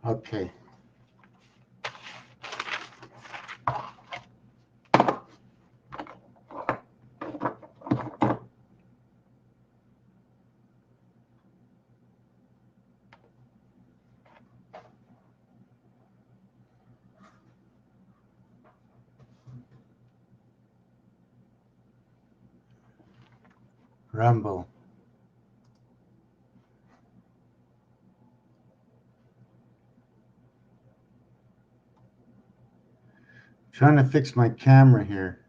Okay. Rumble. Trying to fix my camera here.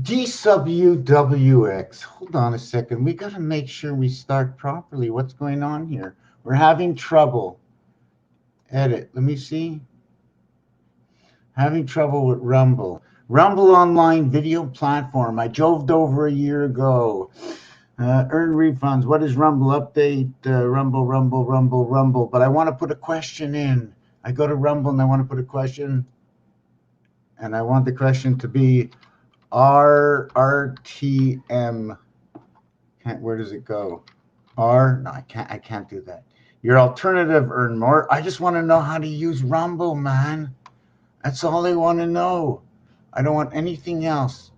D sub U W X. Hold on a second. We got to make sure we start properly. What's going on here? We're having trouble. Edit. Let me see. Having trouble with Rumble. Rumble online video platform. I joved over a year ago. Earn refunds. What is Rumble update? Rumble. But I want to put a question in. I go to Rumble and I want to put a question. And I want the question to be RTM. Where does it go? No, I can't do that. Your alternative earn more. I just want to know how to use Rumble, man. That's all I want to know. I don't want anything else.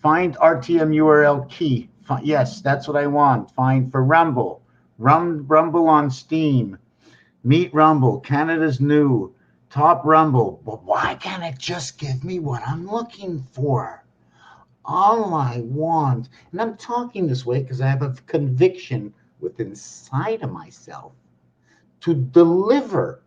Find RTM URL key. Yes, that's what I want. Find for Rumble. Rumble on Steam. Meet Rumble. Canada's new. Top Rumble. But why can't it just give me what I'm looking for? All I want, and I'm talking this way because I have a conviction within inside of myself to deliver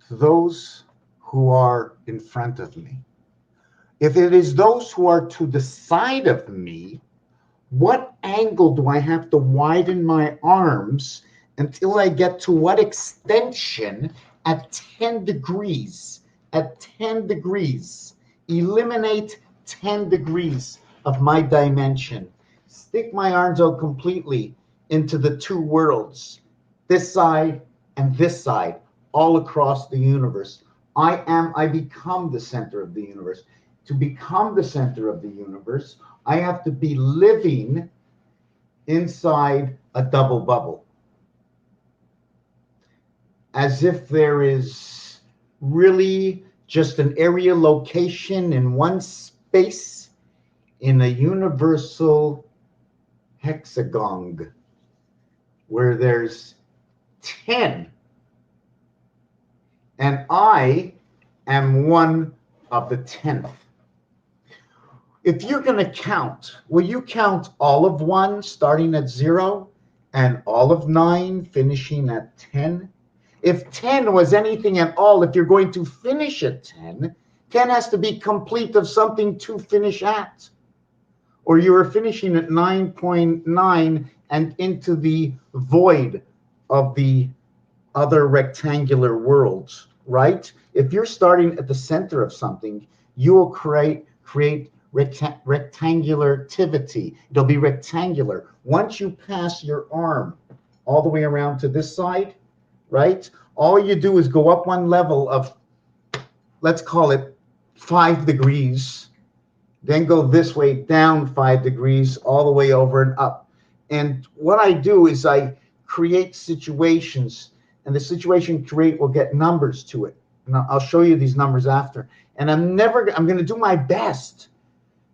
to those who are in front of me. If it is those who are to the side of me, what angle do I have to widen my arms until I get to what extension at 10 degrees? At 10 degrees, eliminate 10 degrees of my dimension. Stick my arms out completely into the two worlds, this side and this side, all across the universe. I become the center of the universe. To become the center of the universe, I have to be living inside a double bubble. As if there is really just an area location in one space in a universal hexagon where there's 10. And I am one of the 10th. If you're going to count, will you count all of 1 starting at 0 and all of 9 finishing at 10? If 10 was anything at all, if you're going to finish at 10, 10 has to be complete of something to finish at. Or you are finishing at 9.9 and into the void of the other rectangular worlds, right? If you're starting at the center of something, you will create rectangulativity. It'll be rectangular. Once you pass your arm all the way around to this side, right? All you do is go up one level of, let's call it 5 degrees, then go this way down 5 degrees, all the way over and up. And what I do is I create situations, and the situation create will get numbers to it. And I'll show you these numbers after. And I'm going to do my best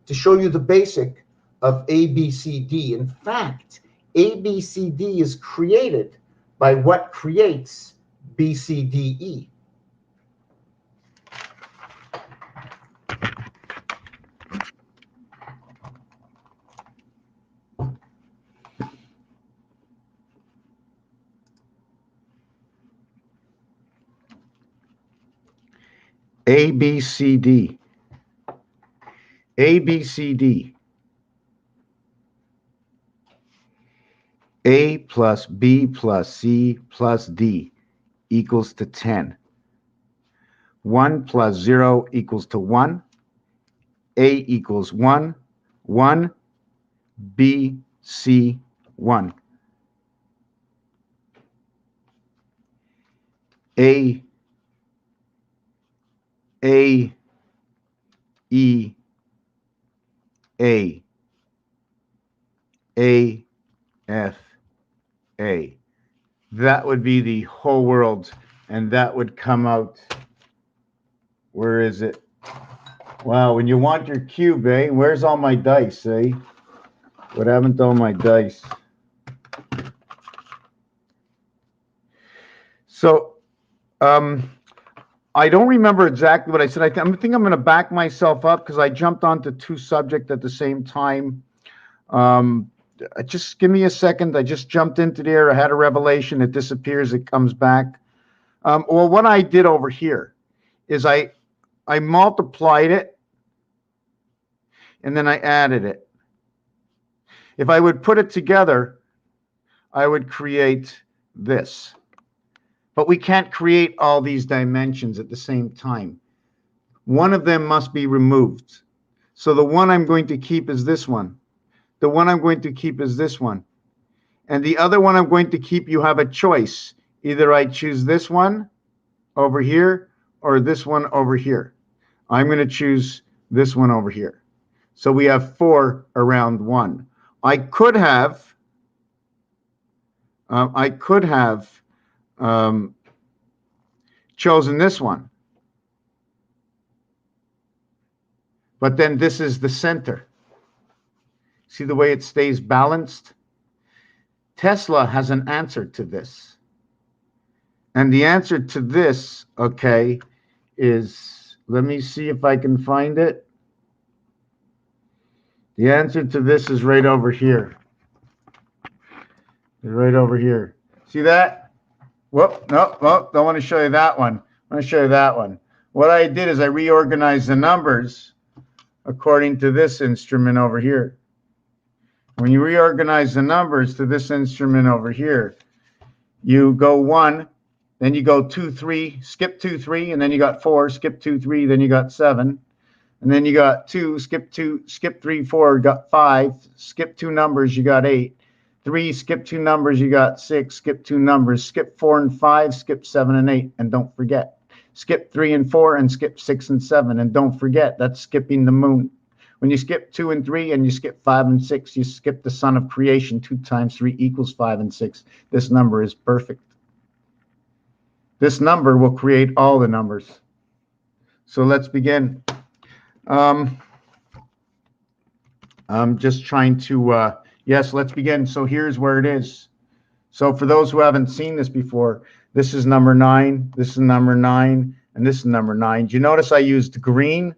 to show you the basic of ABCD. In fact, ABCD is created by what creates BCDE. ABCD. ABCD. A plus B plus C plus D equals to 10. 1 plus 0 equals to 1. A equals 1. 1, B, C, 1. A, E, A. A, F, A. That would be the whole world, and that would come out. Where is it? Wow, when you want your cube, eh? Where's all my dice, eh? What happened to all my dice? So, I don't remember exactly what I said. I think I'm going to back myself up because I jumped onto two subjects at the same time. Just give me a second. I just jumped into there. I had a revelation. It disappears. It comes back. Well, what I did over here is I multiplied it and then I added it. If I would put it together, I would create this. But we can't create all these dimensions at the same time. One of them must be removed. So the one I'm going to keep is this one. The one I'm going to keep is this one. And the other one I'm going to keep, you have a choice. Either I choose this one over here or this one over here. I'm going to choose this one over here. So we have 4 around 1. I could have chosen this one. But then this is the center. See the way it stays balanced? Tesla has an answer to this. And the answer to this, okay, is, let me see if I can find it. The answer to this is right over here. Right over here. See that? Whoop, no, don't want to show you that one. I want to show you that one. What I did is I reorganized the numbers according to this instrument over here. When you reorganize the numbers to this instrument over here, you go 1, then you go 2, 3, skip 2, 3, and then you got 4, skip 2, 3, then you got 7, and then you got 2, skip 2, skip 3, 4, got 5, skip 2 numbers, you got 8, 3, skip 2 numbers, you got 6, skip 2 numbers, skip 4 and 5, skip 7 and 8, and don't forget, skip 3 and 4 and skip 6 and 7, and don't forget, that's skipping the moon. When you skip 2 and 3 and you skip 5 and 6, you skip the son of creation. 2 times 3 equals 5 and 6. This number is perfect. This number will create all the numbers. So let's begin. I'm just trying to, yes, let's begin. So here's where it is. So for those who haven't seen this before, this is number 9, this is number 9, and this is number 9. Do you notice I used green?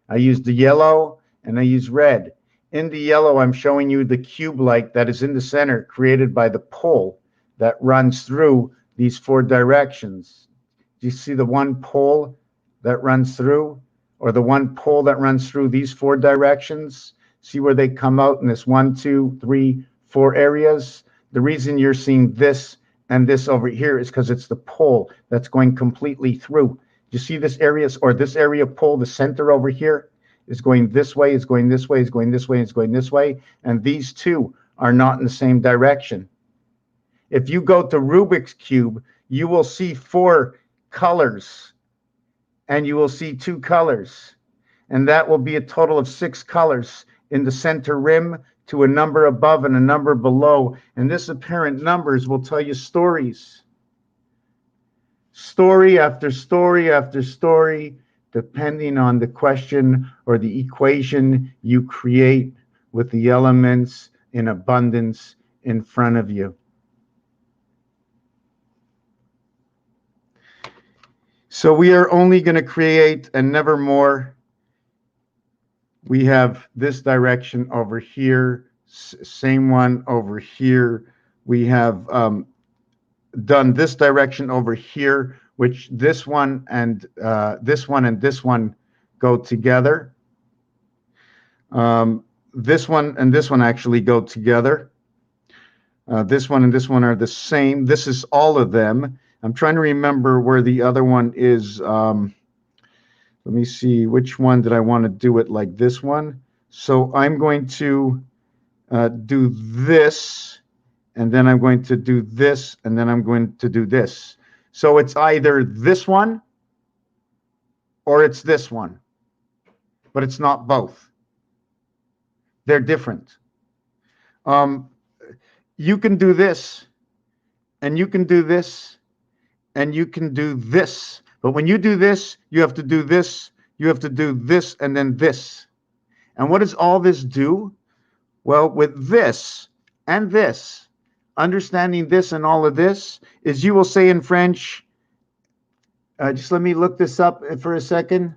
I used the yellow, and I used red. In the yellow, I'm showing you the cube light that is in the center, created by the pole that runs through these 4 directions. Do you see the one pole that runs through, or the one pole that runs through these 4 directions? See where they come out in this 1, 2, 3, 4 areas? The reason you're seeing this and this over here is because it's the pole that's going completely through. You see this area, or this area pole, the center over here is going this way, is going this way, is going this way, is going this way, and these 2 are not in the same direction. If you go to Rubik's Cube, you will see 4 colors, and you will see 2 colors, and that will be a total of 6 colors in the center rim to a number above and a number below, and this apparent numbers will tell you stories. Story after story after story, depending on the question or the equation you create with the elements in abundance in front of you. So we are only going to create and never more. We have this direction over here, same one over here. We have done this direction over here, which this one and this one and this one go together. This one and this one actually go together. This one and this one are the same. This is all of them. I'm trying to remember where the other one is. Let me see, which one did I want to do it like this one? So I'm going to do this, and then I'm going to do this, and then I'm going to do this. So it's either this one or it's this one, but it's not both. They're different. Um, you can do this, and you can do this, and you can do this. But when you do this, you have to do this, you have to do this, and then this. And what does all this do? Well, with this and this, understanding this and all of this, is you will say in French, just let me look this up for a second.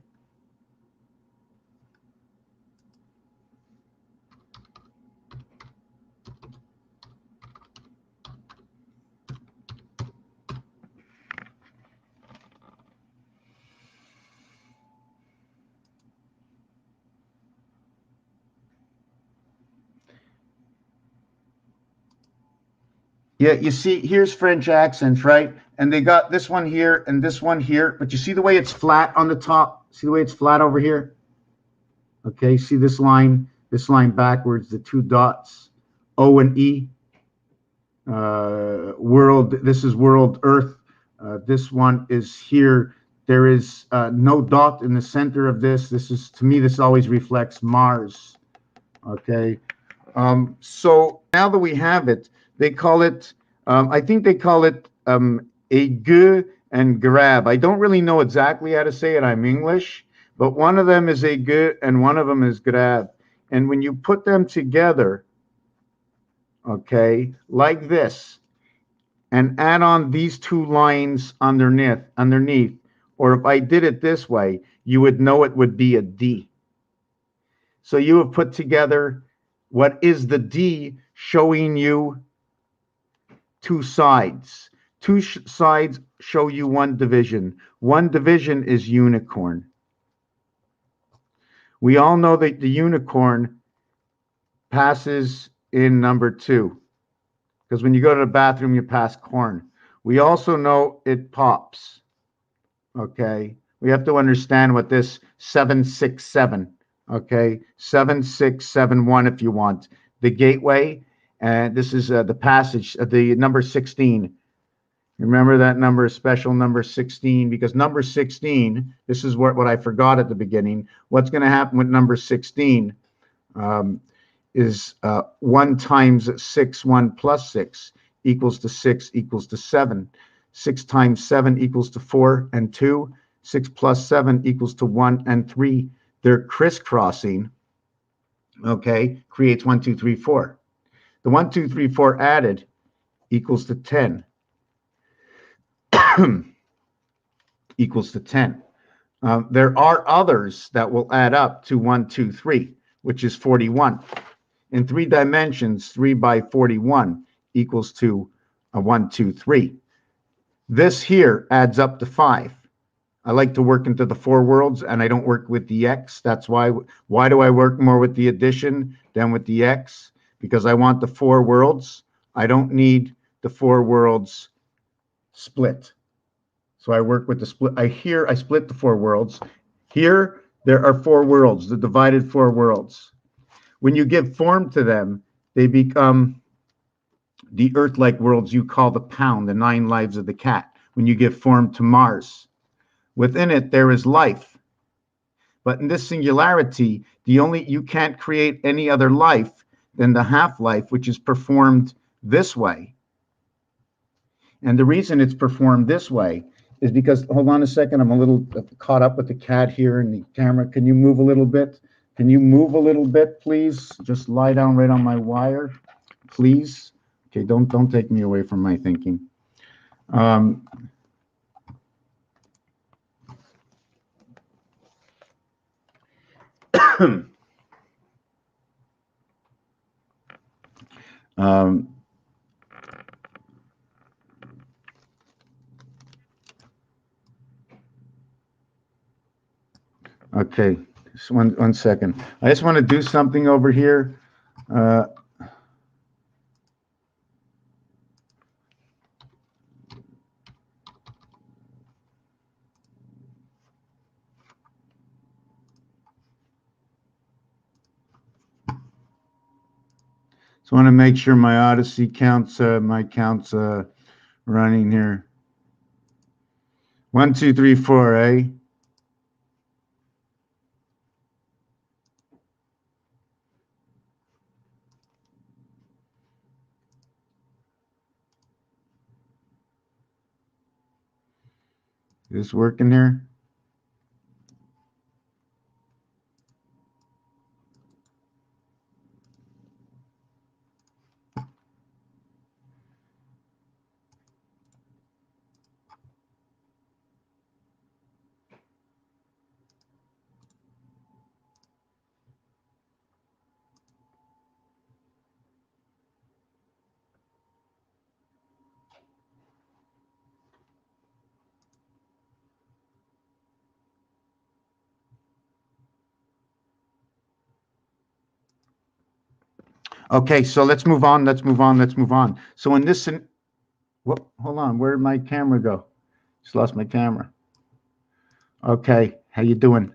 Yeah, you see, here's French accents, right? And they got this one here and this one here, but you see the way it's flat on the top? See the way it's flat over here? Okay, see this line backwards, the two dots, O and E. World, this is world Earth. This one is here. There is no dot in the center of this. This is, to me, this always reflects Mars. Okay. So now that we have it, they call it, I think they call it aigu and grab. I don't really know exactly how to say it. I'm English, but one of them is aigu and one of them is grab. And when you put them together, okay, like this, and add on these two lines underneath, or if I did it this way, you would know it would be a D. So you have put together what is the D, showing you two sides. Two sides show you one division. One division is unicorn. We all know that the unicorn passes in number 2. Because when you go to the bathroom, you pass corn. We also know it pops. Okay? We have to understand what this 767, okay? 7671 if you want. The gateway, and this is the passage, the number 16. Remember that number, special number 16, because number 16, this is what I forgot at the beginning. What's going to happen with number 16 is 1 times 6, 1 plus 6 equals to 6 equals to 7. 6 times 7 equals to 4 and 2. 6 plus 7 equals to 1 and 3. They're crisscrossing, okay, creates 1, 2, 3, 4. The 1, 2, 3, 4 added equals to 10. Equals to 10. There are others that will add up to 1, 2, 3, which is 41. In 3 dimensions, 3 by 41 equals to a 1, 2, 3. This here adds up to 5. I like to work into the 4 worlds, and I don't work with the X. That's why. Why do I work more with the addition than with the X? Because I want the 4 worlds. I don't need the 4 worlds split. So I work with the split. I split the 4 worlds. Here, there are 4 worlds, the divided 4 worlds. When you give form to them, they become the Earth-like worlds you call the pound, the 9 lives of the cat. When you give form to Mars, within it there is life. But in this singularity, you can't create any other life than the half-life, which is performed this way. And the reason it's performed this way is because, hold on a second, I'm a little caught up with the cat here in the camera. Can you move a little bit? Can you move a little bit, please? Just lie down right on my wire, please. Okay, don't take me away from my thinking. Okay, just one second. I just want to do something over here. So I want to make sure my Odyssey counts, running here. 1, 2, 3, 4, eh? Is this working here? Okay, so let's move on. Let's move on. Let's move on. So in this, whoop, hold on. Where did my camera go? Just lost my camera. Okay, how you doing?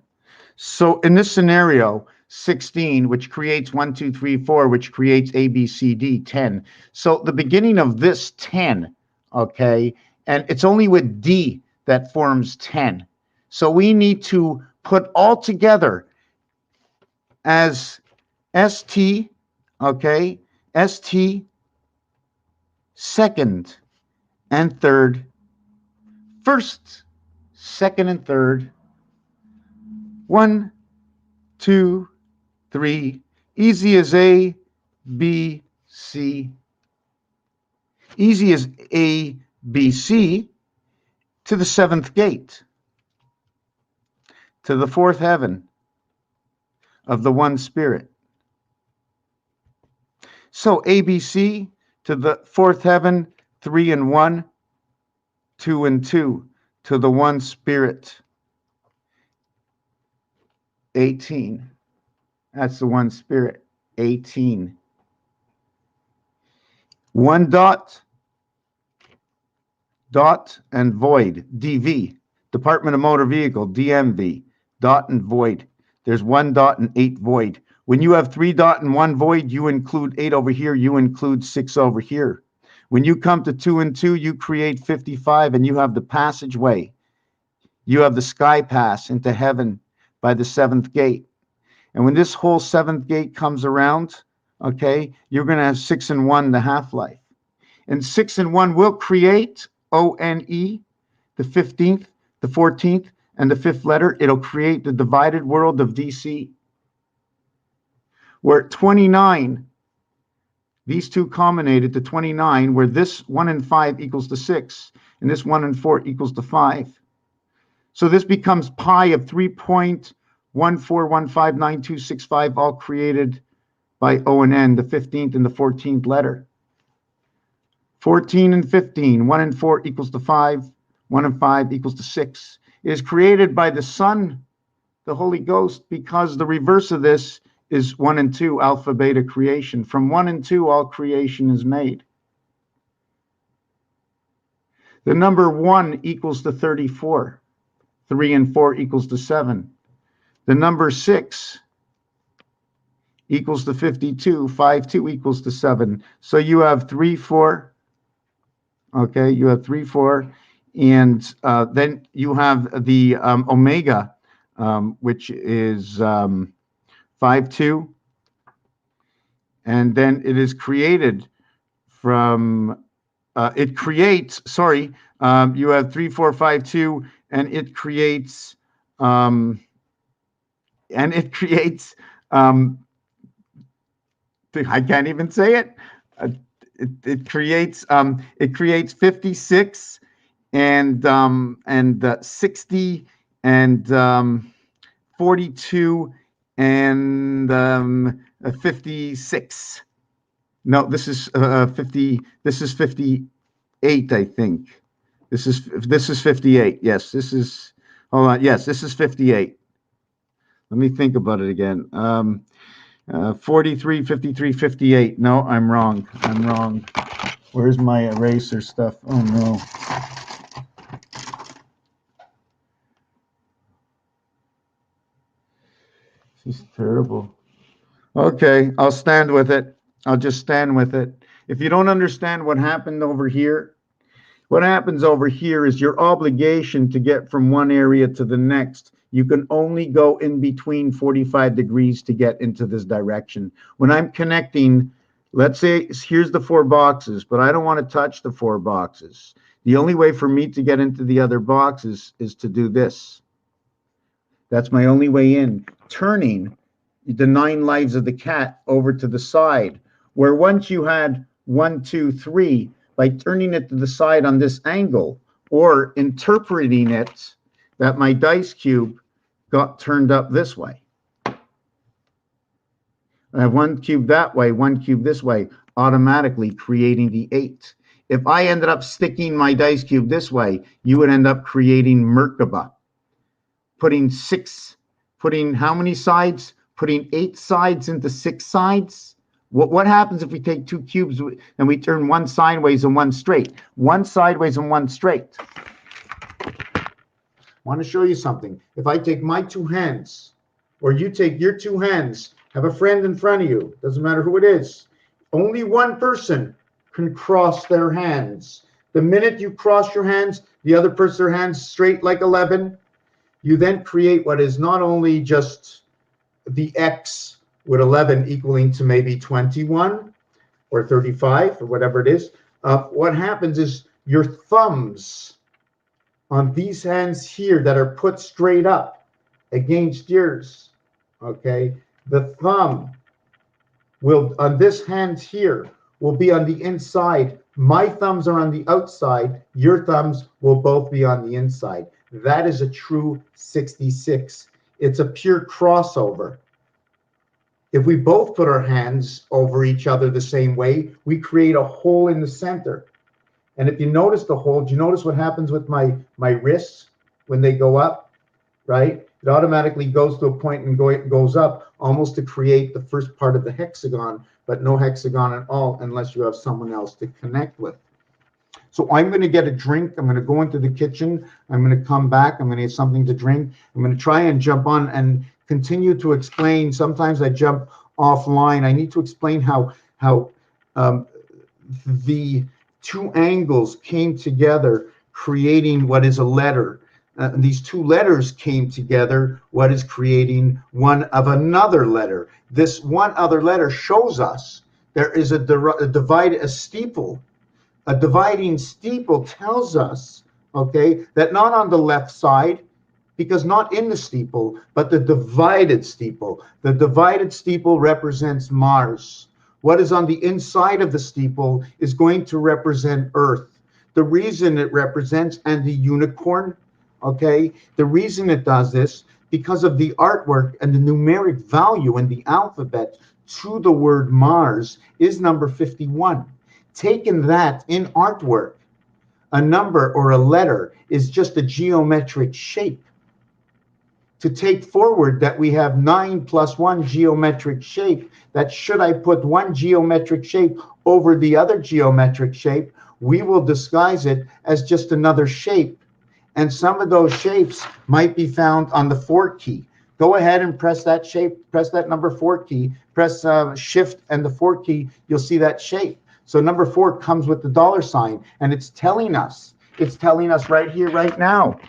So in this scenario, 16, which creates 1, 2, 3, 4, which creates A, B, C, D, 10. So the beginning of this 10, okay, and it's only with D that forms 10. So we need to put all together as ST, okay, ST, second and third, first, second and third, 1, 2, 3, easy as A, B, C. Easy as A, B, C to the seventh gate, to the fourth heaven of the one spirit. So A, B, C to the fourth heaven, 3 and 1, 2 and 2 to the one spirit. 18. That's the one spirit. 18. 1 dot, dot and void, DV, Department of Motor Vehicle, DMV, dot and void. There's 1 dot and 8 void. When you have 3 dot and 1 void, you include 8 over here, you include 6 over here. When you come to 2 and 2, you create 55 and you have the passageway. You have the sky pass into heaven by the 7th gate. And when this whole 7th gate comes around, okay, you're going to have 6 and 1, the half-life. And 6 and 1 will create ONE, the 15th, the 14th, and the 5th letter. It'll create the divided world of DC. Where 29, these two combinated to 29, where this 1 and 5 equals to 6, and this 1 and 4 equals to 5. So this becomes pi of 3.14159265, all created by O and N, the 15th and the 14th letter. 14 and 15, 1 and 4 equals to 5, 1 and 5 equals to 6. It is created by the Son, the Holy Ghost, because the reverse of this is 1 and 2, alpha, beta creation. From 1 and 2, all creation is made. The number 1 equals to 34. 3 and 4 equals to 7. The number 6 equals to 52. 5, 2 equals to 7. So you have 3, 4. Okay, you have 3, 4. And then you have the omega, which is 5, 2. And then it is created from, you have 3, 4, 5, 2. And it creates, I can't even say it. It creates 56 and 60 and 42 and 56. No, this is 50. This is 58, I think. This is 58. Yes, this is, hold on. Yes, this is 58. Let me think about it again. 43, 53, 58. No, I'm wrong. I'm wrong. Where's my eraser stuff? Oh, no. This is terrible. Okay, I'll stand with it. I'll just stand with it. If you don't understand what happened over here, what happens over here is your obligation to get from one area to the next. You can only go in between 45 degrees to get into this direction. When I'm connecting, let's say here's the 4 boxes, but I don't want to touch the 4 boxes. The only way for me to get into the other box is to do this. That's my only way in, turning the 9 lives of the cat over to the side, where once you had 1, 2, 3, by turning it to the side on this angle, or interpreting it that my dice cube got turned up this way. I have 1 cube that way, 1 cube this way, automatically creating the 8. If I ended up sticking my dice cube this way, you would end up creating Merkaba. Putting how many sides? Putting 8 sides into 6 sides. What happens if we take 2 cubes and we turn 1 sideways and 1 straight? 1 sideways and 1 straight. I want to show you something. If I take my 2 hands, or you take your 2 hands, have a friend in front of you, doesn't matter who it is, only one person can cross their hands. The minute you cross your hands, the other person's their hands straight like 11, you then create what is not only just the X with 11 equaling to maybe 21 or 35 or whatever it is. What happens is your thumbs on these hands here that are put straight up against yours, okay, the thumb will, on this hand here, will be on the inside. My thumbs are on the outside. Your thumbs will both be on the inside. That is a true 66. It's a pure crossover. If we both put our hands over each other the same way, we create a hole in the center. And if you notice the hole, do you notice what happens with my wrists when they go up, right? It automatically goes to a point and goes up almost to create the first part of the hexagon, but no hexagon at all unless you have someone else to connect with. So I'm going to get a drink. I'm going to go into the kitchen. I'm going to come back. I'm going to get something to drink. I'm going to try and jump on and continue to explain. Sometimes I jump offline. I need to explain how the 2 angles came together, creating what is a letter. These 2 letters came together, what is creating one of another letter. This one other letter shows us there is a steeple. A dividing steeple tells us, okay, that not on the left side, because not in the steeple, but the divided steeple. The divided steeple represents Mars. What is on the inside of the steeple is going to represent Earth. The reason it represents, and the unicorn, okay, the reason it does this, because of the artwork and the numeric value in the alphabet to the word Mars is number 51. Taking that in artwork, a number or a letter is just a geometric shape. To take forward that we have 9 plus 1 geometric shape, that should I put one geometric shape over the other geometric shape, we will disguise it as just another shape. And some of those shapes might be found on the 4 key. Go ahead and press that shape, press that number 4 key, press shift and the 4 key, you'll see that shape. So number 4 comes with the $, and it's telling us right here, right now,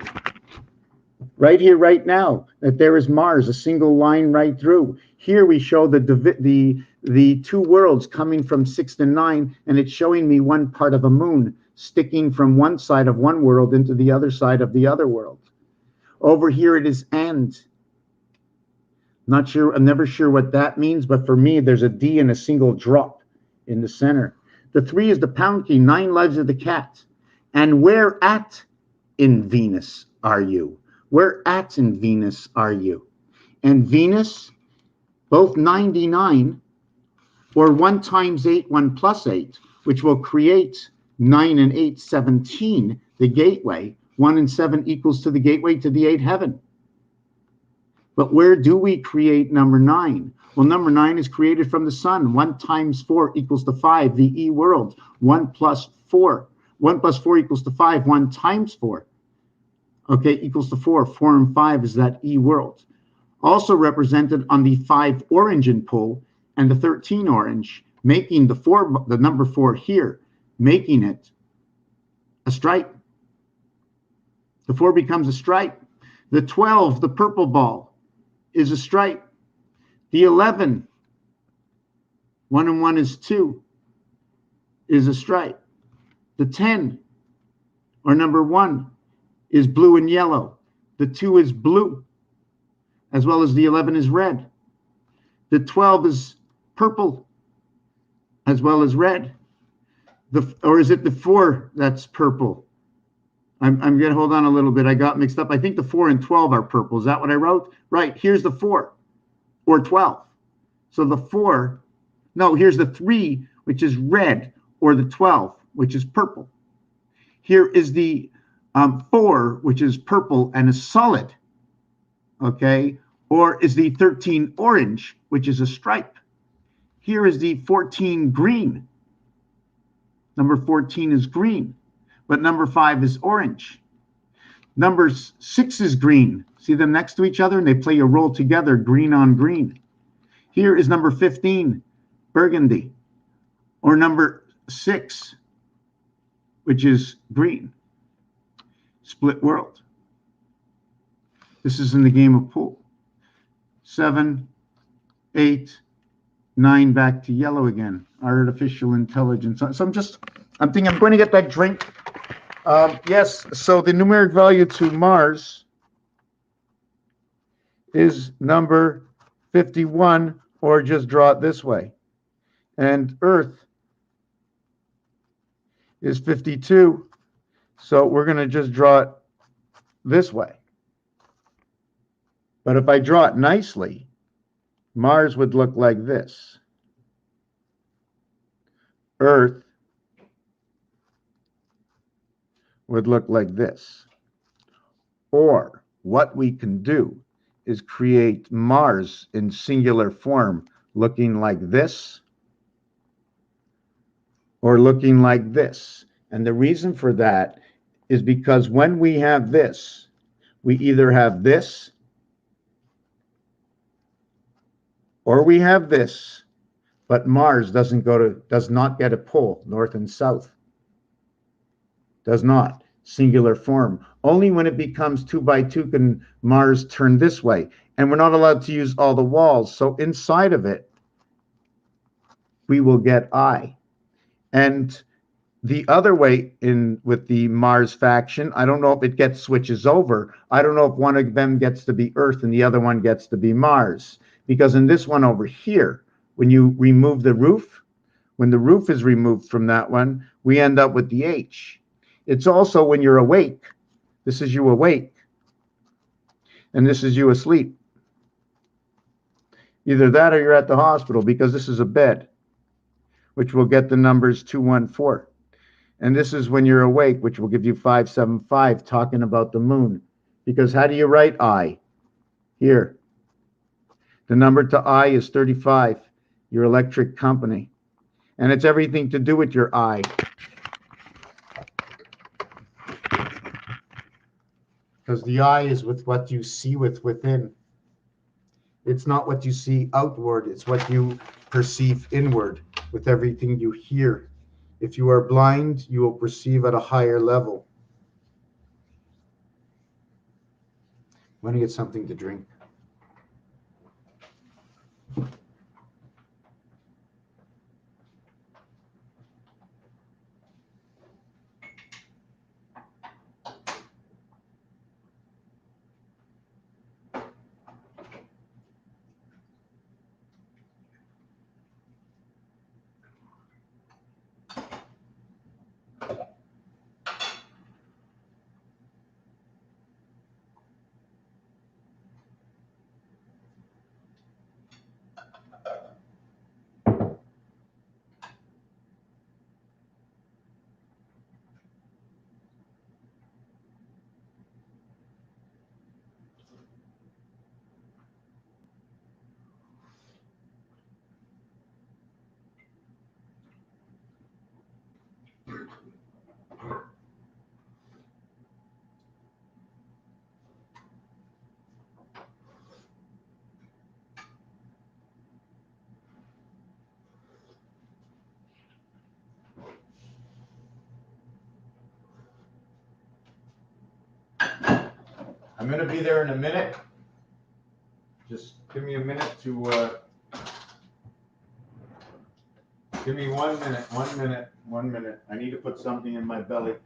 that there is Mars, a single line right through. Here we show the 2 worlds coming from 6 to 9, and it's showing me one part of a moon sticking from one side of one world into the other side of the other world. Over here it is and. Not sure, I'm never sure what that means, but for me, there's a D and a single drop in the center. The 3 is the pound key, 9 lives of the cat. And where at in Venus are you? Where at in Venus are you? And Venus, both 99, or 1 times 8, 1 plus 8, which will create 9 and 8, 17, the gateway. 1 and 7 equals to the gateway to the 8 heaven. But where do we create number 9? Well, number 9 is created from the sun. 1 times 4 equals to 5, the E world. 1 plus 4. 1 plus 4 equals to 5. 1 times 4, okay, equals to 4. 4 and 5 is that E world. Also represented on the 5 orange in pull and the 13 orange, making the number 4 here, making it a stripe. The 4 becomes a stripe. The 12, the purple ball, is a stripe. The 11, 1 and 1 is 2, is a stripe. The 10, or number 1 is blue and yellow. The 2 is blue, as well as the 11 is red. The 12 is purple, as well as red. Or is it the 4 that's purple? I'm going to hold on a little bit. I got mixed up. I think the 4 and 12 are purple. Is that what I wrote? Right. Here's the 4 or 12. So the 4, no, here's the 3, which is red, or the 12, which is purple. Here is the 4, which is purple and is solid. Okay. Or is the 13 orange, which is a stripe. Here is the 14 green. Number 14 is green, but number 5 is orange. Number 6 is green. See them next to each other, and they play a role together, green on green. Here is number 15, burgundy, or number 6, which is green. Split world. This is in the game of pool. 7, 8, 9, back to yellow again. Artificial intelligence. So I'm thinking I'm going to get that drink. Yes, so the numeric value to Mars is number 51, or just draw it this way. And Earth is 52, so we're going to just draw it this way. But if I draw it nicely, Mars would look like this. Earth would look like this. Or what we can do is create Mars in singular form, looking like this or looking like this. And the reason for that is because when we have this, we either have this or we have this, but Mars does not get a pole, north and south. Does not. Singular form. Only when it becomes 2 by 2 can Mars turn this way. And we're not allowed to use all the walls. So inside of it, we will get I. And the other way with the Mars faction, I don't know if it switches over. I don't know if one of them gets to be Earth and the other one gets to be Mars. Because in this one over here, when you remove the roof, when the roof is removed from that one, we end up with the H. It's also when you're awake. This is you awake. And this is you asleep. Either that or you're at the hospital, because this is a bed, which will get the numbers 214. And this is when you're awake, which will give you 575, talking about the moon. Because how do you write I? Here. The number to I is 35, your electric company. And it's everything to do with your I. Because the eye is with what you see within. It's not what you see outward. It's what you perceive inward with everything you hear. If you are blind, you will perceive at a higher level. Want to get something to drink? I'm going to be there in a minute. Just give me a minute to, give me 1 minute, 1 minute, 1 minute. I need to put something in my belly.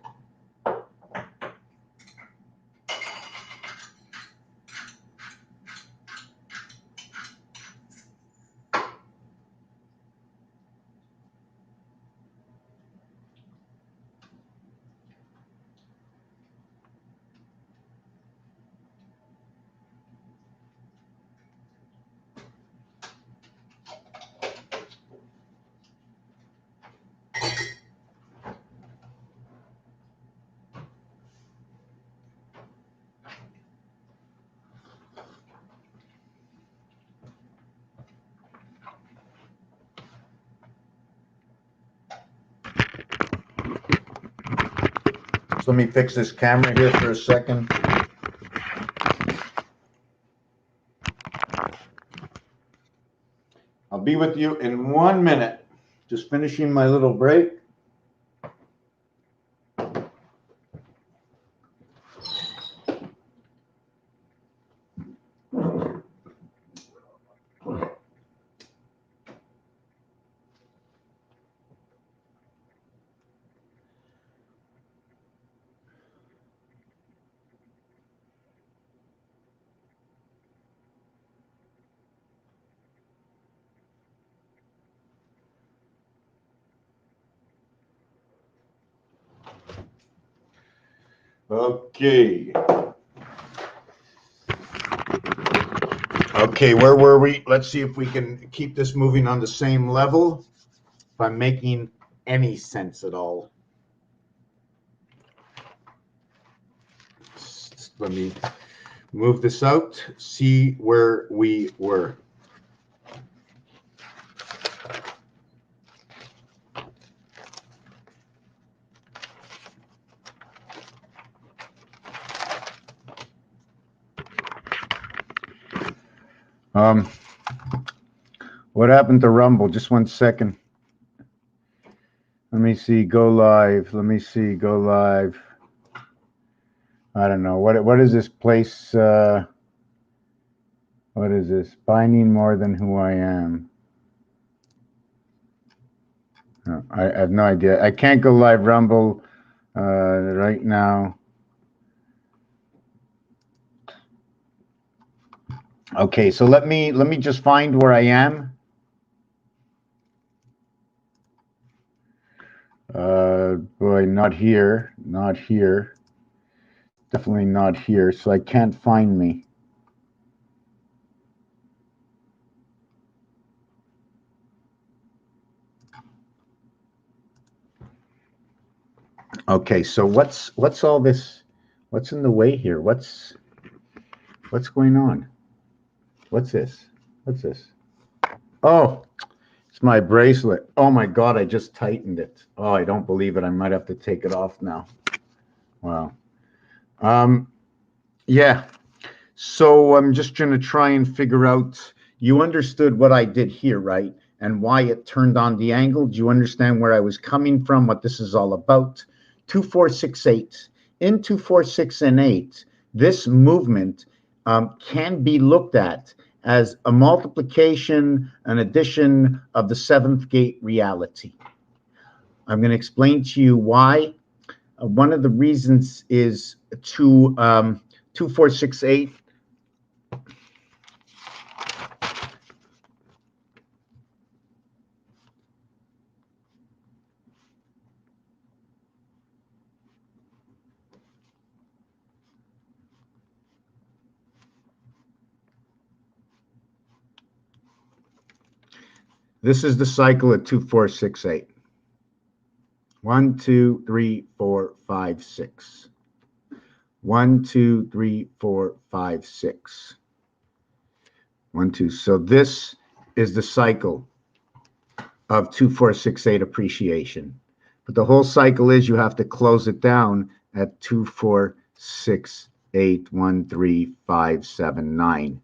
So let me fix this camera here for a second. I'll be with you in 1 minute. Just finishing my little break. Okay. Okay, where were we? Let's see if we can keep this moving on the same level. If I'm making any sense at all. Let me move this out, see where we were. What happened to Rumble? Just 1 second. Let me see, go live. Let me see, go live. I don't know. What is this place? What is this? Finding more than who I am. No, I have no idea. I can't go live Rumble right now. Okay, so let me just find where I am. Boy, not here, not here. Definitely not here, so I can't find me. Okay, so what's all this? What's in the way here? What's going on? What's this? What's this? Oh, it's my bracelet. Oh my God, I just tightened it. Oh, I don't believe it. I might have to take it off now. Wow. Yeah. So I'm just going to try and figure out, you understood what I did here, right? And why it turned on the angle. Do you understand where I was coming from, what this is all about? 2, 4, 6, 8. In 2, 4, 6, and 8, this movement can be looked at as a multiplication, an addition of the 7th gate reality. I'm going to explain to you why. One of the reasons is 2, 4, 6, 8. This is the cycle at 2, 4, 6, 8. 1, 2, 3, 4, 5, 6. 1, 2, 3, 4, 5, 6. 1, 2. So this is the cycle of 2, 4, 6, 8 appreciation. But the whole cycle is you have to close it down at 2, 4, 6, 8, 1, 3, 5, 7, 9.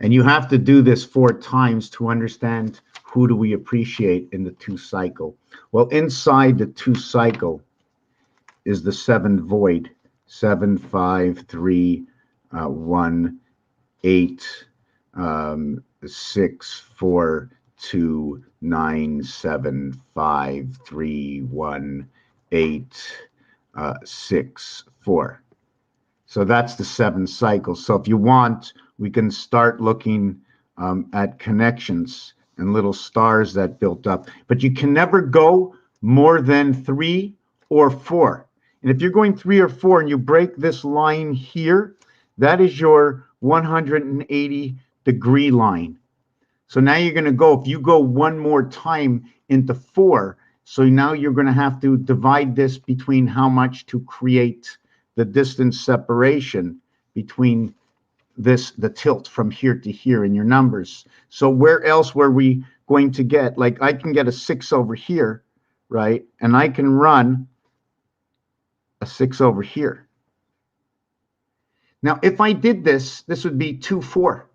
And you have to do this 4 times to understand who do we appreciate in the 2 cycle. Well, inside the 2 cycle is the 7 void. 7, 5, 3, 1, 8, 6, 4, 2, 9, 7, 5, 3, 1, 8, 6, 4. So that's the 7 cycles. So if you want, we can start looking at connections and little stars that built up. But you can never go more than 3 or 4. And if you're going 3 or 4 and you break this line here, that is your 180-degree line. So now you're going to go, if you go one more time into 4, so now you're going to have to divide this between how much to create the distance separation between this, the tilt from here to here in your numbers. So where else were we going to get, like I can get a 6 over here, right? And I can run a 6 over here. Now, if I did this, this would be 2, 4.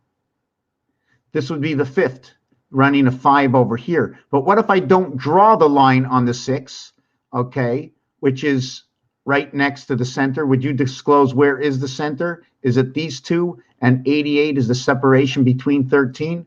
This would be the 5th, running a 5 over here. But what if I don't draw the line on the 6, okay, which is right next to the center? Would you disclose where is the center? Is it these two? And 88 is the separation between 13?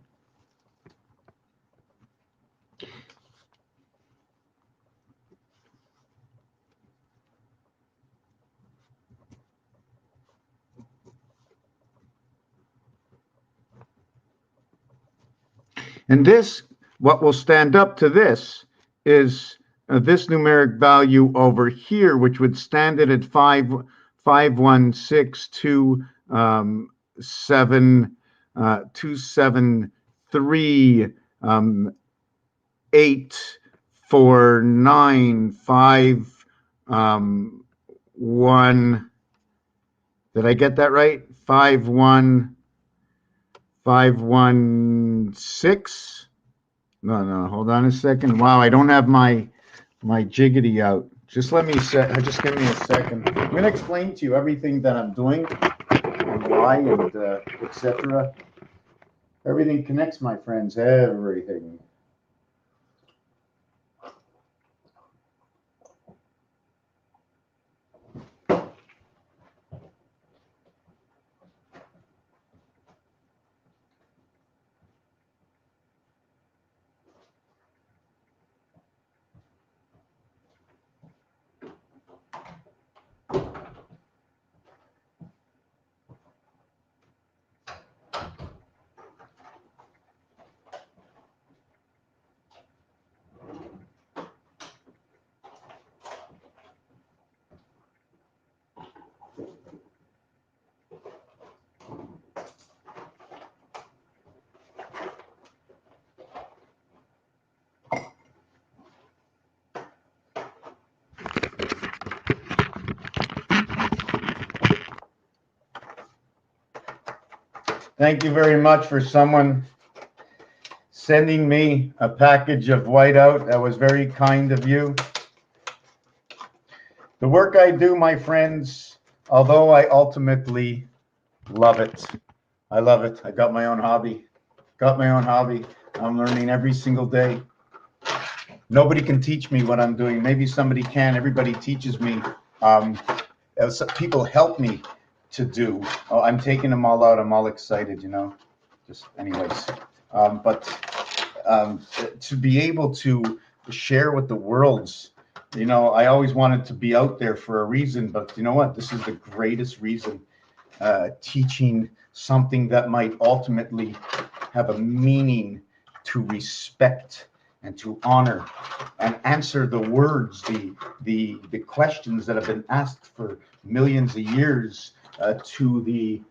And this, what will stand up to this is this numeric value over here, which would stand it at 51627 849 1. Did I get that right? 51516. No, hold on a second. Wow, I don't have my jiggity out. Just give me a second. I'm going to explain to you everything that I'm doing and why and etc. Everything connects, my friends, everything. Thank you very much for someone sending me a package of whiteout. That was very kind of you. The work I do, my friends, although I ultimately love it. I love it. I got my own hobby. I'm learning every single day. Nobody can teach me what I'm doing. Maybe somebody can. Everybody teaches me. People help me to do. Oh, I'm taking them all out. I'm all excited, you know. Just anyways. But to be able to share with the world's, you know, I always wanted to be out there for a reason, but you know what? This is the greatest reason. Teaching something that might ultimately have a meaning to respect and to honor and answer the words, the questions that have been asked for millions of years, to the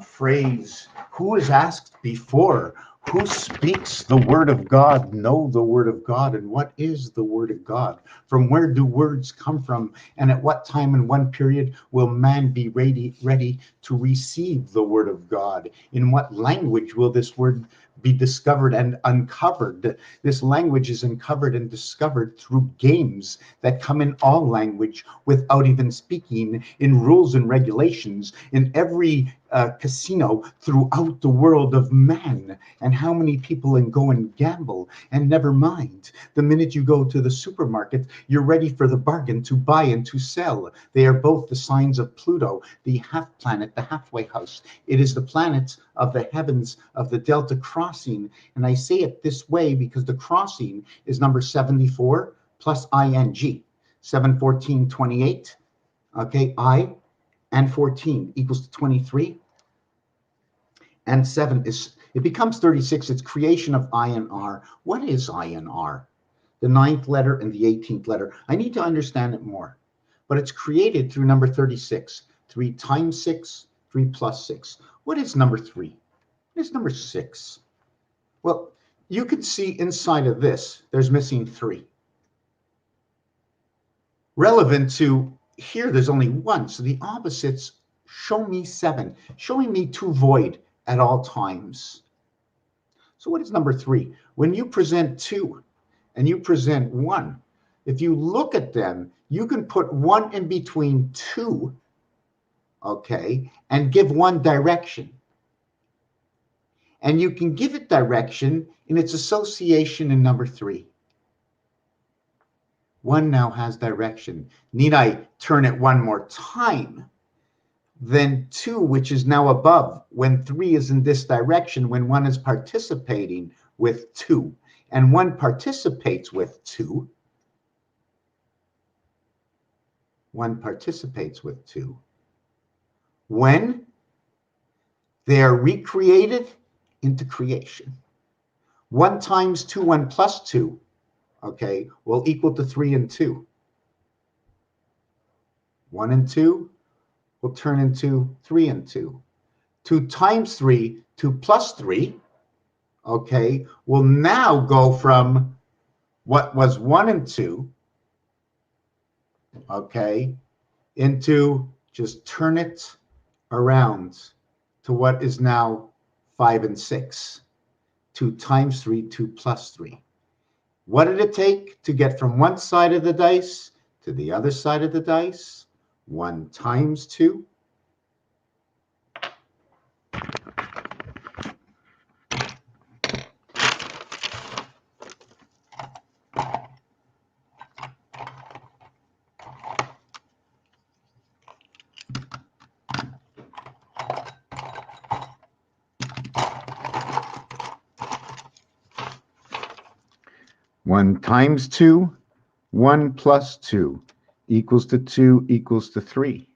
phrase, who is asked before? Who speaks the word of God? Know the word of God. And what is the word of God? From where do words come from? And at what time and one period will man be ready to receive the word of God? In what language will this word be discovered and uncovered? This language is uncovered and discovered through games that come in all language without even speaking, in rules and regulations, in every casino throughout the world of man. And how many people go and gamble? And never mind, the minute you go to the supermarket, you're ready for the bargain to buy and to sell. They are both the signs of Pluto, the half planet, the halfway house. It is the planet of the heavens of the Delta crossing. And I say it this way because the crossing is number 74 plus ing, 71428. Okay, I and 14 equals to 23. And 7 is, it becomes 36. It's creation of I and R. What is I and R? The 9th letter and the 18th letter. I need to understand it more. But it's created through number 36. 3 times 6, 3 plus 6. What is number 3? What is number 6? Well, you can see inside of this, there's missing 3. Relevant to here, there's only 1. So the opposites show me 7, showing me 2 void at all times. So what is number 3? When you present 2 and you present 1, if you look at them, you can put one in between two, okay, and give one direction. And you can give it direction in its association in number 3. One now has direction. Need I turn it one more time? Then 2, which is now above, when 3 is in this direction, when 1 is participating with 2, and 1 participates with 2, 1 participates with 2. When they are recreated into creation, 1 times 2, 1 plus 2, okay, will equal to 3 and 2. 1 and 2 will turn into 3 and 2. 2 times 3, 2 plus 3, okay, will now go from what was 1 and 2, okay, into, just turn it around to what is now 5 and 6. 2 times 3, 2 plus 3. What did it take to get from one side of the dice to the other side of the dice? 1 times 2. One times 2, 1 plus 2 equals to 2 equals to 3.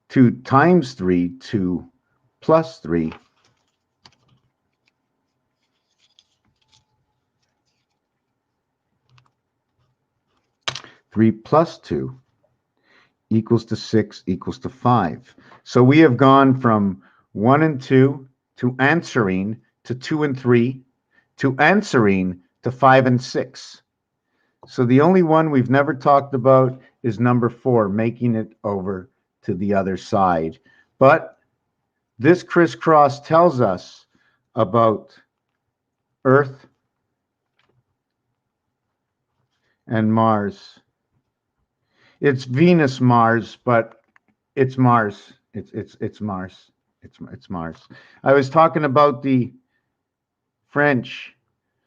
2 times 3, 2 plus 3. Three plus 2 equals to 6 equals to 5. So we have gone from 1 and 2 to answering to 2 and 3 to answering to 5 and 6. So the only one we've never talked about is number 4, making it over to the other side. But this crisscross tells us about Earth and Mars. It's Venus, Mars, but it's Mars. It's Mars. It's Mars. I was talking about the French.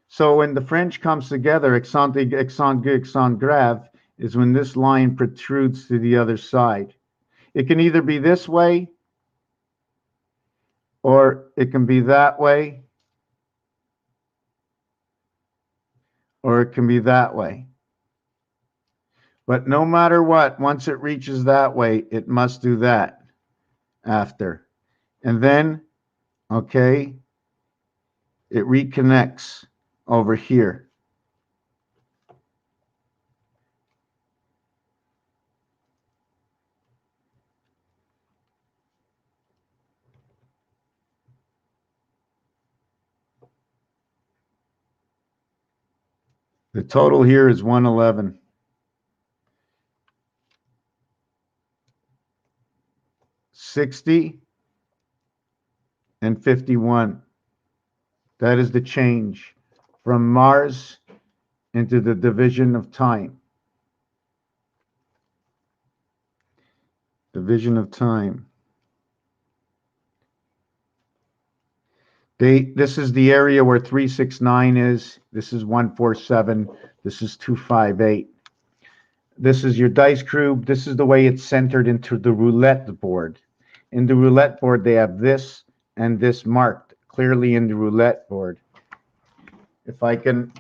So when the French comes together, accent aigu, accent grave, accent grave, is when this line protrudes to the other side. It can either be this way, or it can be that way, or it can be that way. But no matter what, once it reaches that way, it must do that after. And then, okay, it reconnects over here. The total here is 111. 60 and 51. That is the change from Mars into the division of time. Division of time. This is the area where 369 is. This is 147. This is 258. This is your dice crew. This is the way it's centered into the roulette board. In the roulette board, they have this and this marked clearly in the roulette board. If I can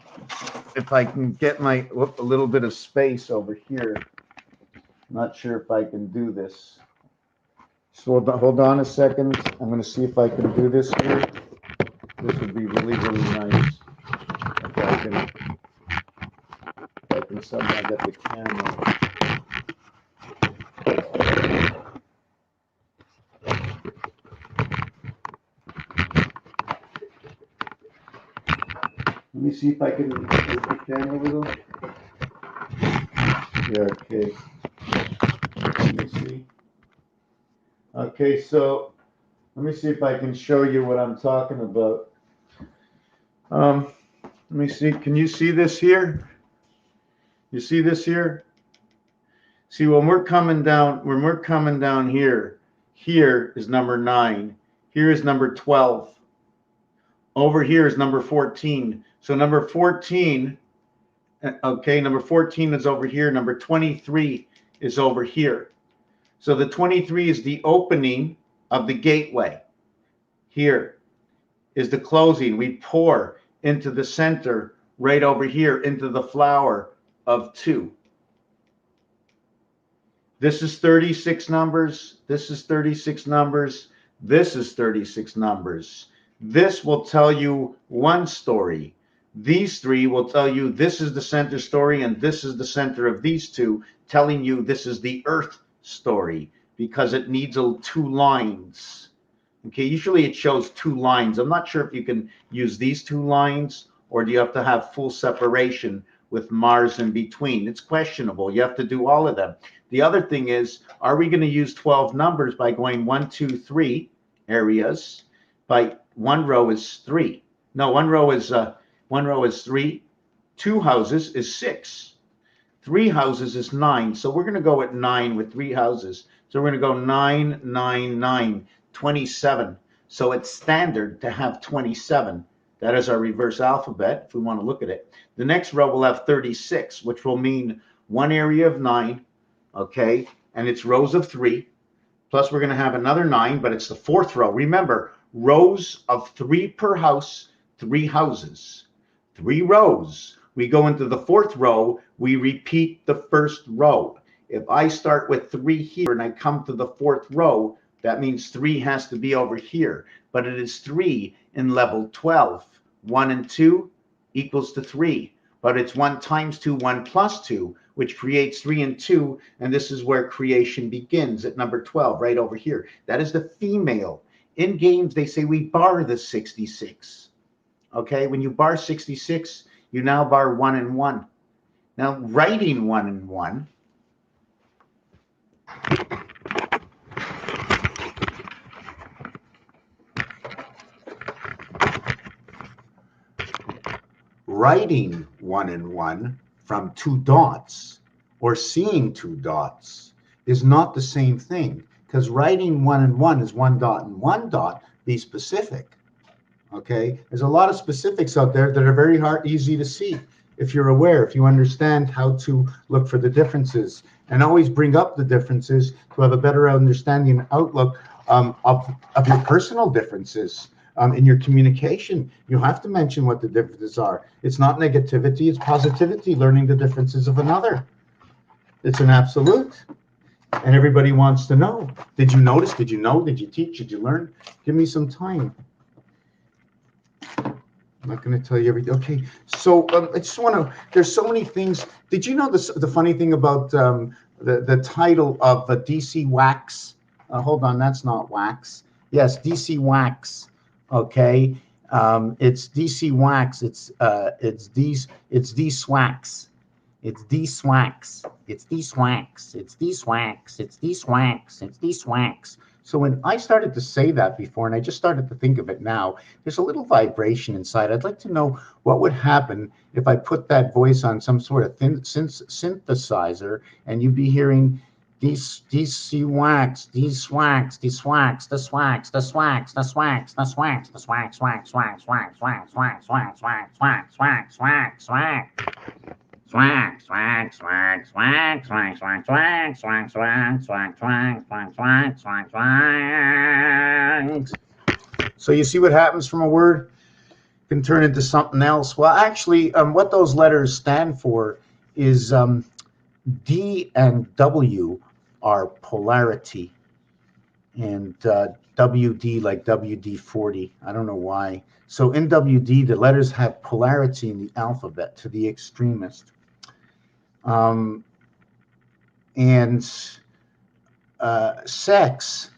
get my a little bit of space over here. Not sure if I can do this. So hold on a second. I'm going to see if I can do this here. This would be really, really nice. If I can somehow get the camera. Let me see if I can move the camera a little. Yeah, okay. Let me see. Okay, so let me see if I can show you what I'm talking about. Let me see. Can you see this here? You see this here? See, when we're coming down here, here is number 9. Here is number 12. Over here is number 14. So number 14, okay, number 14 is over here. Number 23 is over here. So the 23 is the opening of the gateway. Here is the closing. We pour into the center right over here into the flower of 2. This is 36 numbers. This is 36 numbers. This is 36 numbers. This will tell you one story. These 3 will tell you this is the center story and this is the center of these 2, telling you this is the Earth story because it needs 2 lines. Okay, usually it shows 2 lines. I'm not sure if you can use these 2 lines or do you have to have full separation with Mars in between. It's questionable. You have to do all of them. The other thing is, are we going to use 12 numbers by going 1, 2, 3 areas? By one row is 3. No, one row is 3. 2 houses is 6. 3 houses is 9. So we're going to go at 9 with 3 houses. So we're going to go 9, 9, 9, 27. So it's standard to have 27. That is our reverse alphabet, if we want to look at it. The next row will have 36, which will mean one area of 9, okay? And it's rows of 3. Plus we're going to have another 9, but it's the 4th row. Remember, rows of 3 per house, 3 houses. 3 rows. We go into the 4th row, we repeat the 1st row. If I start with 3 here and I come to the 4th row, that means 3 has to be over here. But it is 3 in level 12. 1 and 2 equals to 3. But it's 1 times 2, 1 plus 2, which creates 3 and 2. And this is where creation begins at number 12, right over here. That is the female. In games, they say we bar the 66. Okay, when you bar 66, you now bar 1 and 1. Now, writing 1 and 1. Writing 1 and 1 from 2 dots or seeing 2 dots is not the same thing, because writing 1 and 1 is 1 dot and 1 dot. Be specific. Okay, there's a lot of specifics out there that are easy to see if you're aware, if you understand how to look for the differences, and always bring up the differences to have a better understanding and outlook of your personal differences. In your communication, you have to mention what the differences are. It's not negativity, it's positivity, learning the differences of another. It's an absolute. And everybody wants to know. Did you notice? Did you know? Did you teach? Did you learn? Give me some time. I'm not going to tell you everything. Okay, so I just want to, there's so many things. Did you know the funny thing about the title of DC Wax? Hold on, that's not wax. Yes, DC Wax. Okay, it's DC Wax. It's D-Swax. It's D-Swax. It's D-Swax. It's D-Swax. It's D-Swax. It's D-Swax. It's D-Swax. So when I started to say that before, and I just started to think of it now, there's a little vibration inside. I'd like to know what would happen if I put that voice on some sort of synthesizer, and you'd be hearing DC wax, D-Swax, D-Swax, the swax, the swax, the swax, the swax, the swax, swax, swax, swax, swax, swax, swax, swax, swax, swax, swax, swax. Swag, swag, swag, swag, swag, swag, swag, swag, swag, swag, swag, swag, swag, swag, swag. So you see what happens from a word can turn into something else. Well, actually, what those letters stand for is D and W are polarity, and WD like WD-40. I don't know why. So in WD, the letters have polarity in the alphabet to the extremist. And sex,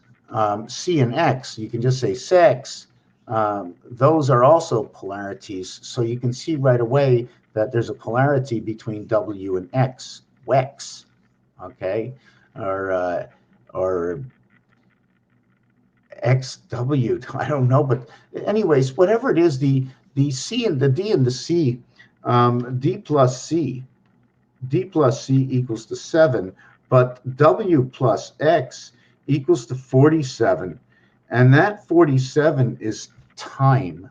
C and X, you can just say sex. Those are also polarities. So you can see right away that there's a polarity between W and X, Wex, okay, or XW, I don't know, but anyways, whatever it is, the C and the D and the C, D plus C, D plus C equals to 7, but W plus X equals to 47. And that 47 is time.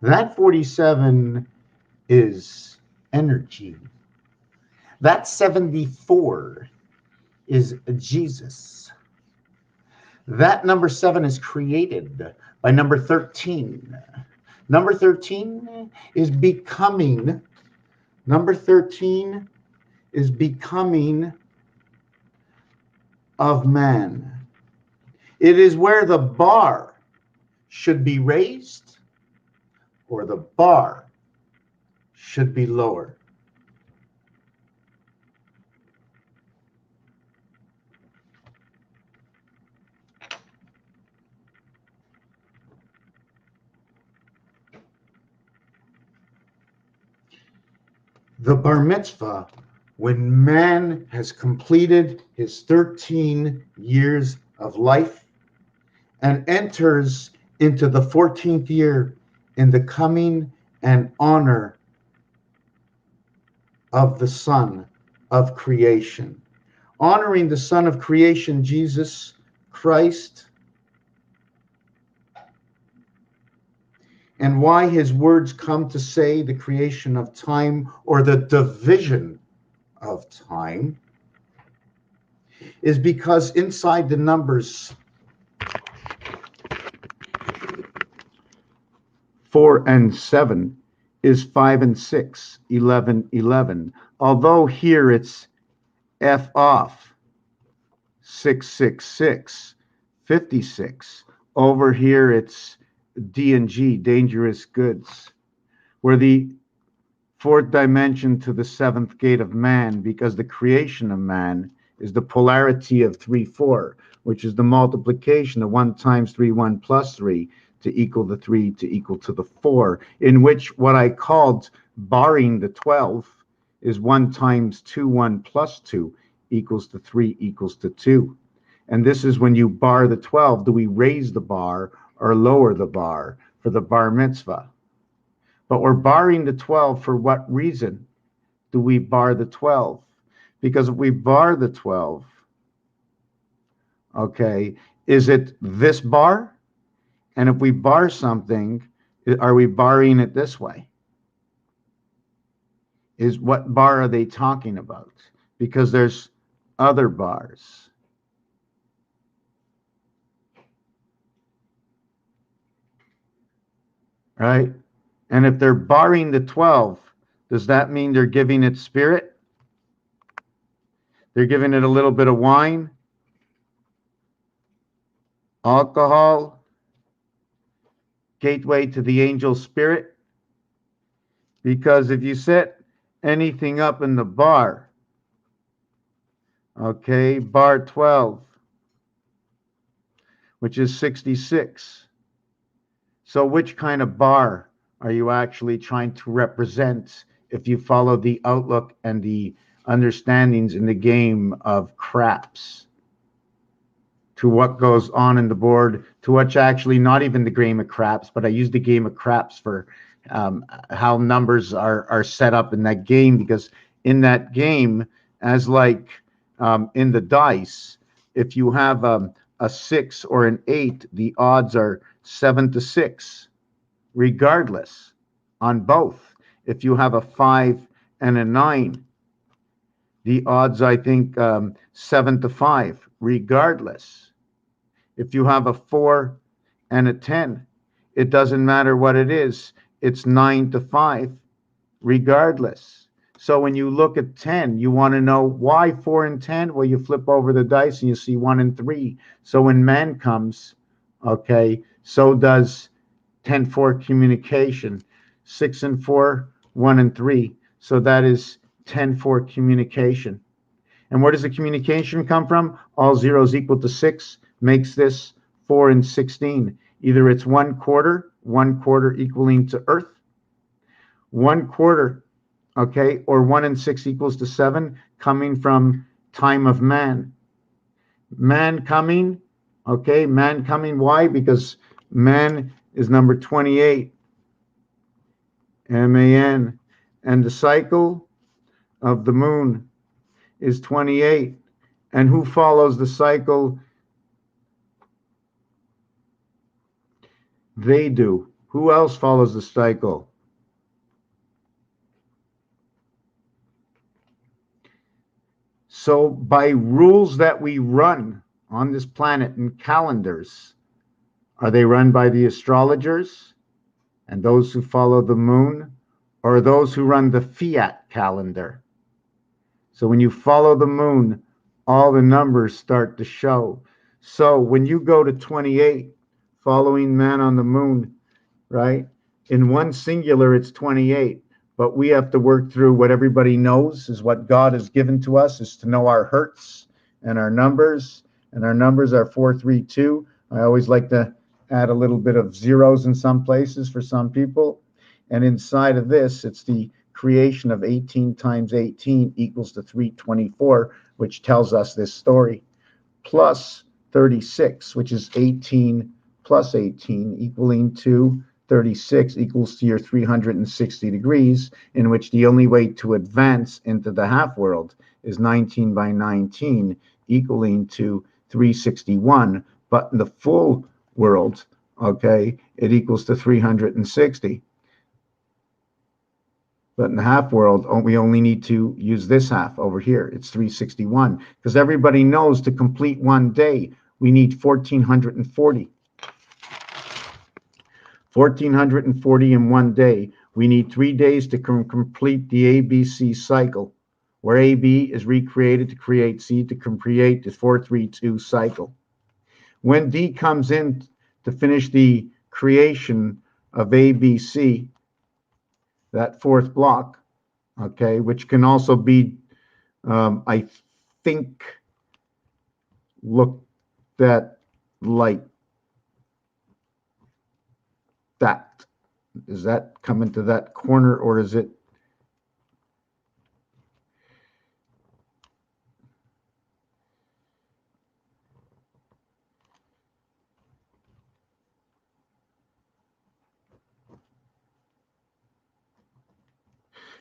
That 47 is energy. That 74 is Jesus. That number 7 is created by number 13. Number 13 is becoming. Number 13 is becoming of man. It is where the bar should be raised or the bar should be lowered. The bar mitzvah, when man has completed his 13 years of life and enters into the 14th year in the coming and honor of the Son of creation, honoring the Son of creation, Jesus Christ, and why his words come to say the creation of time or the division of time is because inside the numbers 4 and 7 is 5 and 6, 11, 11. Although here it's F off, 666, 56. Over here it's D and G, dangerous goods. We're the fourth dimension to the seventh gate of man, because the creation of man is the polarity of 3, 4, which is the multiplication of 1 times 3, 1 plus 3 to equal the 3 to equal to the 4, in which what I called barring the 12 is 1 times 2, 1 plus 2 equals to 3 equals to 2. And this is when you bar the 12, do we raise the bar or lower the bar for the bar mitzvah? But we're barring the 12 for what reason do we bar the 12? Because if we bar the 12, okay, is it this bar? And if we bar something, are we barring it this way? Is what bar are they talking about? Because there's other bars. Right? And if they're barring the 12, does that mean they're giving it spirit? They're giving it a little bit of wine, alcohol, gateway to the angel spirit? Because if you set anything up in the bar, okay, bar 12, which is 66. So which kind of bar are you actually trying to represent if you follow the outlook and the understandings in the game of craps? To what goes on in the board, to what's actually not even the game of craps, but I use the game of craps for how numbers are set up in that game, because in that game, as like in the dice, if you have a 6 or an 8, the odds are 7 to 6, regardless, on both. If you have a 5 and a 9, the odds, I think, 7 to 5, regardless. If you have a 4 and a 10, it doesn't matter what it is. It's 9 to 5, regardless. So when you look at 10, you want to know why 4 and 10? Well, you flip over the dice and you see 1 and 3. So when man comes, okay, so does 10-4 communication. 6 and 4, 1 and 3. So that is 10-4 communication. And where does the communication come from? All zeros equal to 6 makes this 4 and 16. Either it's 1/4 equaling to Earth, 1/4, okay, or 1 and 6 equals to 7, coming from time of man. Man coming, okay, man coming, why? Because man is number 28, MAN, and the cycle of the moon is 28. And who follows the cycle? They do. Who else follows the cycle? So by rules that we run on this planet in calendars, are they run by the astrologers and those who follow the moon, or those who run the fiat calendar? So when you follow the moon, all the numbers start to show. So when you go to 28, following man on the moon, right? In one singular, it's 28. But we have to work through what everybody knows is what God has given to us, is to know our hertz and our numbers. And our numbers are 432. I always like to add a little bit of zeros in some places for some people. And inside of this, it's the creation of 18 times 18 equals to 324, which tells us this story, plus 36, which is 18 plus 18, equaling to 36, equals to your 360 degrees, in which the only way to advance into the half world is 19 by 19, equaling to 361. But in the full world, okay, it equals to 360. But in the half world, we only need to use this half over here. It's 361. Because everybody knows to complete one day, we need 1,440. 1,440 in one day. We need 3 days to complete the ABC cycle, where AB is recreated to create C to create the 432 cycle. When D comes in to finish the creation of ABC, that fourth block, okay, which can also be, I think, looked at like that. Does that come into that corner, or is it?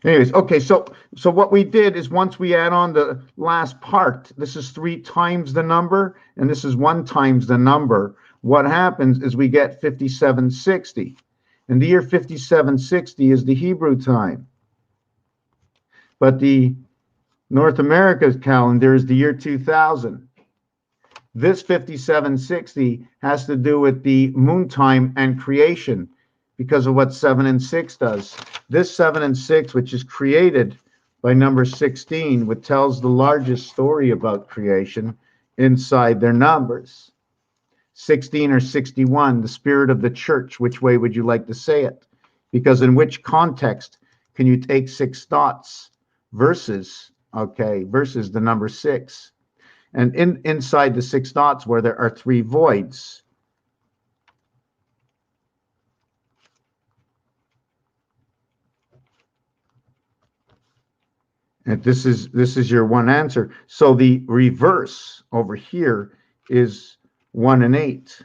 Anyways, okay, so what we did is, once we add on the last part, this is 3 times the number, and this is 1 times the number. What happens is we get 5760. And the year 5760 is the Hebrew time. But the North America's calendar is the year 2000. This 5760 has to do with the moon time and creation, because of what 7 and 6 does. This 7 and 6, which is created by number 16, which tells the largest story about creation inside their numbers. 16 or 61, the spirit of the church. Which way would you like to say it? Because in which context can you take 6 dots versus, okay, versus the number 6? And inside the 6 dots, where there are 3 voids, and this is your one answer. So the reverse over here is 1 and 8.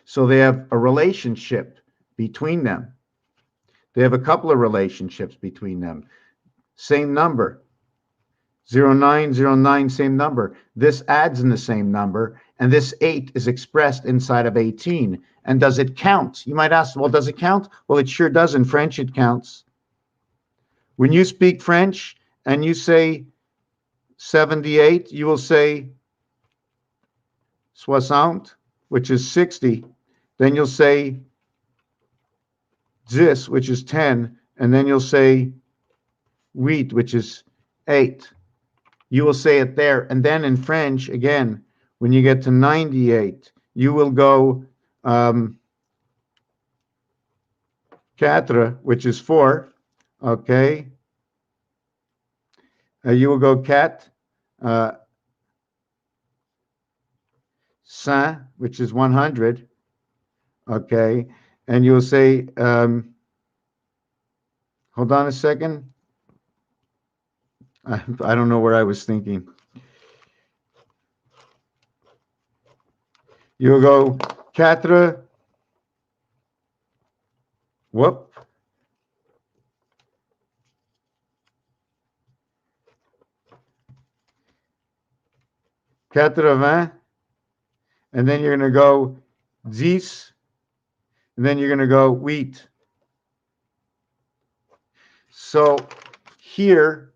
So they have a relationship between them. They have a couple of relationships between them. Same number. 0909, same number. This adds in the same number, and this 8 is expressed inside of 18. And does it count? You might ask, well, does it count? Well, it sure does. In French, it counts. When you speak French and you say 78, you will say 60, which is 60. Then you'll say 10, which is 10. And then you'll say 8, which is 8. You will say it there. And then in French, again, when you get to 98, you will go 4, which is 4. Okay. You will go 4, 100, which is 100. Okay. And you'll say, hold on a second. I don't know where I was thinking. You'll go 4. Whoop. 80, and then you're going to go 10, and then you're going to go 8. So here,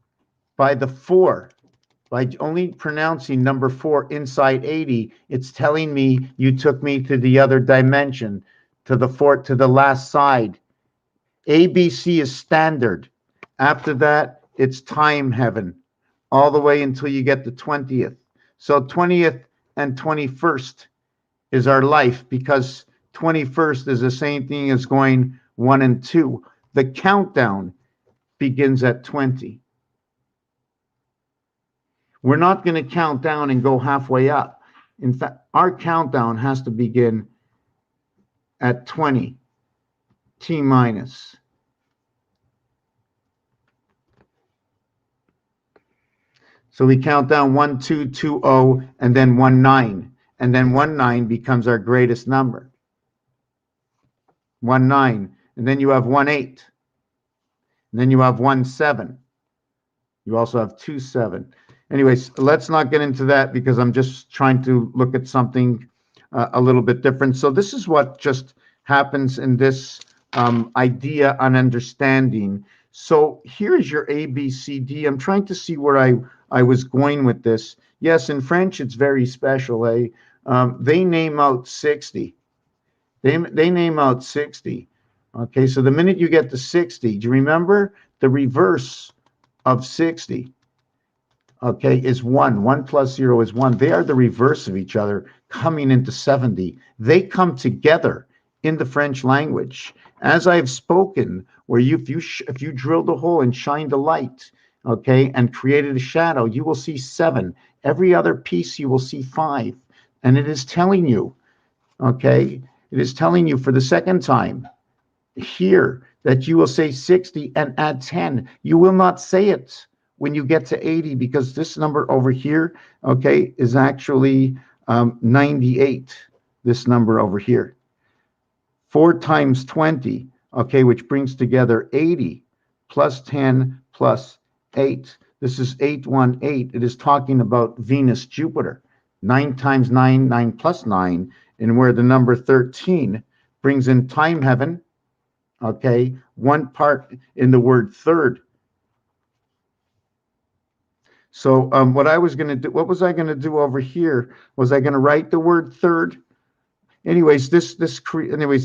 by the 4, by only pronouncing number 4 inside 80, it's telling me you took me to the other dimension, to the last side. ABC is standard. After that, it's time heaven, all the way until you get the 20th. So 20th and 21st is our life, because 21st is the same thing as going 1 and 2. The countdown begins at 20. We're not going to count down and go halfway up. In fact, our countdown has to begin at 20, T minus. So we count down 1, 2, 2, 0, and then 1, 9. And then 1, 9 becomes our greatest number. 1, 9. And then you have 1, 8. And then you have 1, 7. You also have 2, 7. Anyways, let's not get into that, because I'm just trying to look at something a little bit different. So this is what just happens in this idea on understanding. So here's your A, B, C, D. I'm trying to see where I was going with this. Yes, in French, it's very special. They name out 60. They name out 60. Okay, so the minute you get to 60, do you remember the reverse of 60? Okay, is 1. 1 plus 0 is 1. They are the reverse of each other coming into 70. They come together in the French language. As I've spoken, where if you drilled a hole and shined a light, okay, and created a shadow, you will see 7. Every other piece you will see 5. And it is telling you, okay, it is telling you for the second time here that you will say 60 and add 10. You will not say it when you get to 80, because this number over here, okay, is actually 98, this number over here. 4 times 20, okay, which brings together 80, plus 10, plus 8. This is 818. It is talking about Venus, Jupiter. 9 times 9, 9 plus 9, and where the number 13 brings in time heaven, okay, one part in the word third. So what I was going to do, what was I going to do over here? Was I going to write the word third? Anyways,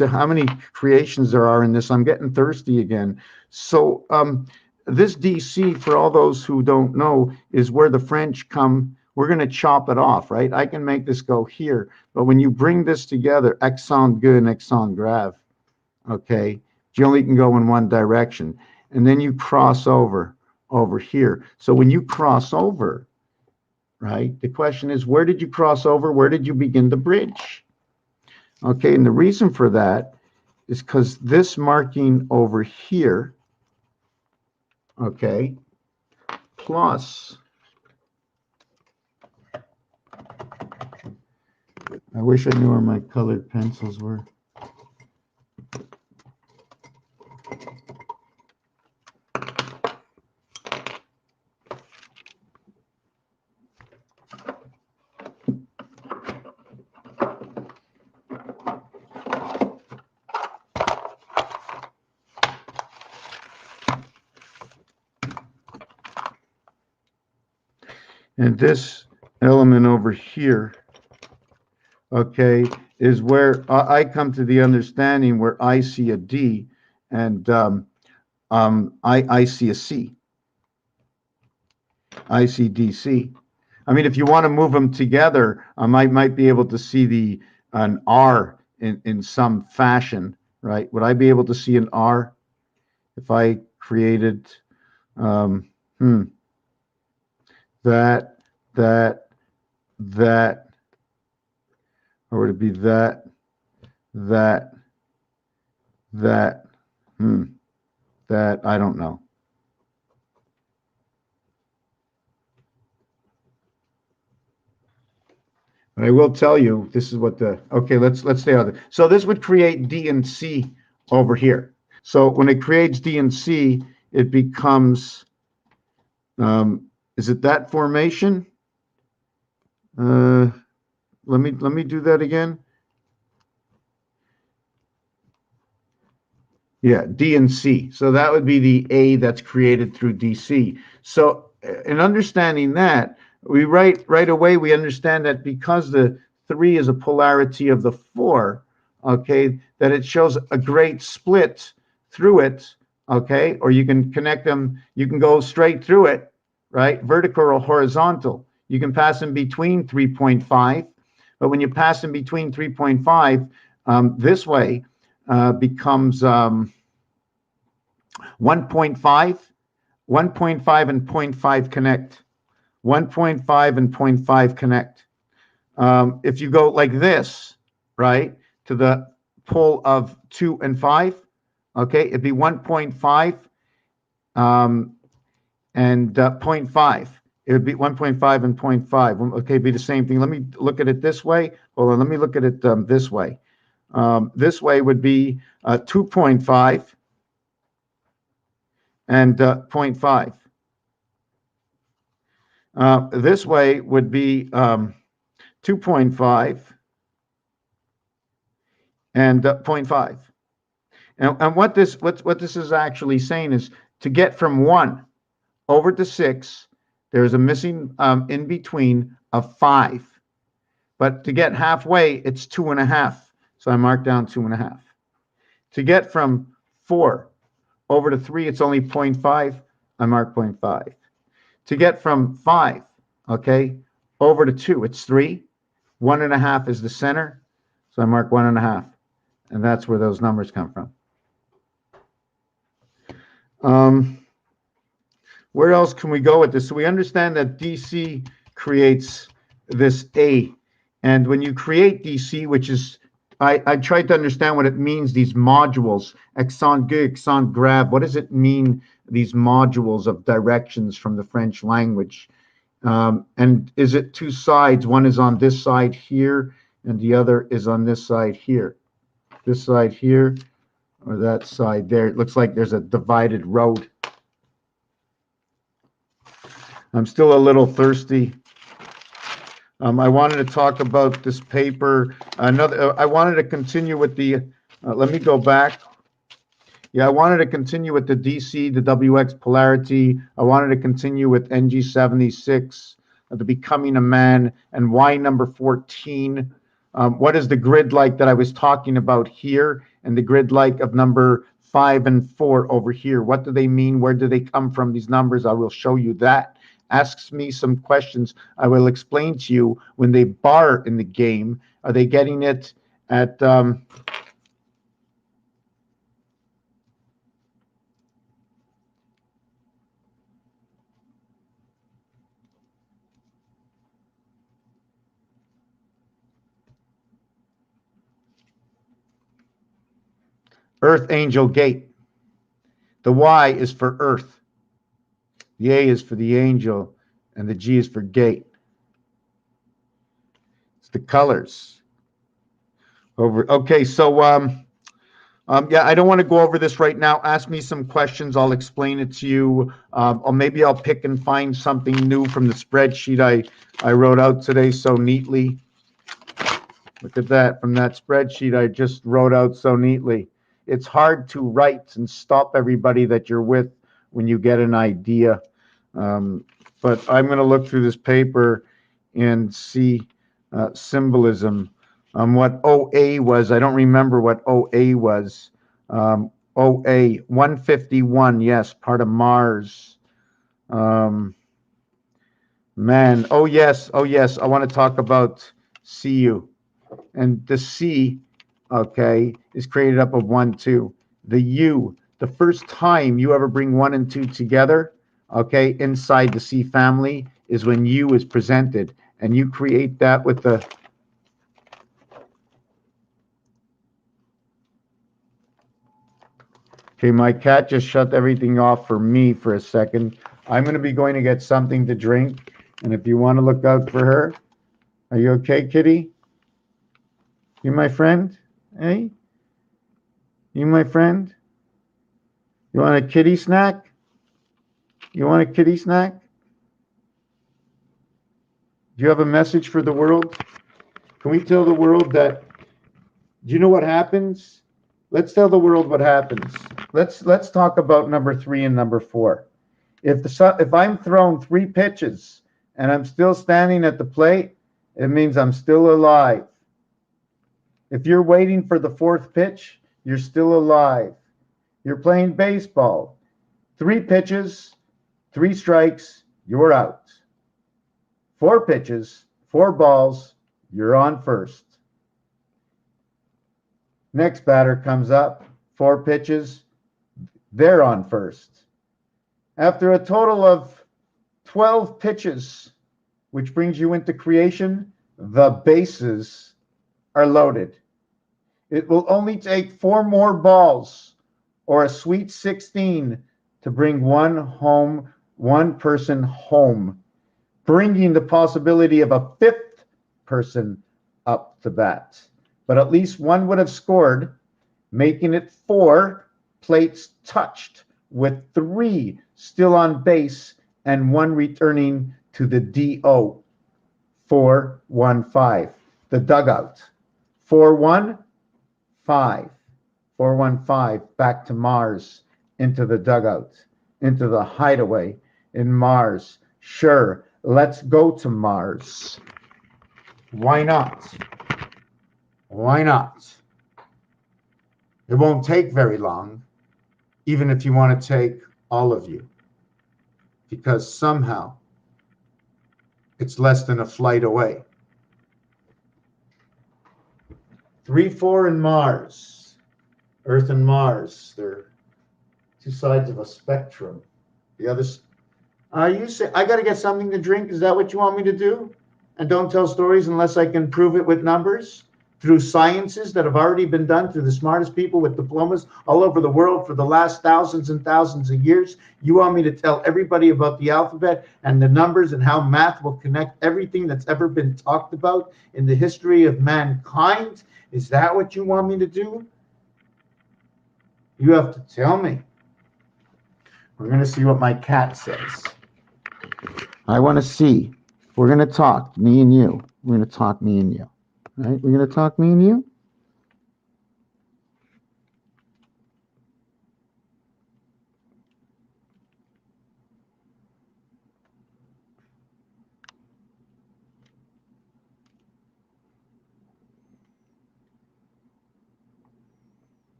how many creations there are in this? I'm getting thirsty again. So this DC, for all those who don't know, is where the French come. We're going to chop it off, right? I can make this go here, but when you bring this together, accent aigu and accent grave, okay, you only can go in one direction, and then you cross over here. So when you cross over, right, the question is, where did you cross over? Where did you begin the bridge? Okay, and the reason for that is because this marking over here, okay, plus, I wish I knew where my colored pencils were. And this element over here, okay, is where I come to the understanding where I see a D and I see a C. I see DC. I mean, if you want to move them together, I might be able to see an R in some fashion, right? Would I be able to see an R if I created that, or would it be that, I don't know. But I will tell you, this is what okay, let's stay on it. So this would create D and C over here. So when it creates D and C, it becomes, is it that formation? Let me do that again. Yeah, D and C. So that would be the A that's created through DC. So in understanding that, we right away we understand that because the 3 is a polarity of the 4, okay, that it shows a great split through it, okay, or you can connect them, you can go straight through it, right, vertical or horizontal. You can pass in between 3.5, but when you pass in between 3.5, this way becomes 1.5, 1.5 and 0.5 connect. 1.5 and 0.5 connect. If you go like this, right, to the pole of 2 and 5, okay, it'd be 1.5 and 0.5. It would be 1.5 and 0.5. Okay, it'd be the same thing. Let me look at it this way. Hold on, let me look at it this way. This way would be 2.5 and 0.5. This way would be 2.5 and 0.5. And what this is actually saying is to get from 1 over to 6, there's a missing in between of 5. But to get halfway, it's 2.5. So I mark down 2.5. To get from 4 over to 3, it's only 0.5. I mark 0.5. To get from 5, okay, over to 2, it's 3. 1.5 is the center, so I mark 1.5, and that's where those numbers come from. Where else can we go with this? So we understand that DC creates this A, and when you create DC, which is, I tried to understand what it means, these modules, accent aigu, accent grave, what does it mean, these modules of directions from the French language? And is it 2 sides? One is on this side here, and the other is on this side here. This side here, or that side there. It looks like there's a divided road. I'm still a little thirsty. I wanted to talk about this paper. I wanted to continue with the, let me go back. Yeah, I wanted to continue with the DC, the WX polarity. I wanted to continue with NG76, the becoming a man, and Y number 14. What is the grid like that I was talking about here, and the grid like of number 5 and 4 over here? What do they mean? Where do they come from, these numbers? I will show you that. Asks me some questions. I will explain to you when they bar in the game. Are they getting it at Earth Angel Gate? The Y is for Earth. The A is for the angel, and the G is for gate. It's the colors. Over. Okay, so yeah, I don't want to go over this right now. Ask me some questions. I'll explain it to you. Or maybe I'll pick and find something new from the spreadsheet I wrote out today so neatly. Look at that. From that spreadsheet I just wrote out so neatly. It's hard to write and stop everybody that you're with when you get an idea. But I'm going to look through this paper and see symbolism. What OA was, I don't remember what OA was. OA, 151, yes, part of Mars. Man, oh yes, I want to talk about CU. And the C, okay, is created up of 1, 2. The U, the first time you ever bring 1 and 2 together, okay, inside the C family is when U is presented. And you create that with the... Okay, my cat just shut everything off for me for a second. I'm going to be going to get something to drink. And if you want to look out for her, are you okay, kitty? You my friend? Hey? You my friend? You want a kitty snack? You want a kitty snack? Do you have a message for the world? Can we tell the world that, do you know what happens? Let's tell the world what happens. Let's talk about number 3 and number 4. If I'm thrown 3 pitches and I'm still standing at the plate, it means I'm still alive. If you're waiting for the 4th pitch, you're still alive. You're playing baseball. 3 pitches, 3 strikes, you're out. 4 pitches, 4 balls, you're on first. Next batter comes up, 4 pitches, they're on first. After a total of 12 pitches, which brings you into creation, the bases are loaded. It will only take 4 more balls or a sweet 16 to bring one person home, bringing the possibility of a 5th person up to bat. But at least one would have scored, making it 4 plates touched, with 3 still on base and 1 returning to the DO. 4-1-5, the dugout. 4-1-5. 4-1-5, back to Mars, into the dugout, into the hideaway in Mars. Sure, let's go to Mars. Why not? Why not? It won't take very long, even if you want to take all of you, because somehow it's less than a flight away. 3-4 in Mars, Earth and Mars, they're 2 sides of a spectrum. The other, you say, I got to get something to drink. Is that what you want me to do? And don't tell stories unless I can prove it with numbers, through sciences that have already been done through the smartest people with diplomas all over the world for the last thousands and thousands of years. You want me to tell everybody about the alphabet and the numbers and how math will connect everything that's ever been talked about in the history of mankind? Is that what you want me to do? You have to tell me. We're going to see what my cat says. I want to see. We're going to talk, me and you. We're going to talk, me and you. All right, we're going to talk, me and you.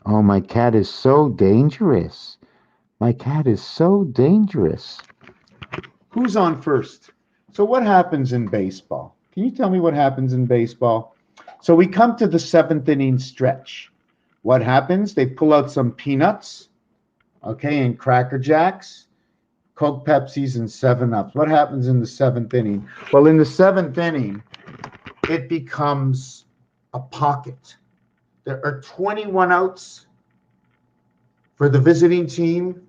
Oh, my cat is so dangerous. My cat is so dangerous. Who's on first? So what happens in baseball? Can you tell me what happens in baseball? So we come to the 7th inning stretch. What happens? They pull out some peanuts, okay, and Cracker Jacks, Coke Pepsis, and 7-Ups. What happens in the 7th inning? Well, in the 7th inning, it becomes a pocket. There are 21 outs for the visiting team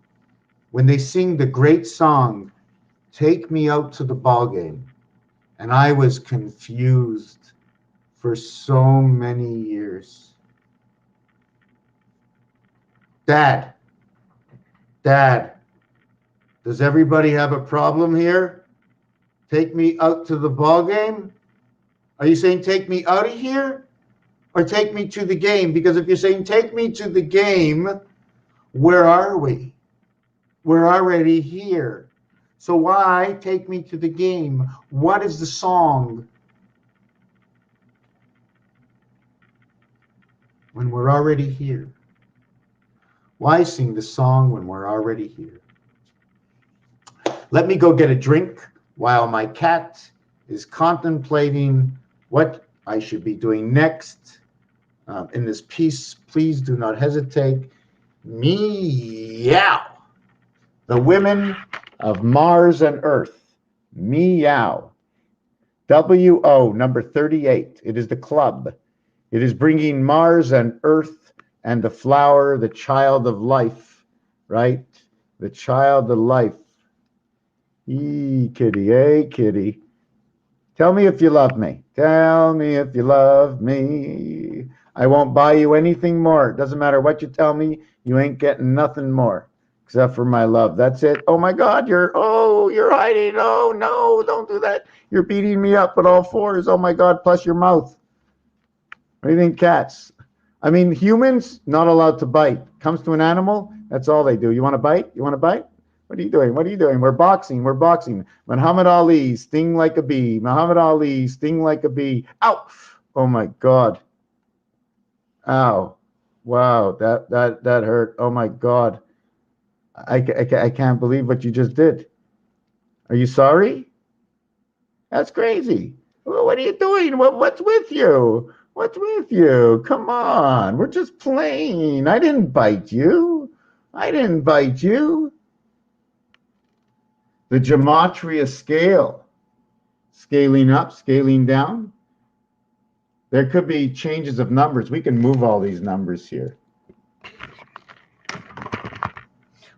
when they sing the great song, Take Me Out to the Ball Game. And I was confused for so many years. Dad, does everybody have a problem here? Take me out to the ball game? Are you saying take me out of here or take me to the game? Because if you're saying take me to the game, where are we? We're already here. So why take me to the game? What is the song? When we're already here. Why sing the song when we're already here? Let me go get a drink while my cat is contemplating what I should be doing next in this piece. Please do not hesitate. Meow. The women of Mars and Earth. Meow. WO number 38. It is the club. It is bringing Mars and Earth and the flower, the child of life, right? The child of life. Kitty, hey, kitty. Tell me if you love me. Tell me if you love me. I won't buy you anything more. It doesn't matter what you tell me. You ain't getting nothing more except for my love. That's it. Oh my God, you're hiding. Oh no, don't do that. You're beating me up with all fours. Oh my God, plus your mouth. What do you think, cats? I mean, humans, not allowed to bite. Comes to an animal, that's all they do. You want to bite? You want to bite? What are you doing? What are you doing? We're boxing. We're boxing. Muhammad Ali, sting like a bee. Muhammad Ali, sting like a bee. Ow! Oh my God. Ow. Wow, that hurt. Oh my God. I can't believe what you just did. Are you sorry? That's crazy. What are you doing? What's with you? What's with you? Come on. We're just playing. I didn't bite you. I didn't bite you. The gematria scale. Scaling up, scaling down. There could be changes of numbers. We can move all these numbers here.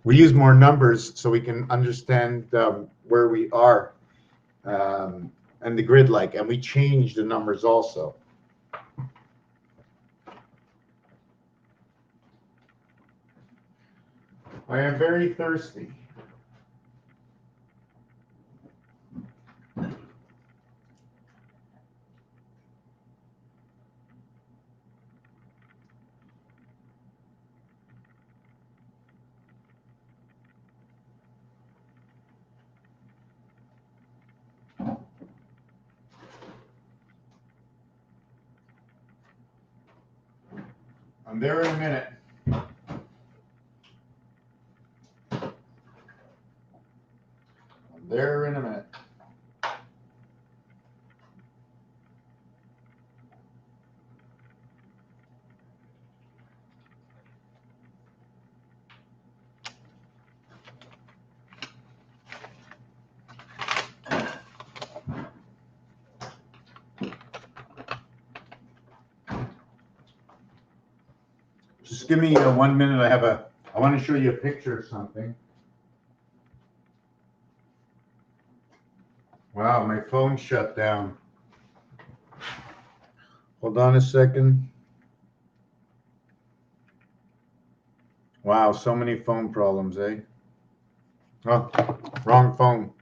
We use more numbers so we can understand where we are and the grid like, and we change the numbers also. I am very thirsty. I'm there in a minute. I'm there in a minute. Just give me 1 minute. I want to show you a picture of something. Wow, my phone shut down. Hold on a second. Wow, so many phone problems, eh? Oh, wrong phone.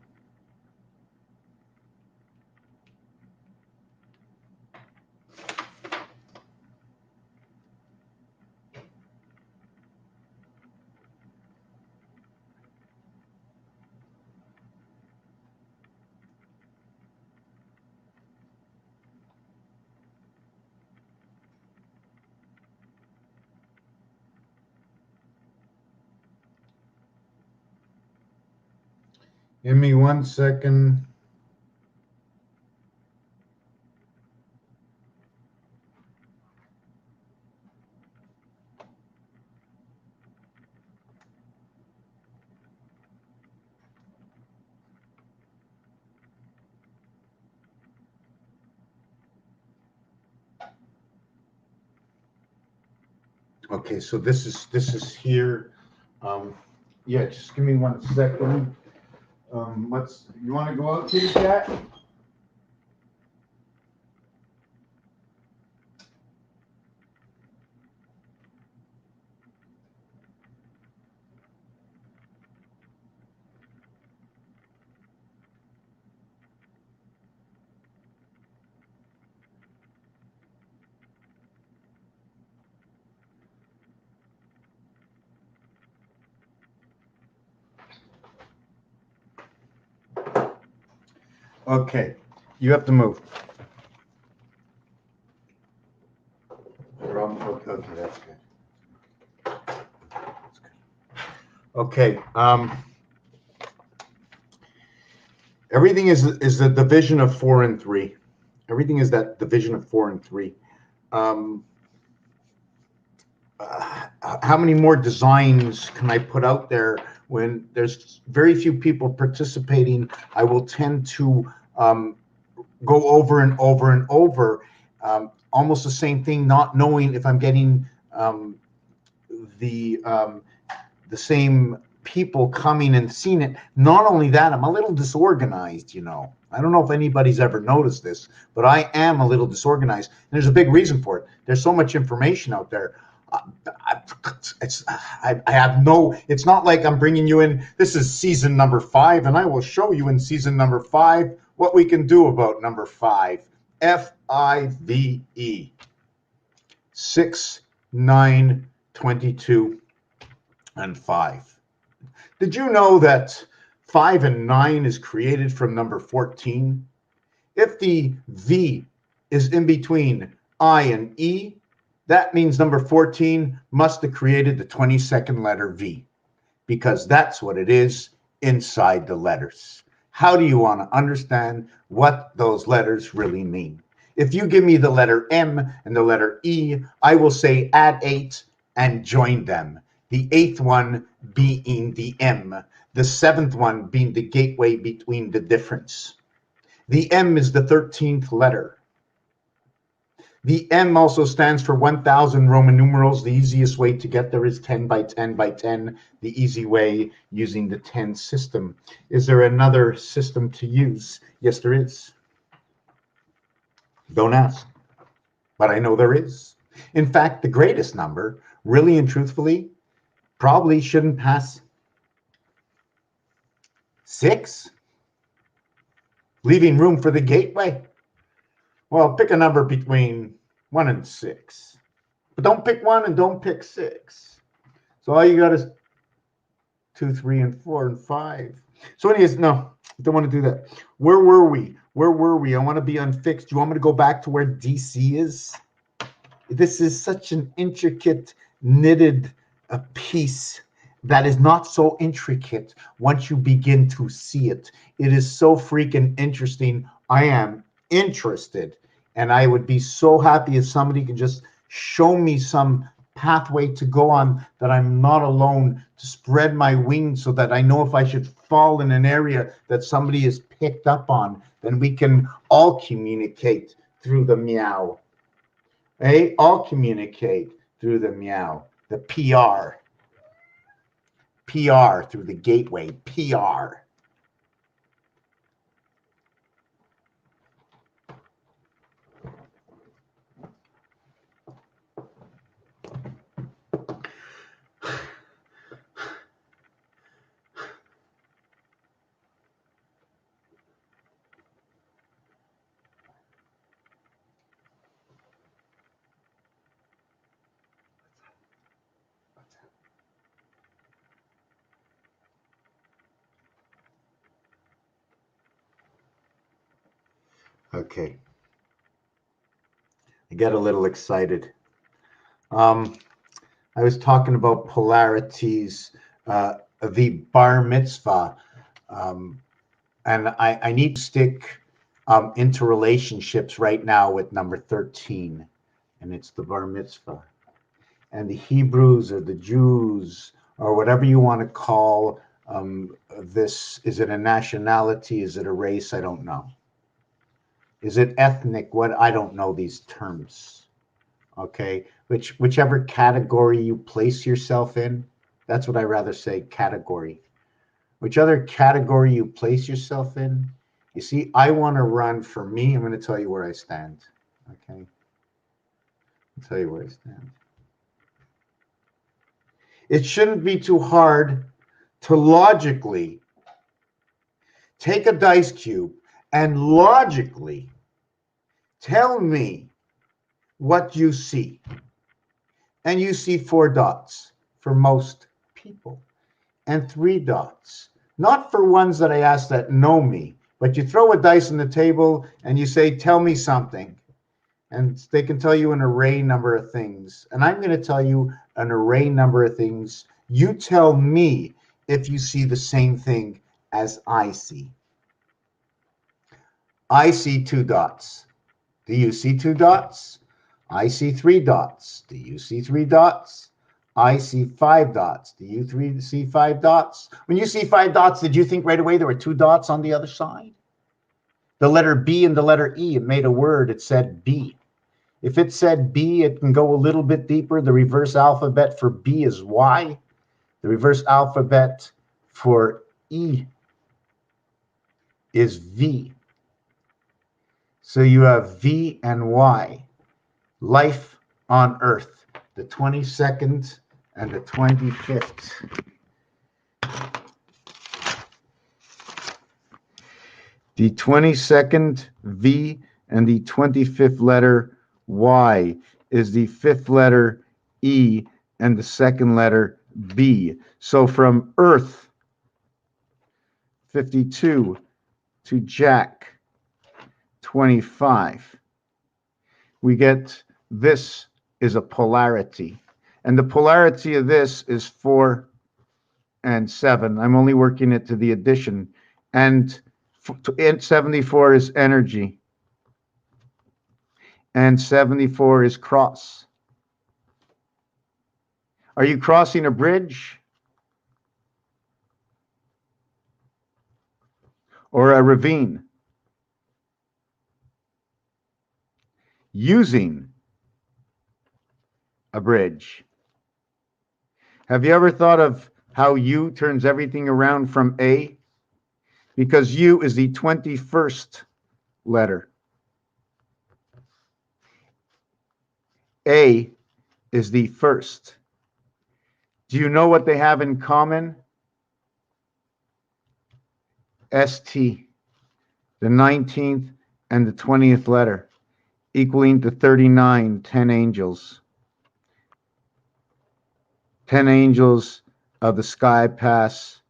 Give me 1 second. Okay, so this is here. Yeah, just give me 1 second. You want to go out, kitty cat? Okay, you have to move. Okay, that's good. That's good. Okay, everything is the division of 4 and 3. Everything is that division of 4 and 3. How many more designs can I put out there when there's very few people participating? I will tend to go over and over and over, almost the same thing, not knowing if I'm getting the people coming and seeing it. Not only that, I'm a little disorganized, you know. I don't know if anybody's ever noticed this, but I am a little disorganized. And there's a big reason for it. There's so much information out there. I have no, it's not like I'm bringing you in, this is season number 5, and I will show you in season number 5 what we can do about number 5. FIVE. 6, 9, 22, and 5. Did you know that 5 and 9 is created from number 14? If the V is in between I and E, that means number 14 must have created the 22nd letter V, because that's what it is inside the letters. How do you want to understand what those letters really mean? If you give me the letter M and the letter E, I will say add 8 and join them. The 8th one being the M, the 7th one being the gateway between the difference. The M is the 13th letter. The M also stands for 1,000 Roman numerals. The easiest way to get there is 10 by 10 by 10, the easy way using the 10 system. Is there another system to use? Yes, there is. Don't ask, but I know there is. In fact, the greatest number, really and truthfully, probably shouldn't pass 6, leaving room for the gateway. Well, pick a number between 1 and 6. But don't pick 1 and don't pick 6. So all you got is 2, 3, and 4, and 5. So anyways, no, don't want to do that. Where were we? Where were we? I want to be unfixed. Do you want me to go back to where DC is? This is such an intricate, knitted piece that is not so intricate once you begin to see it. It is so freaking interesting. I am interested, and I would be so happy if somebody could just show me some pathway to go on, that I'm not alone, to spread my wings so that I know if I should fall in an area that somebody has picked up on, then we can all communicate through the meow. Hey, all communicate through the meow, the PR through the gateway, PR. Okay. I get a little excited. I was talking about polarities, the bar mitzvah, and I need to stick into relationships right now with number 13, and it's the bar mitzvah. And the Hebrews or the Jews or whatever you want to call this, is it a nationality? Is it a race? I don't know. Is it ethnic? What? I don't know these terms. Okay, whichever category you place yourself in, that's what I rather say, category. Which other category you place yourself in, you see, I want to run. For me, I'm going to tell you where I stand. Okay, I'll tell you where I stand. It shouldn't be too hard to logically take a dice cube and logically tell me what you see. And you see 4 dots for most people and 3 dots. Not for ones that I ask that know me, but you throw a dice on the table and you say, tell me something. And they can tell you an array number of things. And I'm going to tell you an array number of things. You tell me if you see the same thing as I see. I see 2 dots. Do you see 2 dots? I see 3 dots. Do you see 3 dots? I see 5 dots. Do you see 5 dots? When you see 5 dots, did you think right away there were 2 dots on the other side? The letter B and the letter E, it made a word. It said B. If it said B, it can go a little bit deeper. The reverse alphabet for B is Y. The reverse alphabet for E is V. So you have V and Y. Life on Earth, the 22nd and the 25th. The 22nd V and the 25th letter Y is the 5th letter E and the 2nd letter B. So from Earth 52 to Jack 25, we get this is a polarity. And the polarity of this is 4 and 7. I'm only working it to the addition. And 74 is energy. And 74 is cross. Are you crossing a bridge? Or a ravine? Using a bridge. Have you ever thought of how U turns everything around from A? Because U is the 21st letter. A is the first. Do you know what they have in common? ST, the 19th and the 20th letter, equaling to 39, 10 angels. 10 angels of the sky pass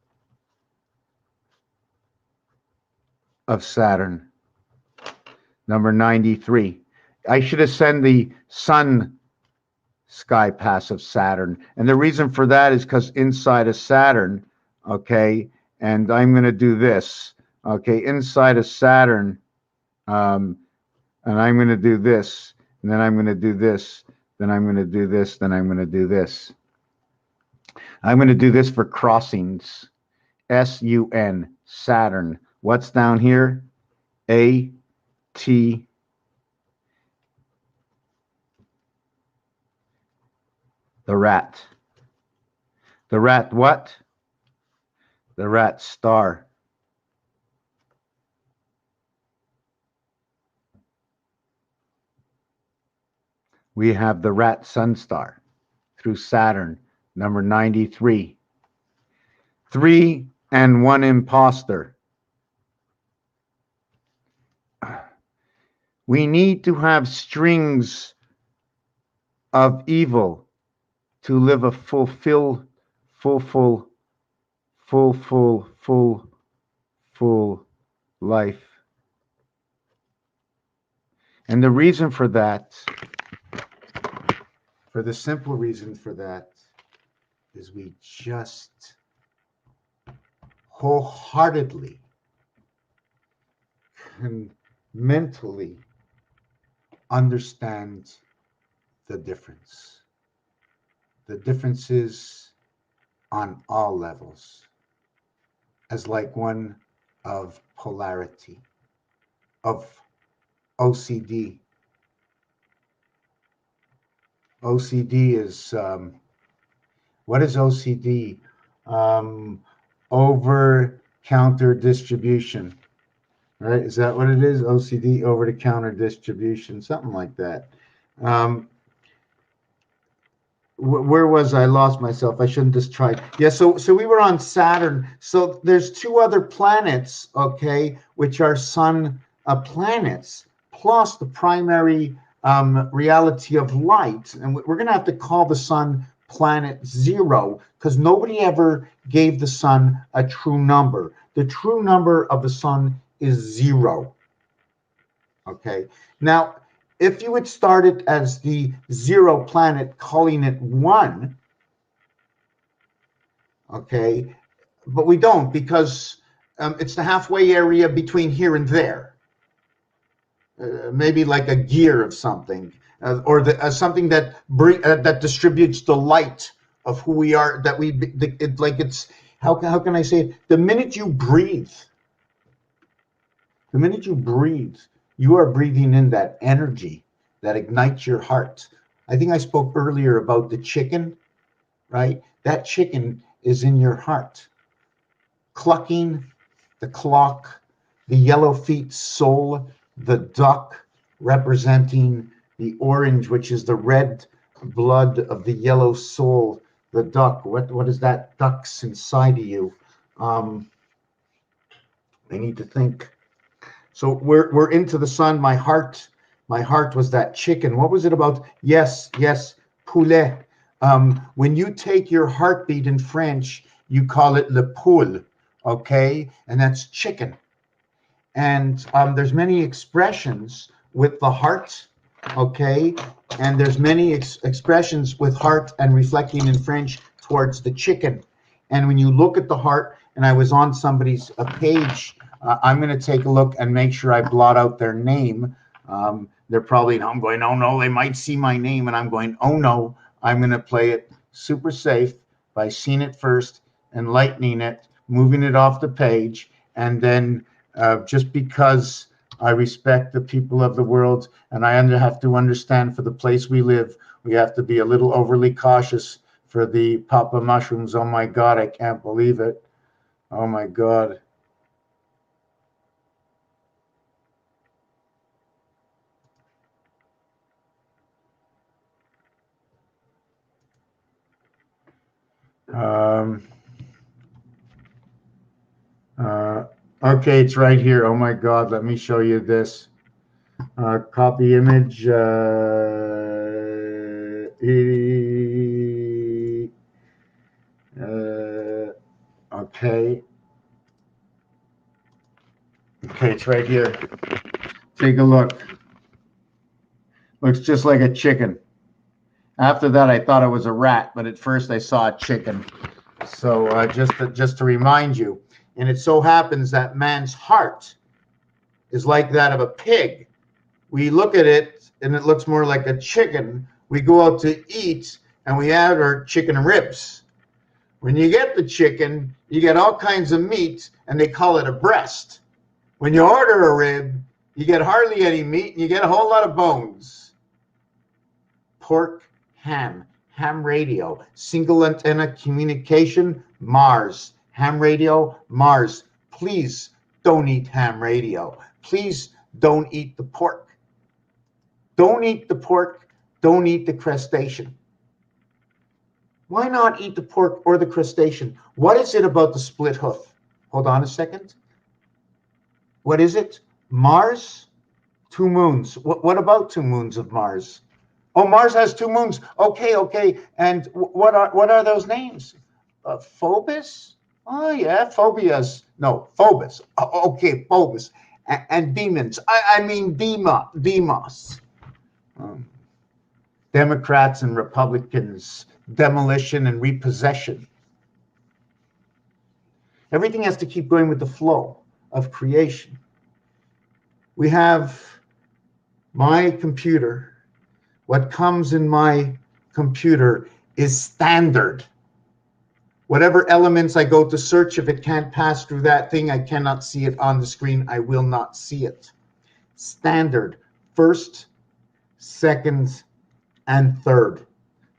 of Saturn. Number 93. I should have sent the sun sky pass of Saturn. And the reason for that is because inside of Saturn, okay, and I'm going to do this, okay, inside of Saturn, and I'm going to do this, and then I'm going to do this, then I'm going to do this, then I'm going to do this. I'm going to do this for crossings. S-U-N, Saturn. What's down here? A-T. The rat. The rat what? The rat star. We have the rat sun star through Saturn, number 93. 3 and 1 imposter. We need to have strings of evil to live a full life. And the reason for that, for the simple reason for that, is we just wholeheartedly can mentally understand the difference. The differences on all levels, as like one of polarity, of OCD. OCD is, what is OCD? Over-counter distribution, right? Is that what it is? OCD, over-the-counter distribution, something like that. Where was I? Lost myself. I shouldn't just try. Yeah, so we were on Saturn. So there's 2 other planets, okay, which are sun planets, plus the primary reality of light. And we're going to have to call the sun planet 0, because nobody ever gave the sun a true number. The true number of the sun is 0. Okay. Now, if you had started as the 0 planet, calling it 1, okay, but we don't, because it's the halfway area between here and there. Maybe like a gear of something, or something that that distributes the light of who we are. That it's how can I say it? The minute you breathe, you are breathing in that energy that ignites your heart. I think I spoke earlier about the chicken, right? That chicken is in your heart. clucking, the clock, the yellow feet sole, the duck representing the orange, which is the red blood of the yellow soul, the duck. What is that? Ducks inside of you. I need to think. So we're into the sun. My heart was that chicken. What was it about? Yes, poulet. When you take your heartbeat in French, you call it le poule, okay? And that's chicken. And there's many expressions with the heart, okay? And there's many expressions with heart and reflecting in French towards the chicken. And when you look at the heart, and I was on somebody's page, I'm going to take a look and make sure I blot out their name. They're probably, I'm going, oh no, they might see my name. And I'm going, oh no, I'm going to play it super safe by seeing it first, enlightening it, moving it off the page, and then just because I respect the people of the world, and I have to understand for the place we live, we have to be a little overly cautious for the papa mushrooms. Oh my God, I can't believe it. Oh my God. Okay, it's right here. Oh my God, let me show you this. Copy image. Okay. Okay, it's right here. Take a look. Looks just like a chicken. After that, I thought it was a rat, but at first I saw a chicken. So just to remind you, and it so happens that man's heart is like that of a pig. We look at it and it looks more like a chicken. We go out to eat and we have our chicken ribs. When you get the chicken, you get all kinds of meat and they call it a breast. When you order a rib, you get hardly any meat and you get a whole lot of bones. Pork, ham radio, single antenna communication, Mars. Ham radio, Mars. Please don't eat ham radio. Please don't eat the pork. Don't eat the pork. Don't eat the crustacean. Why not eat the pork or the crustacean? What is it about the split hoof? Hold on a second. What is it? Mars? 2 moons. What about 2 moons of Mars? Oh, Mars has 2 moons. Okay. And what are those names? Phobos? Oh yeah, phobias. No, Phobos. Okay, Phobos. And demons. I mean Demos. Democrats and Republicans, demolition and repossession. Everything has to keep going with the flow of creation. We have my computer. What comes in my computer is standard. Whatever elements I go to search, if it can't pass through that thing, I cannot see it on the screen. I will not see it. Standard. First, second, and third.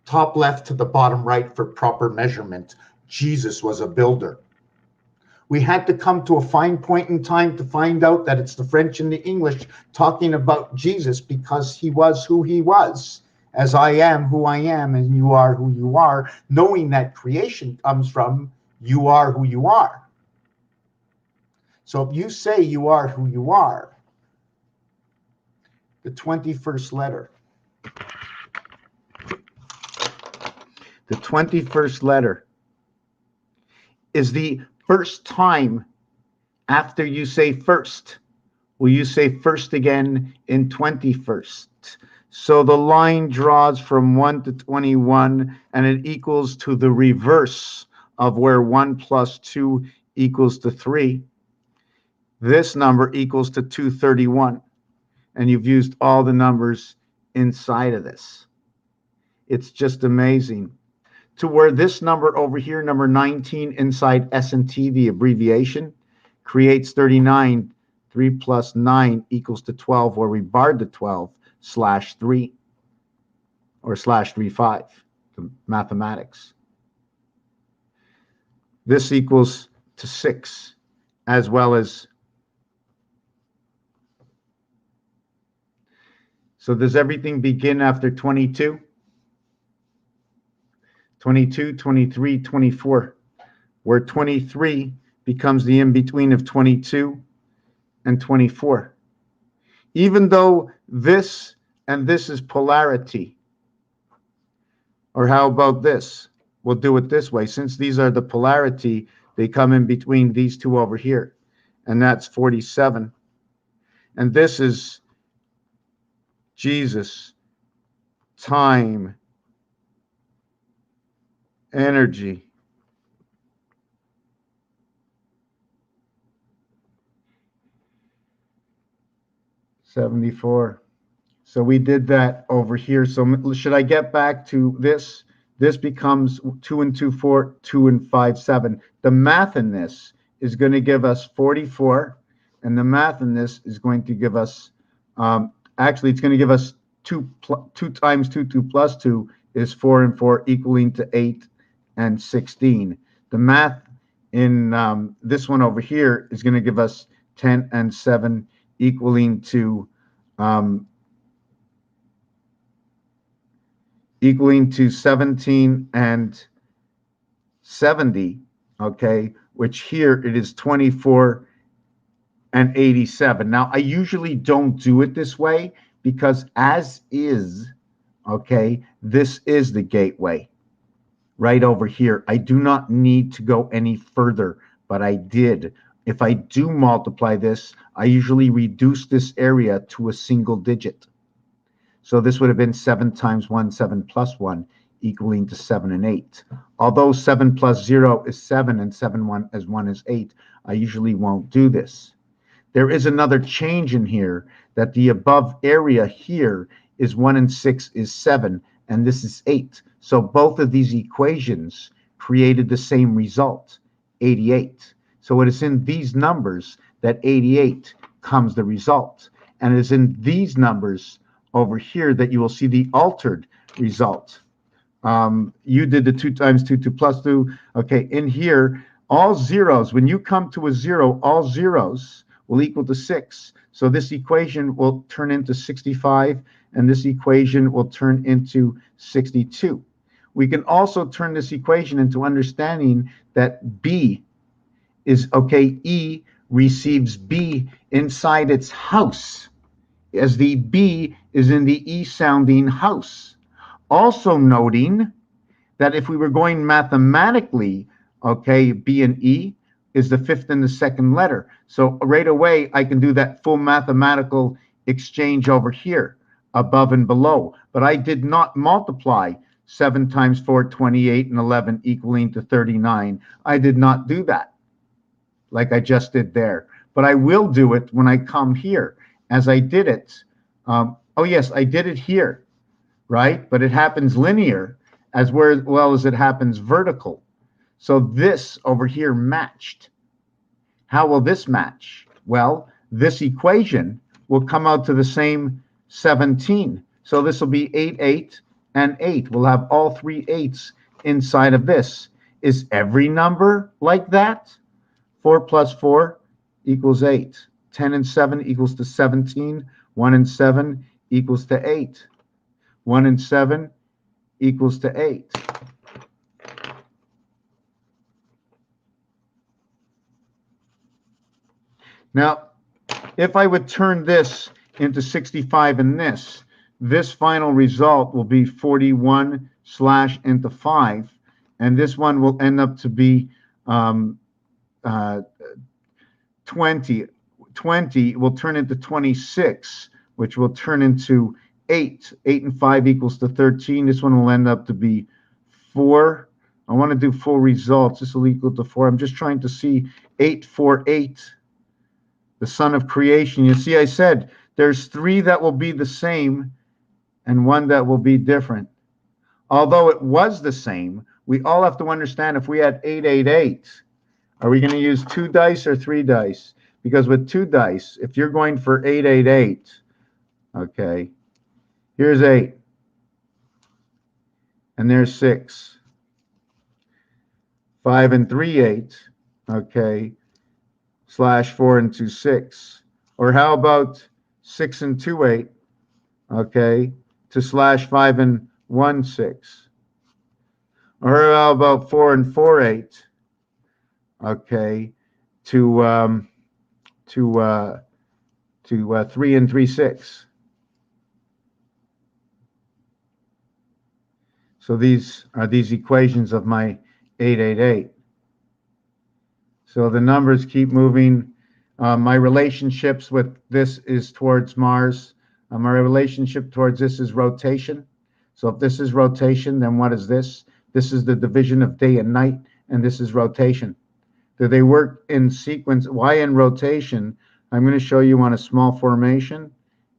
Top left to the bottom right for proper measurement. Jesus was a builder. We had to come to a fine point in time to find out that it's the French and the English talking about Jesus because he was who he was. As I am who I am and you are who you are, knowing that creation comes from you are who you are. So if you say you are who you are, the 21st letter. The 21st letter is the first time after you say first. Will you say first again in 21st? So the line draws from 1 to 21, and it equals to the reverse of where 1 plus 2 equals to 3. This number equals to 231, and you've used all the numbers inside of this. It's just amazing. To where this number over here, number 19, inside S&T, the abbreviation, creates 39. 3 plus 9 equals to 12, where we barred the 12 /3 or /35, the mathematics. This equals to 6, as well as. So does everything begin after 22? 22, 23, 24, where 23 becomes the in-between of 22 and 24. Even though this and this is polarity. Or how about this? We'll do it this way. Since these are the polarity, they come in between these two over here. And that's 47. And this is Jesus, time, energy. $74. So we did that over here. So should I get back to this? This becomes 2 and 2, 4, 2 and 5, 7. The math in this is going to give us 44. And the math in this is going to give us, actually, it's going to give us 2 times 2, 2 plus 2 is 4 and 4 equaling to 8 and 16. The math in this one over here is going to give us 10 and 7 equaling to 17 and 70, okay, which here it is 24 and 87. Now, I usually don't do it this way because as is, okay, this is the gateway right over here. I do not need to go any further, but I did. If I do multiply this, I usually reduce this area to a single digit. So this would have been 7 times 1, 7 plus 1, equaling to 7 and 8. Although 7 plus 0 is 7 and 7 1 as 1 is 8, I usually won't do this. There is another change in here that the above area here is 1 and 6 is 7, and this is 8. So both of these equations created the same result, 88. So it is in these numbers that 88 comes the result. And it is in these numbers over here that you will see the altered result. You did the 2 times 2, 2 plus 2. Okay, in here, all zeros, when you come to a 0, all zeros will equal to 6. So this equation will turn into 65, and this equation will turn into 62. We can also turn this equation into understanding that B is, okay, E receives B inside its house, as the B is in the E sounding house. Also noting that if we were going mathematically, okay, B and E is the 5th and the 2nd letter. So right away, I can do that full mathematical exchange over here, above and below. But I did not multiply 7 times 4, 28, and 11 equaling to 39. I did not do that like I just did there. But I will do it when I come here, as I did it. Oh, yes, I did it here, right? But it happens linear as well as it happens vertical. So this over here matched. How will this match? Well, this equation will come out to the same 17. So this will be 8, 8, and 8. We'll have all 3 8s inside of this. Is every number like that? 4 plus 4 equals 8. 10 and 7 equals to 17. 1 and 7 equals to 8. 1 and 7 equals to 8. Now, if I would turn this into 65 and this final result will be 41 slash into 5, and this one will end up to be 20. 20 will turn into 26, which will turn into 8. 8 and 5 equals to 13. This one will end up to be 4. I want to do full results. This will equal to 4. I'm just trying to see 8, 4, 8. The son of creation. You see, I said there's 3 that will be the same and 1 that will be different. Although it was the same, we all have to understand if we had 888, are we going to use 2 dice or 3 dice? Because with 2 dice, if you're going for 888, okay, here's 8, and there's 6. 5 and 3 8, okay, slash 4 and 2, 6. Or how about 6 and 2, 8, okay, to slash 5 and 1, 6. Or how about 4 and 4, 8, okay, to 3 and 3, 6. So these are these equations of my 888. So the numbers keep moving. My relationships with this is towards Mars. My relationship towards this is rotation. So if this is rotation, then what is this? This is the division of day and night, and this is rotation. Do they work in sequence? Why in rotation? I'm going to show you on a small formation,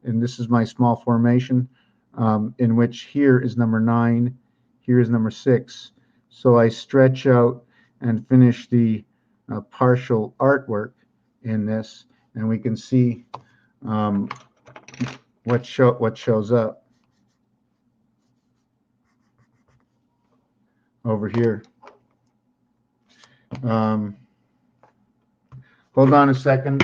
and this is my small formation, in which here is number 9, here is number 6. So I stretch out and finish the partial artwork in this, and we can see what shows up over here. Hold on a second.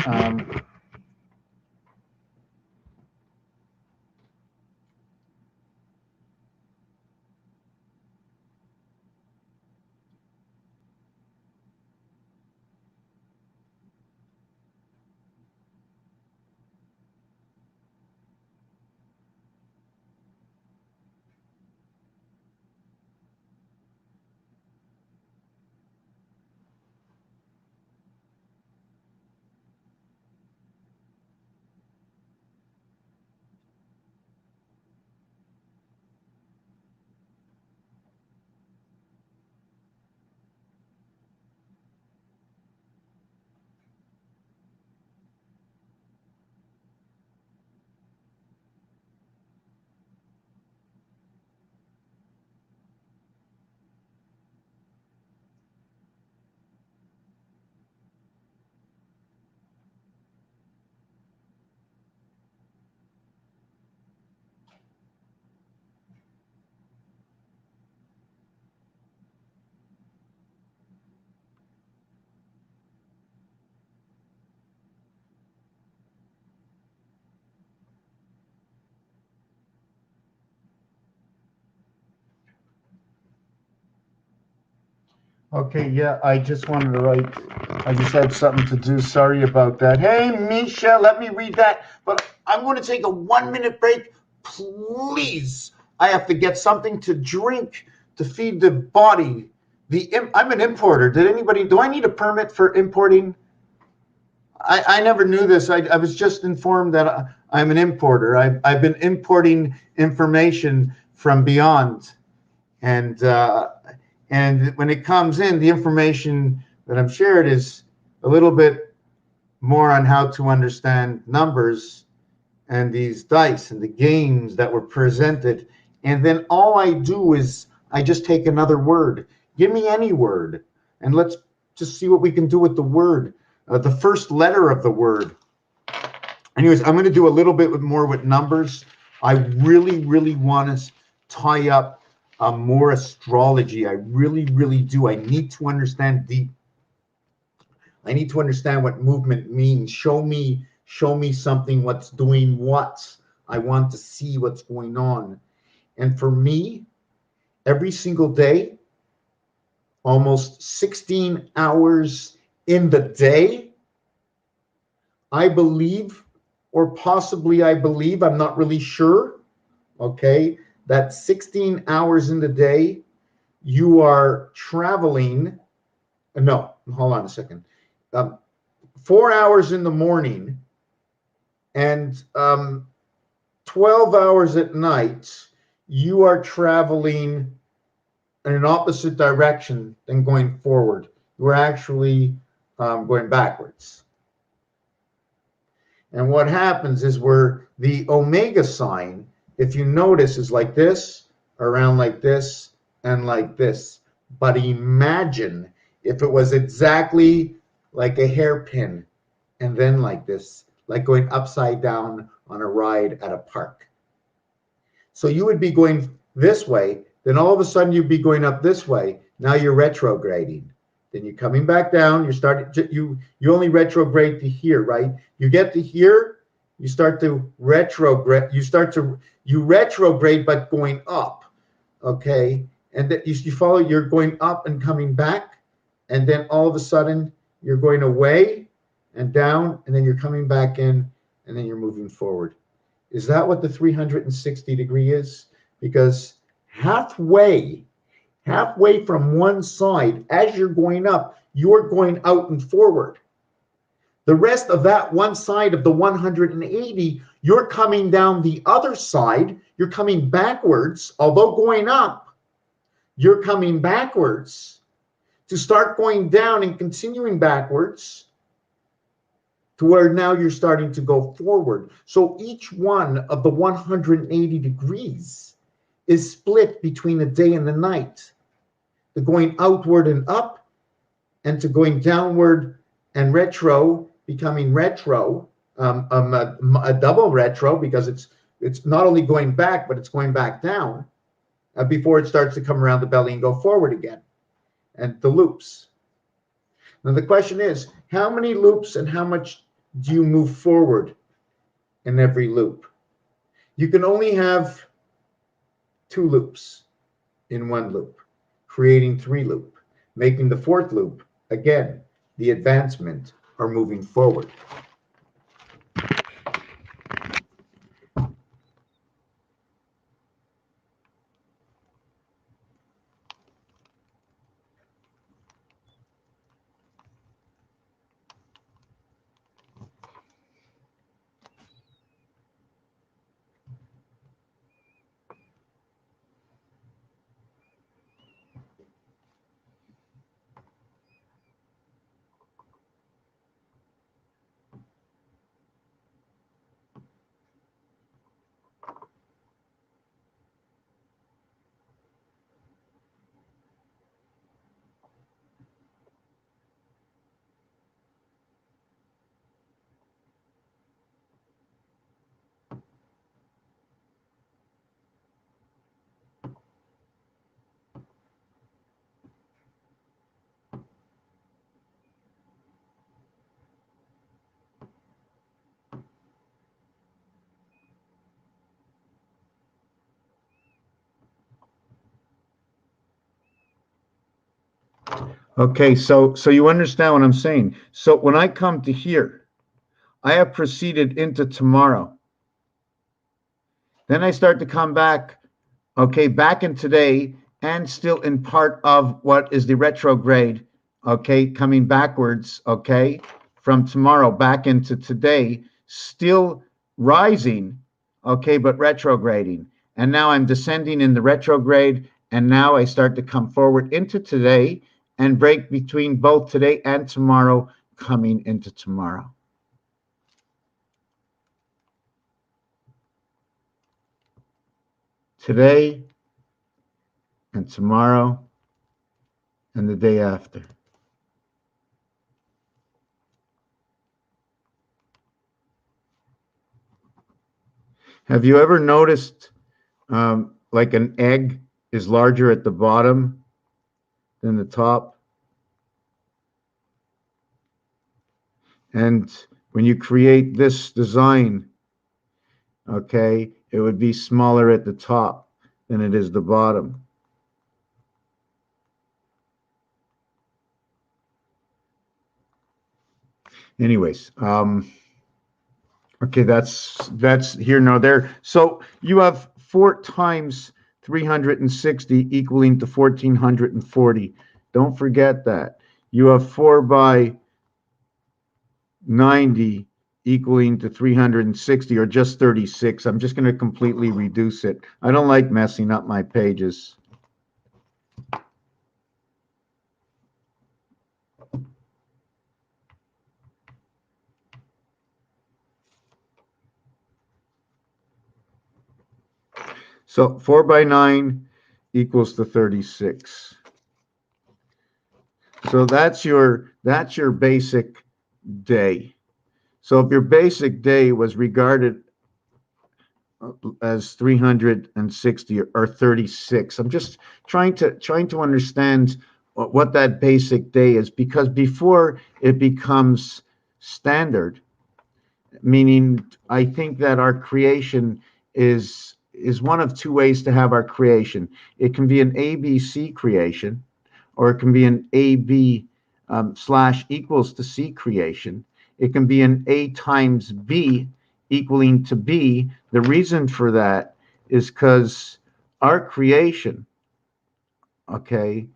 Okay, yeah, I just wanted to write. I just had something to do. Sorry about that. Hey, Misha, let me read that. But I'm going to take a 1-minute break. Please. I have to get something to drink to feed the body. I'm an importer. Do I need a permit for importing? I never knew this. I was just informed that I'm an importer. I've been importing information from beyond. And when it comes in, the information that I'm shared is a little bit more on how to understand numbers and these dice and the games that were presented. And then all I do is I just take another word. Give me any word, and let's just see what we can do with the word, the first letter of the word. Anyways, I'm going to do a little bit more with numbers. I really, really want to tie up more astrology. I really, really do. I need to understand deep. I need to understand what movement means. Show me something, what's doing what. I want to see what's going on. And for me, every single day, almost 16 hours in the day, I believe, or possibly I believe, I'm not really sure, okay, that 16 hours in the day, you are traveling. No, hold on a second. 4 hours in the morning and 12 hours at night, you are traveling in an opposite direction than going forward. We're actually going backwards. And what happens is where the omega sign, if you notice, is like this, around like this, and like this. But imagine if it was exactly like a hairpin, and then like this, like going upside down on a ride at a park. So you would be going this way, then all of a sudden you'd be going up this way. Now you're retrograding. then you're coming back down. You only retrograde to here, right? You get to here, you start to retrograde. You retrograde, but going up, okay? And that you follow. You're going up and coming back, and then all of a sudden you're going away and down, and then you're coming back in, and then you're moving forward. Is that what the 360 degree is? Because halfway from one side, as you're going up, you're going out and forward. The rest of that one side of the 180, you're coming down the other side. You're coming backwards. Although going up, you're coming backwards to start going down and continuing backwards to where now you're starting to go forward. So each one of the 180 degrees is split between the day and the night, the going outward and up, and to going downward and retro, becoming retro, a double retro, because it's not only going back, but it's going back down before it starts to come around the belly and go forward again, and the loops. Now the question is, how many loops and how much do you move forward in every loop? You can only have 2 loops in one loop, creating 3 loop, making the 4th loop, again, the advancement or moving forward. Okay, so you understand what I'm saying. So when I come to here, I have proceeded into tomorrow. Then I start to come back, okay, back in today and still in part of what is the retrograde, okay, coming backwards, okay, from tomorrow back into today, still rising, okay, but retrograding. And now I'm descending in the retrograde, and now I start to come forward into today and break between both today and tomorrow, coming into tomorrow. Today and tomorrow and the day after. Have you ever noticed like an egg is larger at the bottom than the top? And when you create this design, okay, it would be smaller at the top than it is the bottom. Anyways, okay, that's here, no, there. So you have 4 times 360 equaling to 1440. Don't forget that. You have 4 by 90 equaling to 360, or just 36. I'm just going to completely reduce it. I don't like messing up my pages. So 4 by 9 equals to 36. So that's your basic day. So if your basic day was regarded as 360 or 36, I'm just trying to understand what that basic day is, because before it becomes standard, meaning I think that our creation is one of two ways to have our creation. It can be an ABC creation, or it can be an AB slash equals to C creation. It can be an A times B equaling to B. The reason for that is because our creation, okay,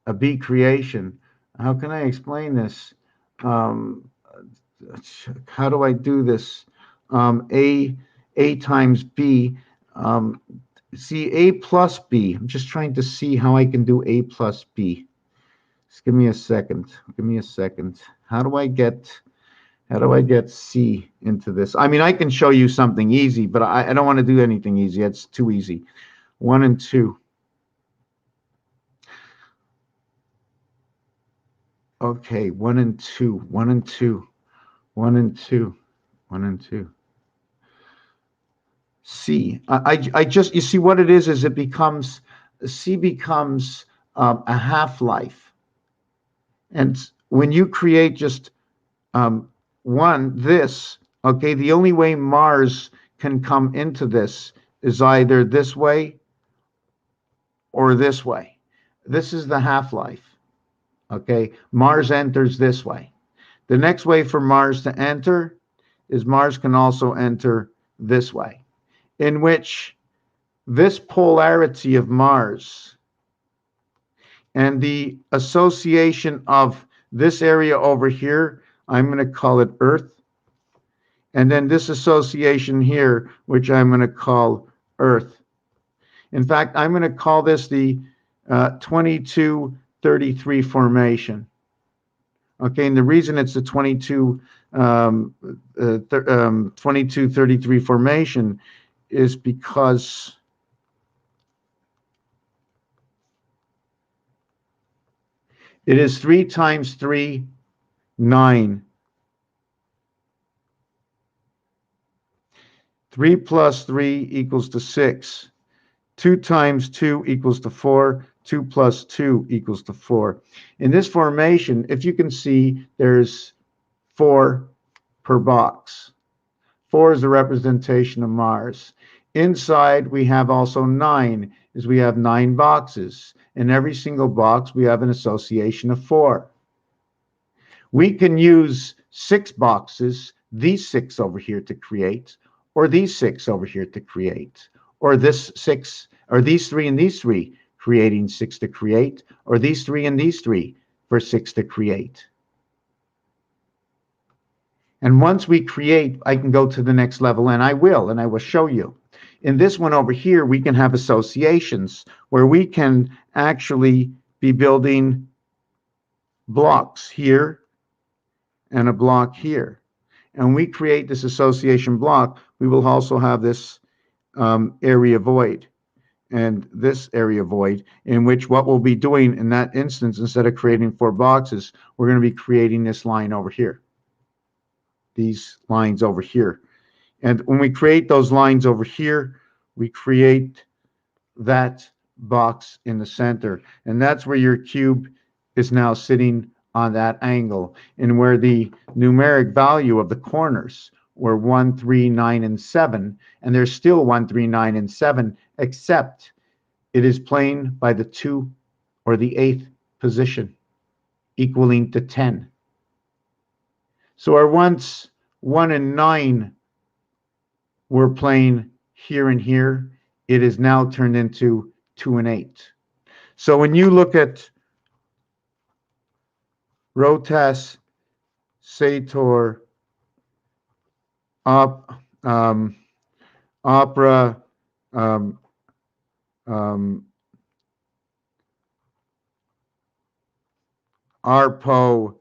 a B creation. How can I explain this? Um, how do I do this? A times B. See, A plus B. I'm just trying to see how I can do A plus B. Just give me a second. Give me a second. How do I get C into this? I mean, I can show you something easy, but I don't want to do anything easy. It's too easy. 1 and 2. Okay, 1 and 2. 1 and 2. 1 and 2. 1 and 2. C. I just, you see what it is it becomes, C becomes a half-life. And when you create just this, okay, the only way Mars can come into this is either this way or this way. This is the half-life, okay? Mars enters this way. The next way for Mars to enter is Mars can also enter this way, in which this polarity of Mars and the association of this area over here, I'm going to call it Earth, and then this association here, which I'm going to call Earth. In fact, I'm going to call this the 2233 formation. Okay, and the reason it's the 2233 formation is because it is 3 times 3, 9. 3 plus 3 equals to 6. 2 times 2 equals to 4. 2 plus 2 equals to 4. In this formation, if you can see, there's 4 per box. 4 is the representation of Mars. Inside, we have also 9, as we have 9 boxes. In every single box, we have an association of 4. We can use 6 boxes, these 6 over here to create, or these 6 over here to create, or this 6, or these 3 and these 3, creating 6 to create, or these 3 and these 3 for 6 to create. And once we create, I can go to the next level, and I will show you. In this one over here, we can have associations where we can actually be building blocks here and a block here. And we create this association block, we will also have this area void and this area void, in which what we'll be doing in that instance, instead of creating 4 boxes, we're going to be creating this line over here. These lines over here. And when we create those lines over here, we create that box in the center. And that's where your cube is now sitting on that angle, and where the numeric value of the corners were 1, 3, 9, and 7. And there's still 1, 3, 9, and 7, except it is playing by the 2 or the 8th position, equaling to 10. So our once 1 and 9 were playing here and here, it is now turned into 2 and 8. So when you look at Rotas, Sator, Opera, Arpo,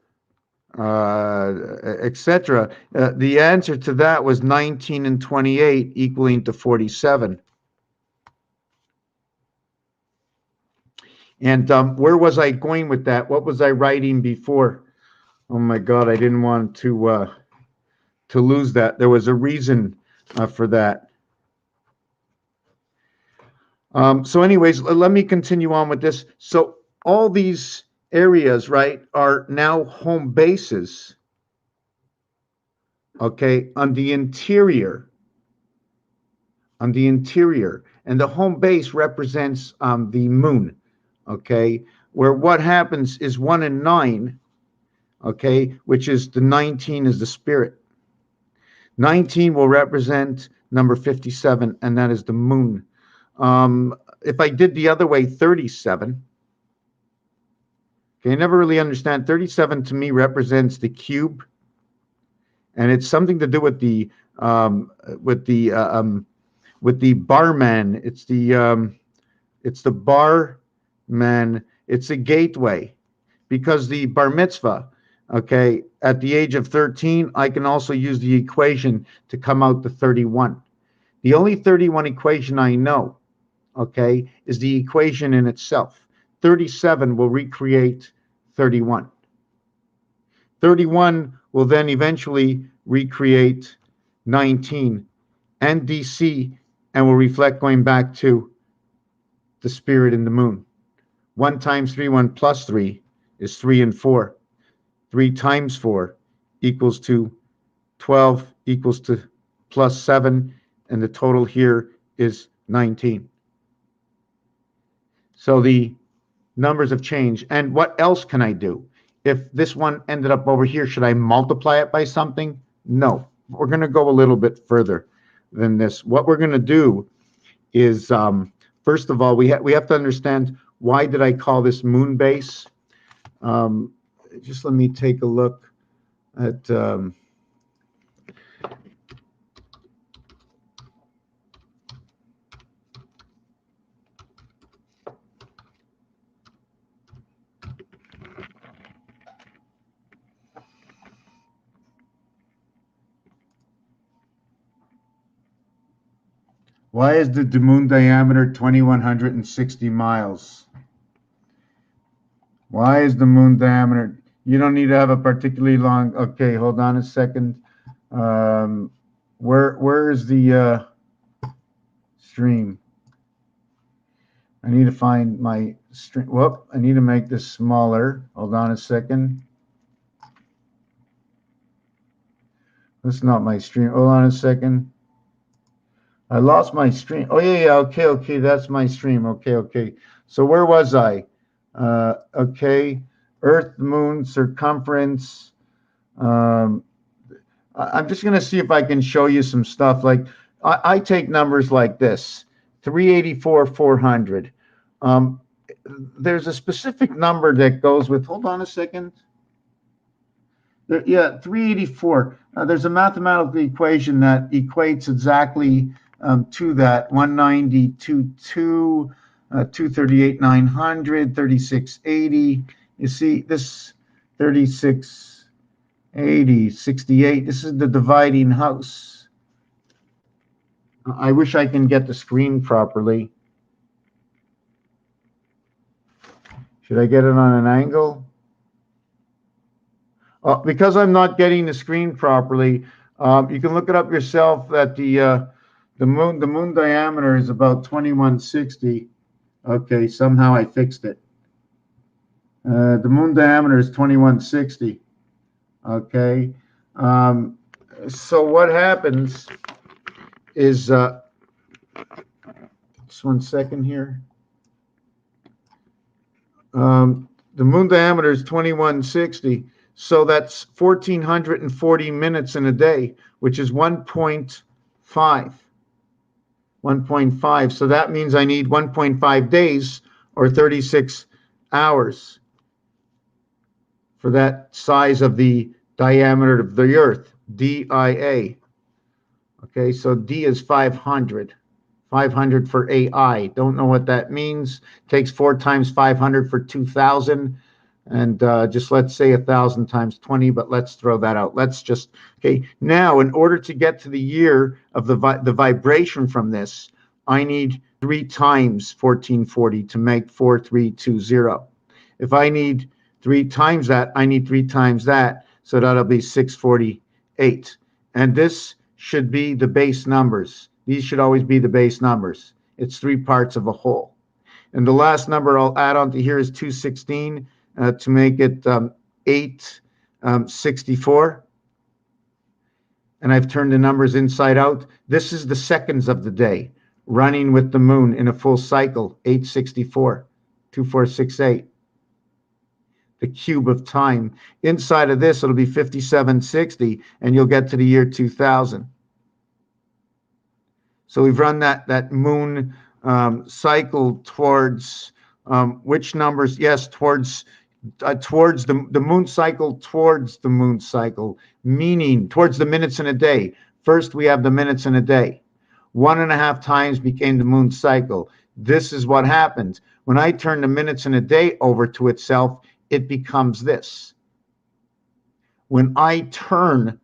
etc. The answer to that was 19 and 28 equaling to 47. And where was I going with that? What was I writing before? Oh my God, I didn't want to lose that. There was a reason for that. So anyways, let me continue on with this. So all these areas, right, are now home bases, okay, on the interior. On the interior. And the home base represents the moon, okay, where what happens is 1 and 9, okay, which is the 19 is the spirit. 19 will represent number 57, and that is the moon. If I did the other way, 37, okay, I never really understand. 37 to me represents the cube, and it's something to do with the barman. It's the barman. It's a gateway, because the bar mitzvah, okay, at the age of 13, I can also use the equation to come out to 31. The only 31 equation I know, okay, is the equation in itself. 37 will recreate 31. 31 will then eventually recreate 19 and DC, and will reflect going back to the spirit in the moon. 1 times 3, 1 plus 3 is 3 and 4. 3 times 4 equals to 12, equals to plus 7, and the total here is 19. So the numbers have changed. And what else can I do? If this one ended up over here, should I multiply it by something? No. We're going to go a little bit further than this. What we're going to do is, first of all, we have to understand, why did I call this moon base? Just let me take a look at why is the moon diameter 2,160 miles? Why is the moon diameter? You don't need to have a particularly long. Okay, hold on a second. Where is the stream? I need to find my stream. Whoop! I need to make this smaller. Hold on a second. That's not my stream. Hold on a second. I lost my stream. Oh yeah. Okay. That's my stream. Okay. So where was I? Okay. Earth, moon, circumference. I'm just going to see if I can show you some stuff. Like I take numbers like this, 384, 400. There's a specific number that goes with, hold on a second. Yeah, 384. There's a mathematical equation that equates exactly to that. 192.2, 238, 900, 3680. You see, this 3680, 68. This is the dividing house. I wish I can get the screen properly. Should I get it on an angle? Because I'm not getting the screen properly, you can look it up yourself that the moon diameter is about 2160. Okay, somehow I fixed it. The moon diameter is 2160. Okay, so what happens is just 1 second here. The moon diameter is 2160. So that's 1,440 minutes in a day, which is 1.5. 1.5. So that means I need 1.5 days or 36 hours for that size of the diameter of the Earth, DIA. Okay, so D is 500. 500 for AI. Don't know what that means. Takes 4 times 500 for 2,000. And just let's say 1,000 times 20, but let's throw that out. Let's just, okay. Now, in order to get to the year of the vibration from this, I need 3 times 1440 to make 4320. If I need 3 times that, I need 3 times that. So that'll be 648. And this should be the base numbers. These should always be the base numbers. It's 3 parts of a whole. And the last number I'll add on to here is 216 to make it 864. And I've turned the numbers inside out. This is the seconds of the day, running with the moon in a full cycle, 864, 2468. The cube of time. Inside of this, it'll be 5760, and you'll get to the year 2000. So we've run that moon cycle towards which numbers? Yes, towards the moon cycle, towards the moon cycle, meaning towards the minutes in a day. First, we have the minutes in a day. 1.5 times became the moon cycle. This is what happens. When I turn the minutes in a day over to itself, it becomes this. When I turn,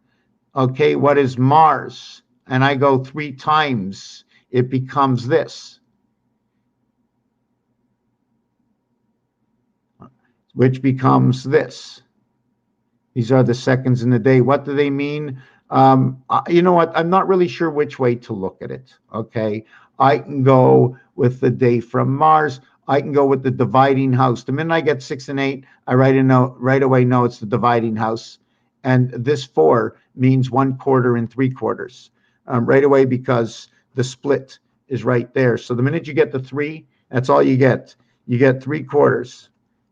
okay, what is Mars, and I go 3 times, it becomes this, which becomes this. These are the seconds in the day. What do they mean? You know what? I'm not really sure which way to look at it, okay? I can go with the day from Mars. I can go with the dividing house. The minute I get 6 and 8, I right away know it's the dividing house. And this 4 means 1/4 and 3/4 right away, because the split is right there. So the minute you get the 3, that's all you get. You get 3/4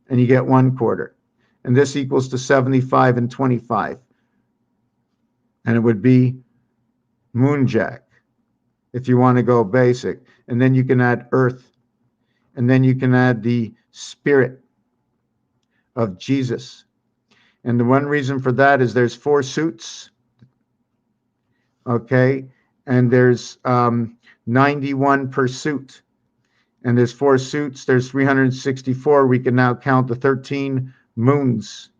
and you get 1/4. And this equals to 75 and 25. And it would be Moonjack if you want to go basic. And then you can add Earth. And then you can add the spirit of Jesus. And the one reason for that is there's 4 suits, okay? And there's 91 per suit. And there's 4 suits, there's 364. We can now count the 13 moons,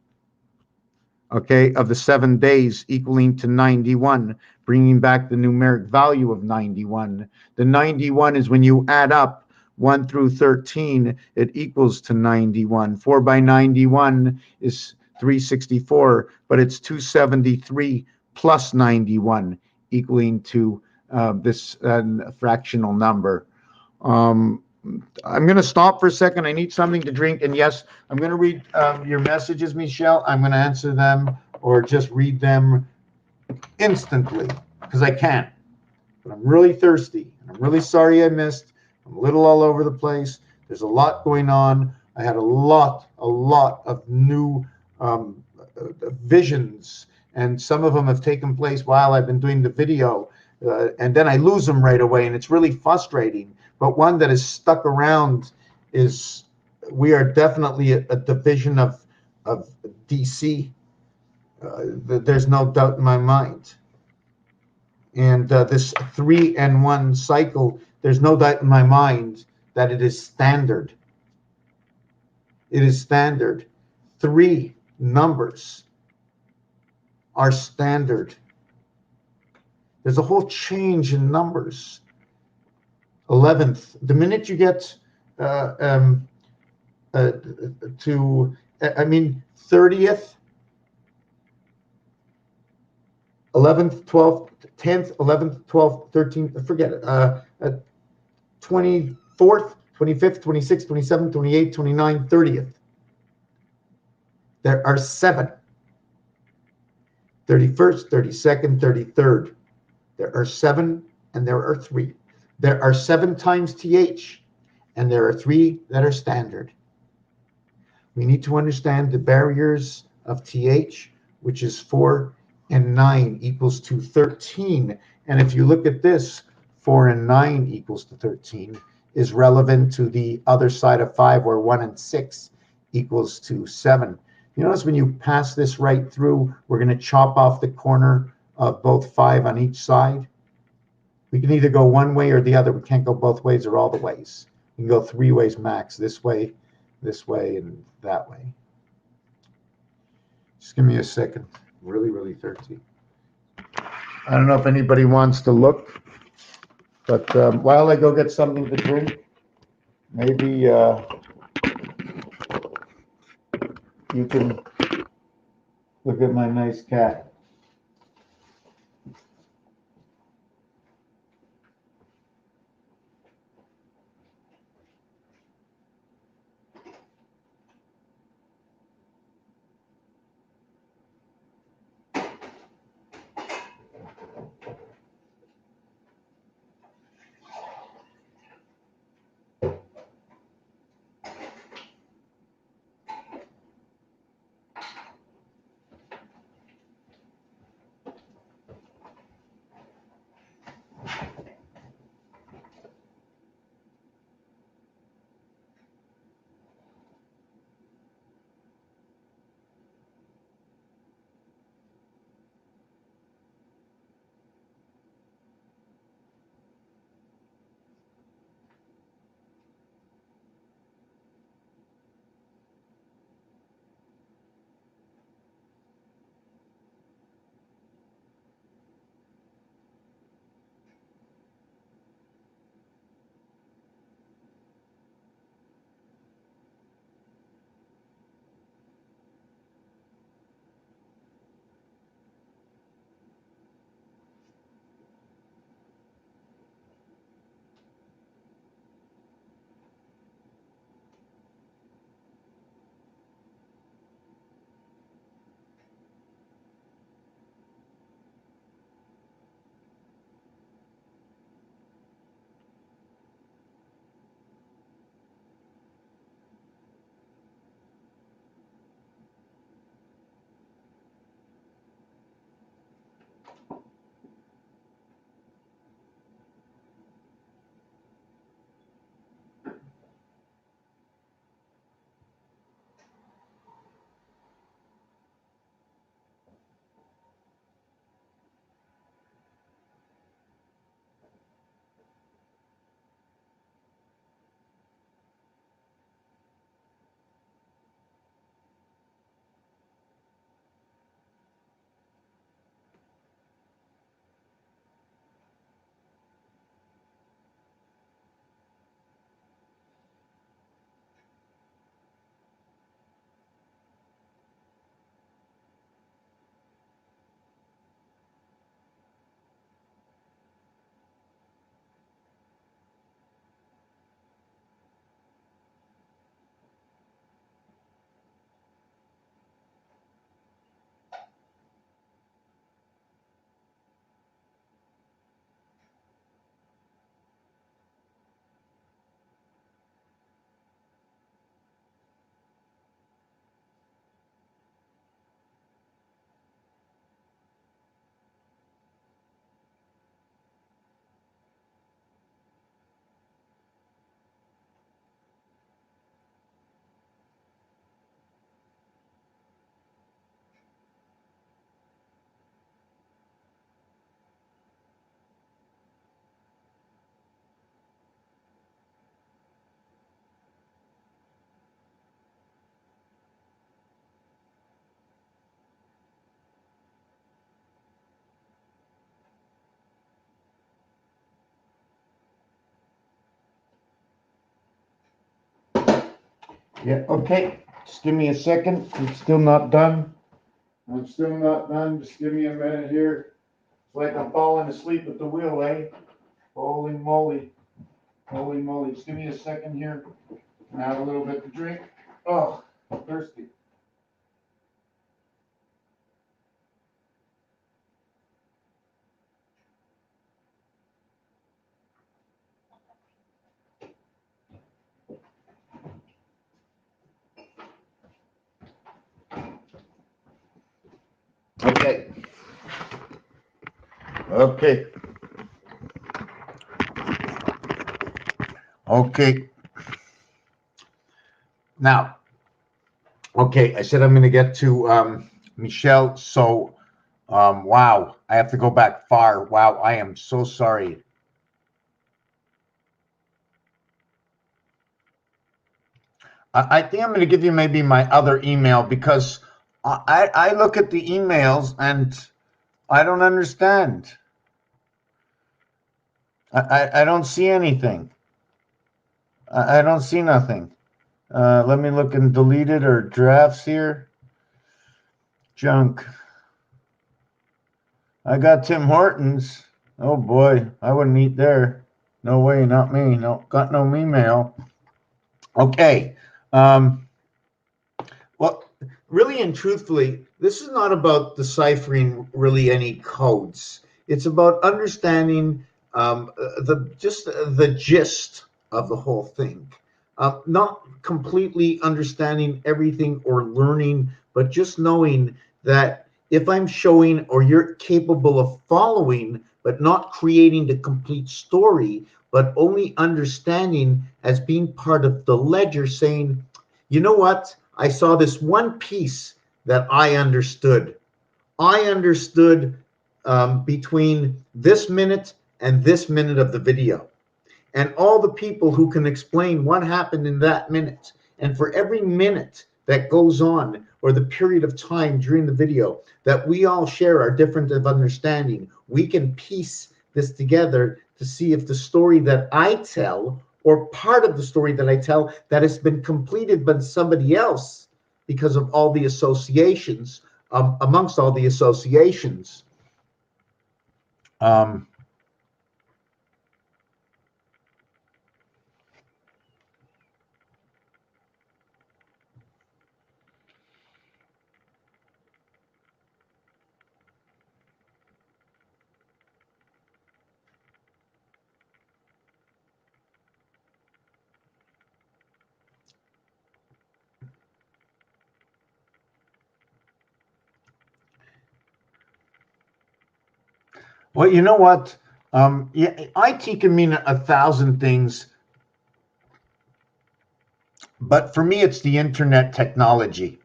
okay, of the 7 days, equaling to 91, bringing back the numeric value of 91. The 91 is when you add up 1 through 13, it equals to 91. 4 by 91 is 364, but it's 273 plus 91, equaling to this fractional number. I'm going to stop for a second. I need something to drink. And yes, I'm going to read your messages, Michelle. I'm going to answer them or just read them instantly because I can. But I'm really thirsty. I'm really sorry I missed. I'm a little all over the place. There's a lot going on. I had a lot of new visions, and some of them have taken place while I've been doing the video, and then I lose them right away, and it's really frustrating. But one that is stuck around is we are definitely a division of DC. There's no doubt in my mind. And this 3 and 1 cycle, there's no doubt in my mind that it is standard. It is standard. 3 numbers are standard. There's a whole change in numbers. 11th, the minute you get to, 30th, 11th, 12th, 10th, 11th, 12th, 13th, forget it, 24th, 25th, 26th, 27th, 28th, 29th, 30th. There are 7. 31st, 32nd, 33rd. There are 7 and there are 3. There are 7 times TH and there are 3 that are standard. We need to understand the barriers of TH, which is 4 and 9 equals to 13. And if you look at this, 4 and 9 equals to 13 is relevant to the other side of 5, where 1 and 6 equals to 7. You notice when you pass this right through, we're going to chop off the corner of both 5 on each side. We can either go one way or the other. We can't go both ways or all the ways. We can go 3 ways max, this way, and that way. Just give me a second. I'm really thirsty. I don't know if anybody wants to look, but while I go get something to drink, maybe you can look at my nice cat. Yeah, okay. Just give me a second. I'm still not done. I'm still not done. Just give me a minute here. It's like I'm falling asleep at the wheel, eh? Holy moly. Holy moly. Just give me a second here. And have a little bit to drink. Oh, I'm thirsty. Okay. Okay. Okay. Now, okay, I said I'm going to get to Michelle. So, wow, I have to go back far. Wow, I am so sorry. I think I'm going to give you maybe my other email because I look at the emails and I don't understand. I don't see anything. I don't see nothing. Let me look in deleted or drafts here. Junk. I got Tim Hortons. Oh boy, I wouldn't eat there. No way, not me. No, got no email. Okay. Well, really and truthfully, this is not about deciphering really any codes. It's about understanding the gist of the whole thing. Not completely understanding everything or learning, but just knowing that if I'm showing or you're capable of following, but not creating the complete story, but only understanding as being part of the ledger, saying, you know what? I saw this one piece that I understood. I understood between this minute and this minute of the video. And all the people who can explain what happened in that minute. And for every minute that goes on, or the period of time during the video, that we all share our difference of understanding, we can piece this together to see if the story that I tell, or part of the story that I tell, that has been completed by somebody else because of all the associations, amongst all the associations. Well, you know what? Yeah, IT can mean 1,000 things, but for me, it's the internet technology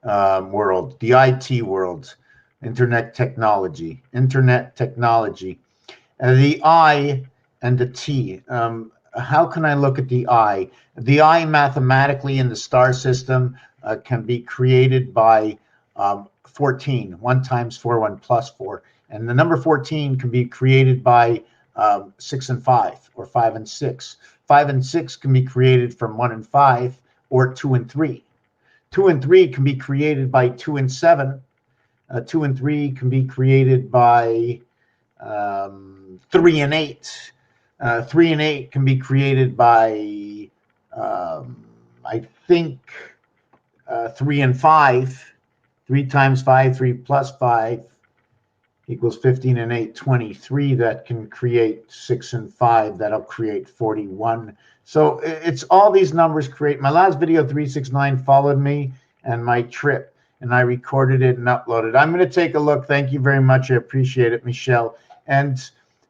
world, the IT world, internet technology. The I and the T. How can I look at the I? The I mathematically in the star system can be created by 14. 1 times 4, 1 plus 4. And the number 14 can be created by 6 and 5, or 5 and 6. 5 and 6 can be created from 1 and 5, or 2 and 3. 2 and 3 can be created by 2 and 7. 2 and 3 can be created by 3 and 8. 3 and 8 can be created by, I think, 3 and 5. 3 times 5, 3 plus 5 equals 15 and 8, 23. That can create 6 and 5. That'll create 41. So it's all these numbers create. My last video, 369, followed me and my trip, and I recorded it and uploaded. I'm going to take a look. Thank you very much. I appreciate it, Michelle. And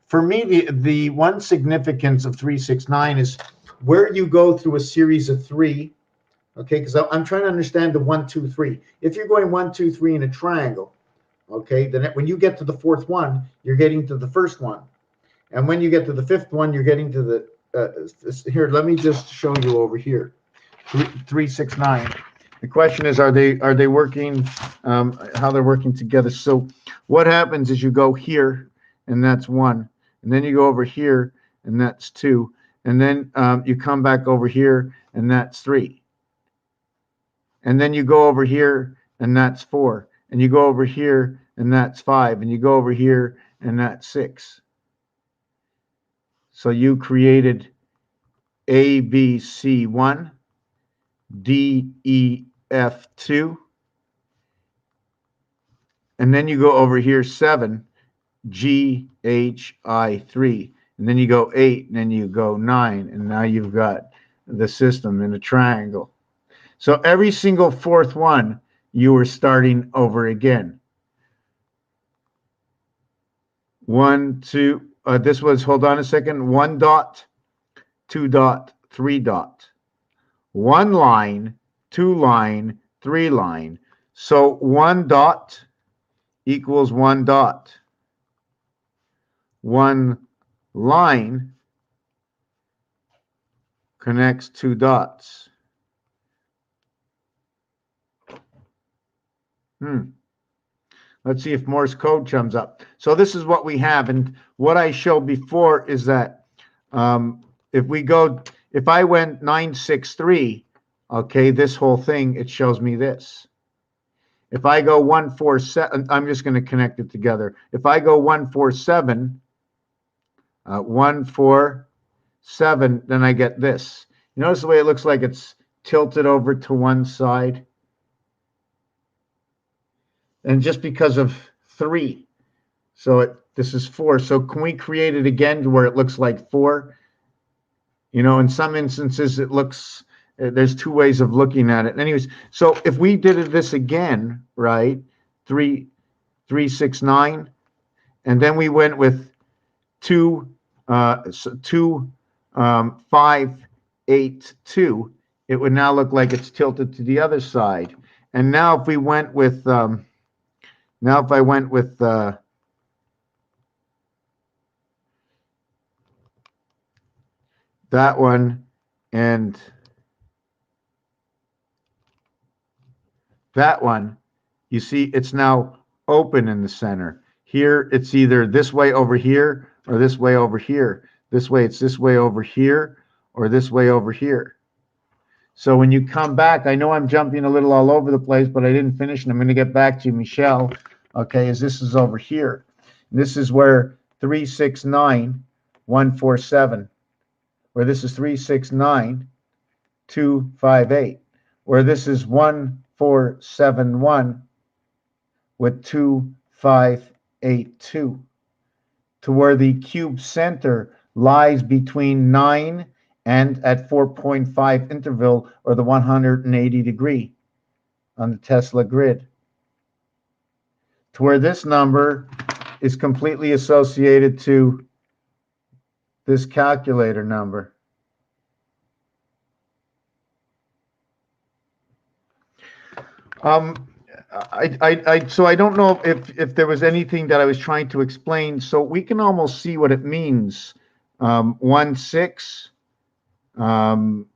for me, the one significance of 369 is where you go through a series of 3. Okay, because I'm trying to understand the 1, 2, 3. If you're going 1, 2, 3 in a triangle, okay, then when you get to the 4th one, you're getting to the 1st one. And when you get to the 5th one, you're getting to the, here, let me just show you over here, 369. The question is, are they working, how they're working together? So what happens is you go here, and that's 1. And then you go over here, and that's 2. And then you come back over here, and that's 3. and then you go over here, and that's 4, and you go over here, and that's 5, and you go over here, and that's 6. So you created ABC1, DEF2, and then you go over here 7, GHI3, and then you go 8, and then you go 9, and now you've got the system in a triangle. So every single fourth one, you were starting over again. 1, 2, this was, hold on a second, 1 dot, 2 dot, 3 dot. 1 line, 2 line, 3 line. So 1 dot equals 1 dot. 1 line connects 2 dots. Let's see if Morse code comes up. So this is what we have. And what I showed before is that if I went 963, okay, this whole thing, it shows me this. If I go 147, I'm just going to connect it together. If I go 147, 147, then I get this. You notice the way it looks like it's tilted over to one side? And just because of 3. So this is 4. So can we create it again to where it looks like 4? You know, in some instances, it looks, there's 2 ways of looking at it. Anyways, so if we did this again, right, 3, 3, 6, 9, and then we went with 2, 5, 8, 2, it would now look like it's tilted to the other side. And now if we went with, now if I went with that one and that one, you see it's now open in the center. Here it's either this way over here or this way over here. This way it's this way over here or this way over here. So when you come back, I know I'm jumping a little all over the place, but I didn't finish, and I'm going to get back to you, Michelle, okay, as this is over here. This is where 369, 147, where this is 369, 258, where this is 1471 with 2582, to where the cube center lies between 9 and at 4.5 interval, or the 180 degree on the Tesla grid, to where this number is completely associated to this calculator number. So I don't know if there was anything that I was trying to explain. So we can almost see what it means. 1, 6, 2,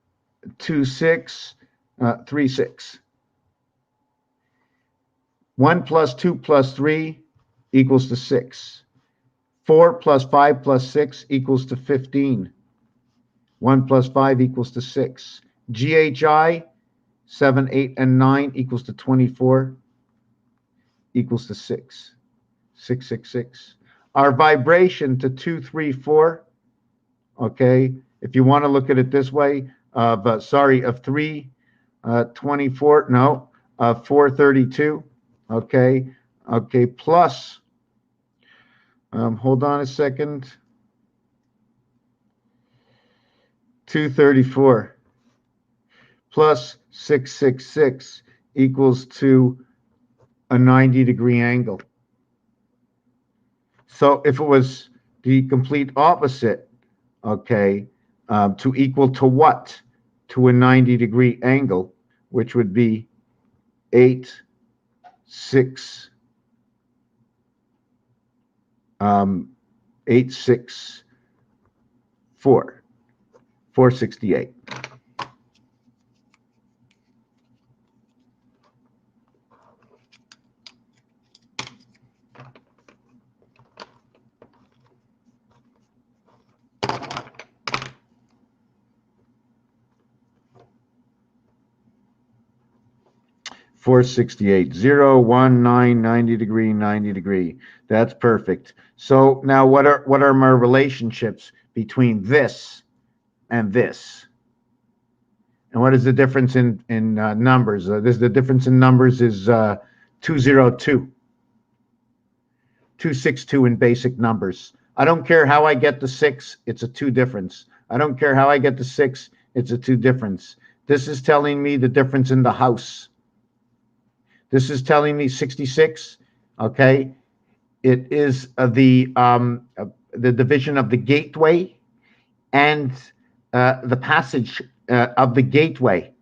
6, 3, 6. 1 plus 2 plus 3 equals to 6. 4 plus 5 plus 6 equals to 15. 1 plus 5 equals to 6. GHI, 7, 8, and 9 equals to 24, equals to 6. 666. Our vibration to 2, 3, 4, okay, if you want to look at it this way, of 3, 24, no, 432, okay, plus, hold on a second, 234 plus 666 equals to a 90 degree angle. So if it was the complete opposite, okay, to equal to what? To a 90 degree angle, which would be 8, 6, 8, 6, 4, 468. 468. 0, 1, 9, 90 degree, 90 degree. That's perfect. So now what are my relationships between this and this? And what is the difference in numbers? The difference in numbers is 202. 262 in basic numbers. I don't care how I get the 6, it's a 2 difference. I don't care how I get the 6, it's a 2 difference. This is telling me the difference in the house. This is telling me 66, okay? It is the division of the gateway and the passage of the gateway,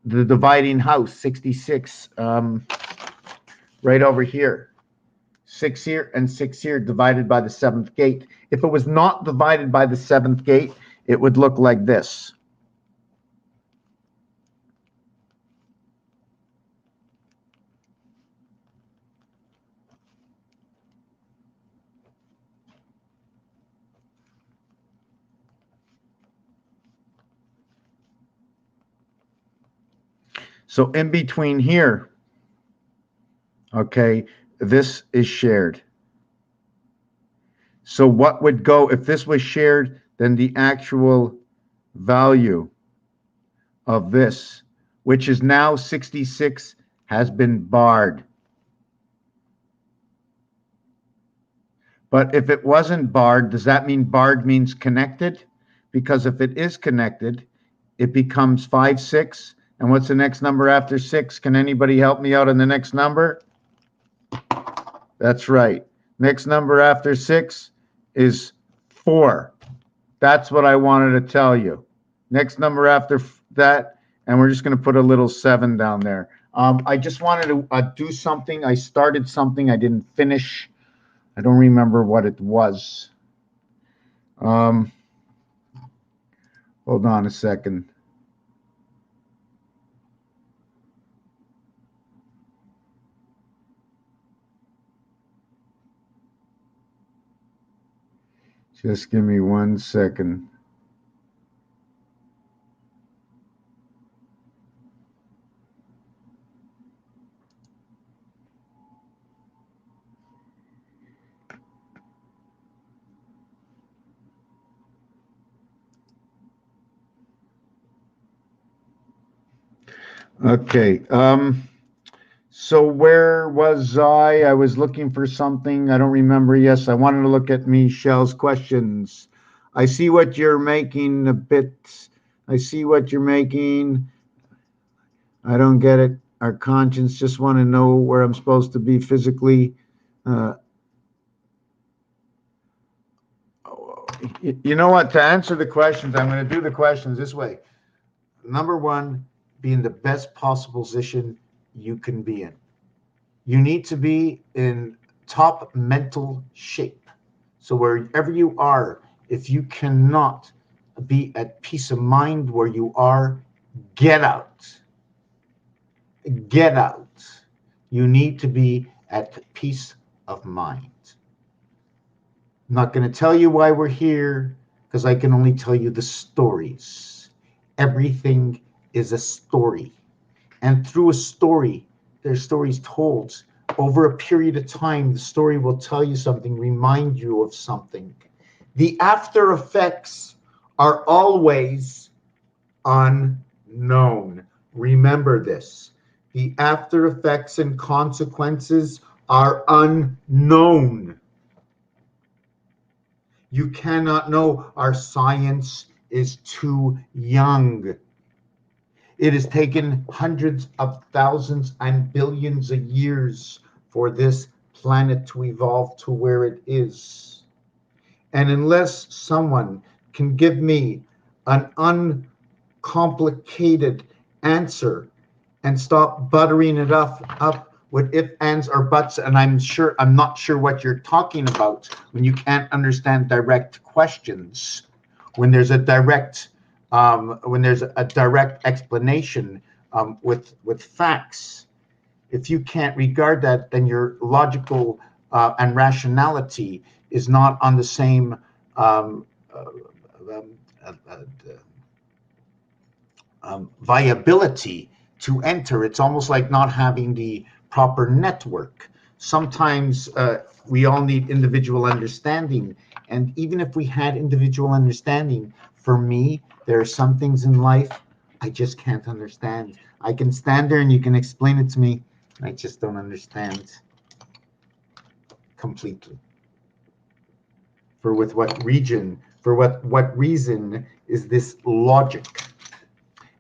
the dividing house, 66, right over here. 6 here and 6 here divided by the 7th gate. If it was not divided by the 7th gate, it would look like this. So in between here, okay, this is shared. So what would go, if this was shared, then the actual value of this, which is now 66, has been barred. But if it wasn't barred, does that mean barred means connected? Because if it is connected, it becomes 5, 6. And what's the next number after 6? Can anybody help me out on the next number? That's right. Next number after 6 is 4. That's what I wanted to tell you. Next number after that, and we're just going to put a little 7 down there. I just wanted to do something. I started something. I didn't finish. I don't remember what it was. Hold on a second. Just give me 1 second. Okay. So where was I? I was looking for something. I don't remember. Yes, I wanted to look at Michelle's questions. I see what you're making a bit. I see what you're making. I don't get it. Our conscience just want to know where I'm supposed to be physically. You know what? To answer the questions, I'm going to do the questions this way. Number 1, be in the best possible position you can be in. You need to be in top mental shape. So wherever you are, if you cannot be at peace of mind where you are, get out. Get out. You need to be at peace of mind. I'm not going to tell you why we're here, because I can only tell you the stories. Everything is a story. And through a story, there's stories told. Over a period of time, the story will tell you something, remind you of something. The after effects are always unknown. Remember this. The after effects and consequences are unknown. You cannot know. Our science is too young. It has taken hundreds of thousands and billions of years for this planet to evolve to where it is. And unless someone can give me an uncomplicated answer and stop buttering it up with if, ands, or buts, and I'm not sure what you're talking about when you can't understand direct questions, when there's a direct explanation with facts. If you can't regard that, then your logical and rationality is not on the same viability to enter. It's almost like not having the proper network. Sometimes we all need individual understanding. And even if we had individual understanding, for me, there are some things in life I just can't understand. I can stand there and you can explain it to me. I just don't understand completely. For with what region, for what reason is this logic?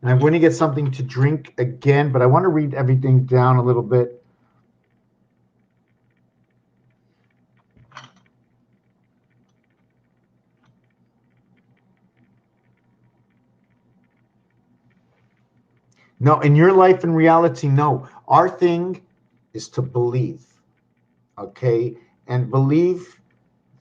And I'm going to get something to drink again, but I want to read everything down a little bit. No, in your life and reality, no. Our thing is to believe, okay? And believe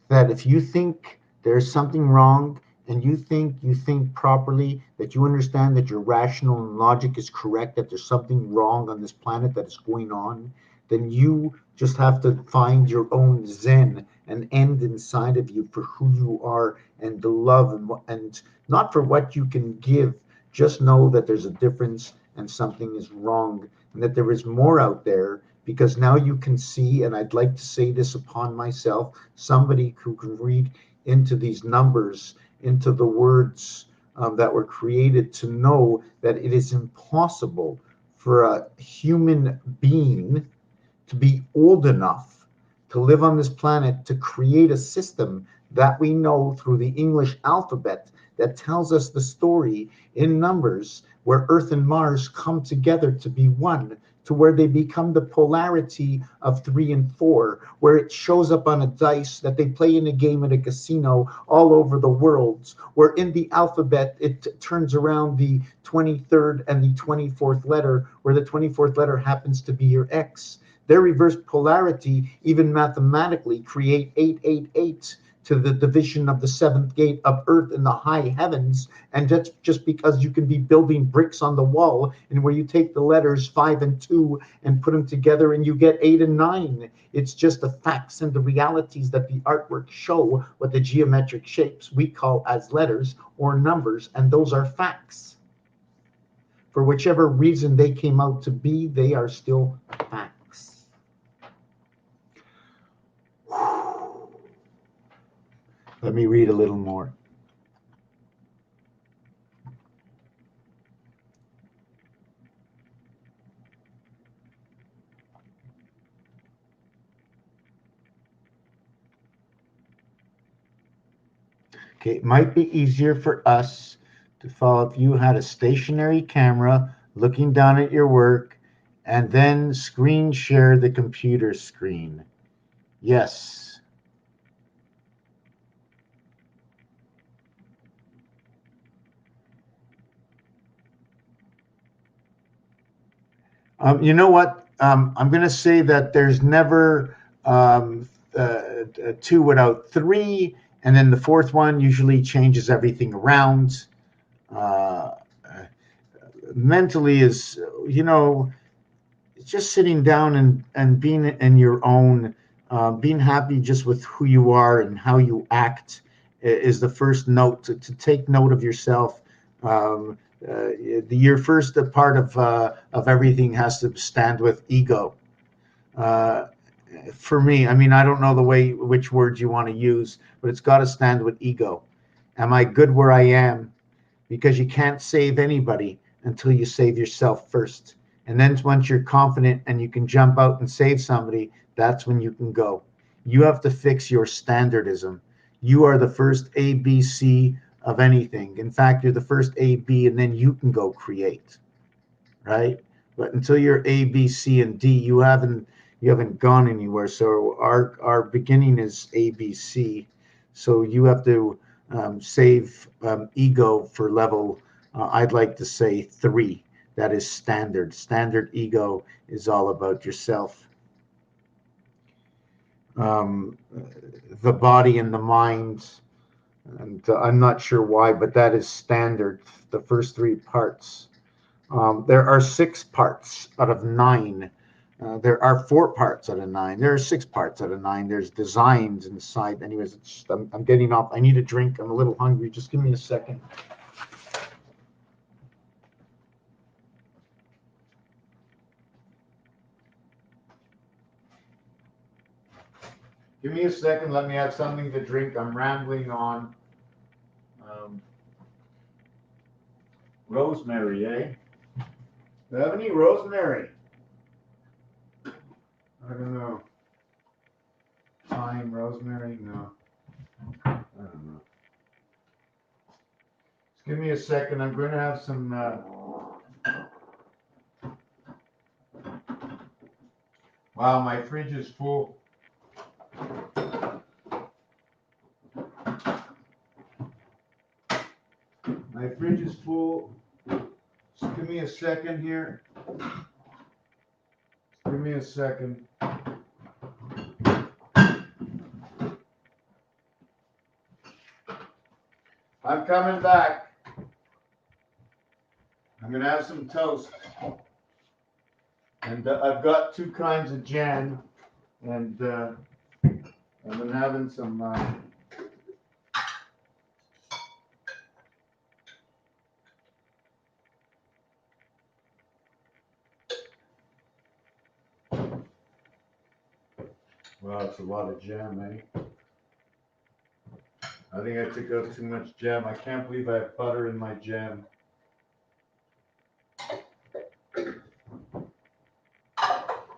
that if you think there's something wrong and you think properly, that you understand that your rational and logic is correct, that there's something wrong on this planet that is going on, then you just have to find your own zen and end inside of you for who you are and the love and not for what you can give. Just know that there's a difference and something is wrong and that there is more out there, because now you can see, and I'd like to say this upon myself, somebody who can read into these numbers, into the words that were created, to know that it is impossible for a human being to be old enough to live on this planet to create a system that we know through the English alphabet that tells us the story in numbers where Earth and Mars come together to be one, to where they become the polarity of 3 and 4, where it shows up on a dice that they play in a game at a casino all over the world, where in the alphabet it turns around the 23rd and the 24th letter, where the 24th letter happens to be your X. Their reverse polarity, even mathematically, create 888 to the division of the seventh gate of Earth in the high heavens. And that's just because you can be building bricks on the wall, and where you take the letters 5 and 2 and put them together and you get 8 and 9. It's just the facts and the realities that the artwork show, what the geometric shapes we call as letters or numbers, and those are facts. For whichever reason they came out to be, they are still facts. Let me read a little more. Okay, it might be easier for us to follow if you had a stationary camera looking down at your work and then screen share the computer screen. Yes. You know what? I'm going to say that there's never 2 without 3, and then the fourth one usually changes everything around. Mentally is, just sitting down and being in your own, being happy just with who you are and how you act is the first note to take note of yourself. Your first part of everything has to stand with ego. For me, I mean, I don't know which words you want to use, but it's got to stand with ego. Am I good where I am? Because you can't save anybody until you save yourself first. And then once you're confident and you can jump out and save somebody, that's when you can go. You have to fix your standardism. You are the first A, B, C of anything. In fact, you're the first A, B, and then you can go create, right? But until you're A, B, C, and D, you haven't gone anywhere. So our beginning is A, B, C. So you have to save ego for level, I'd like to say 3. That is standard. Standard ego is all about yourself. The body and the mind, and I'm not sure why, but that is standard, the first 3 parts. There are 6 parts out of 9. There are 4 parts out of 9. There are 6 parts out of 9. There's designs inside. Anyways, I'm getting off. I need a drink. I'm a little hungry. Just give me a second. Give me a second. Let me have something to drink. I'm rambling on. Rosemary, eh? Do you have any rosemary? I don't know. Thyme, rosemary? No. I don't know. Just give me a second. I'm going to have some. Wow, my fridge is full. My fridge is full. Just give me a second here. Just give me a second. I'm coming back. I'm going to have some toast. And I've got two kinds of jam. And I've been having some. Wow, it's a lot of jam, eh? I think I took out too much jam. I can't believe I have butter in my jam.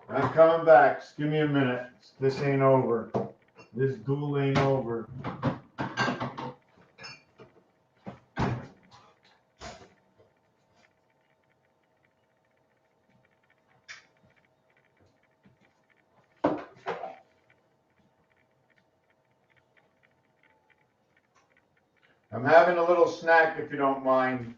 I'm coming back. Just give me a minute. This ain't over. This duel ain't over. I'm having a little snack if you don't mind.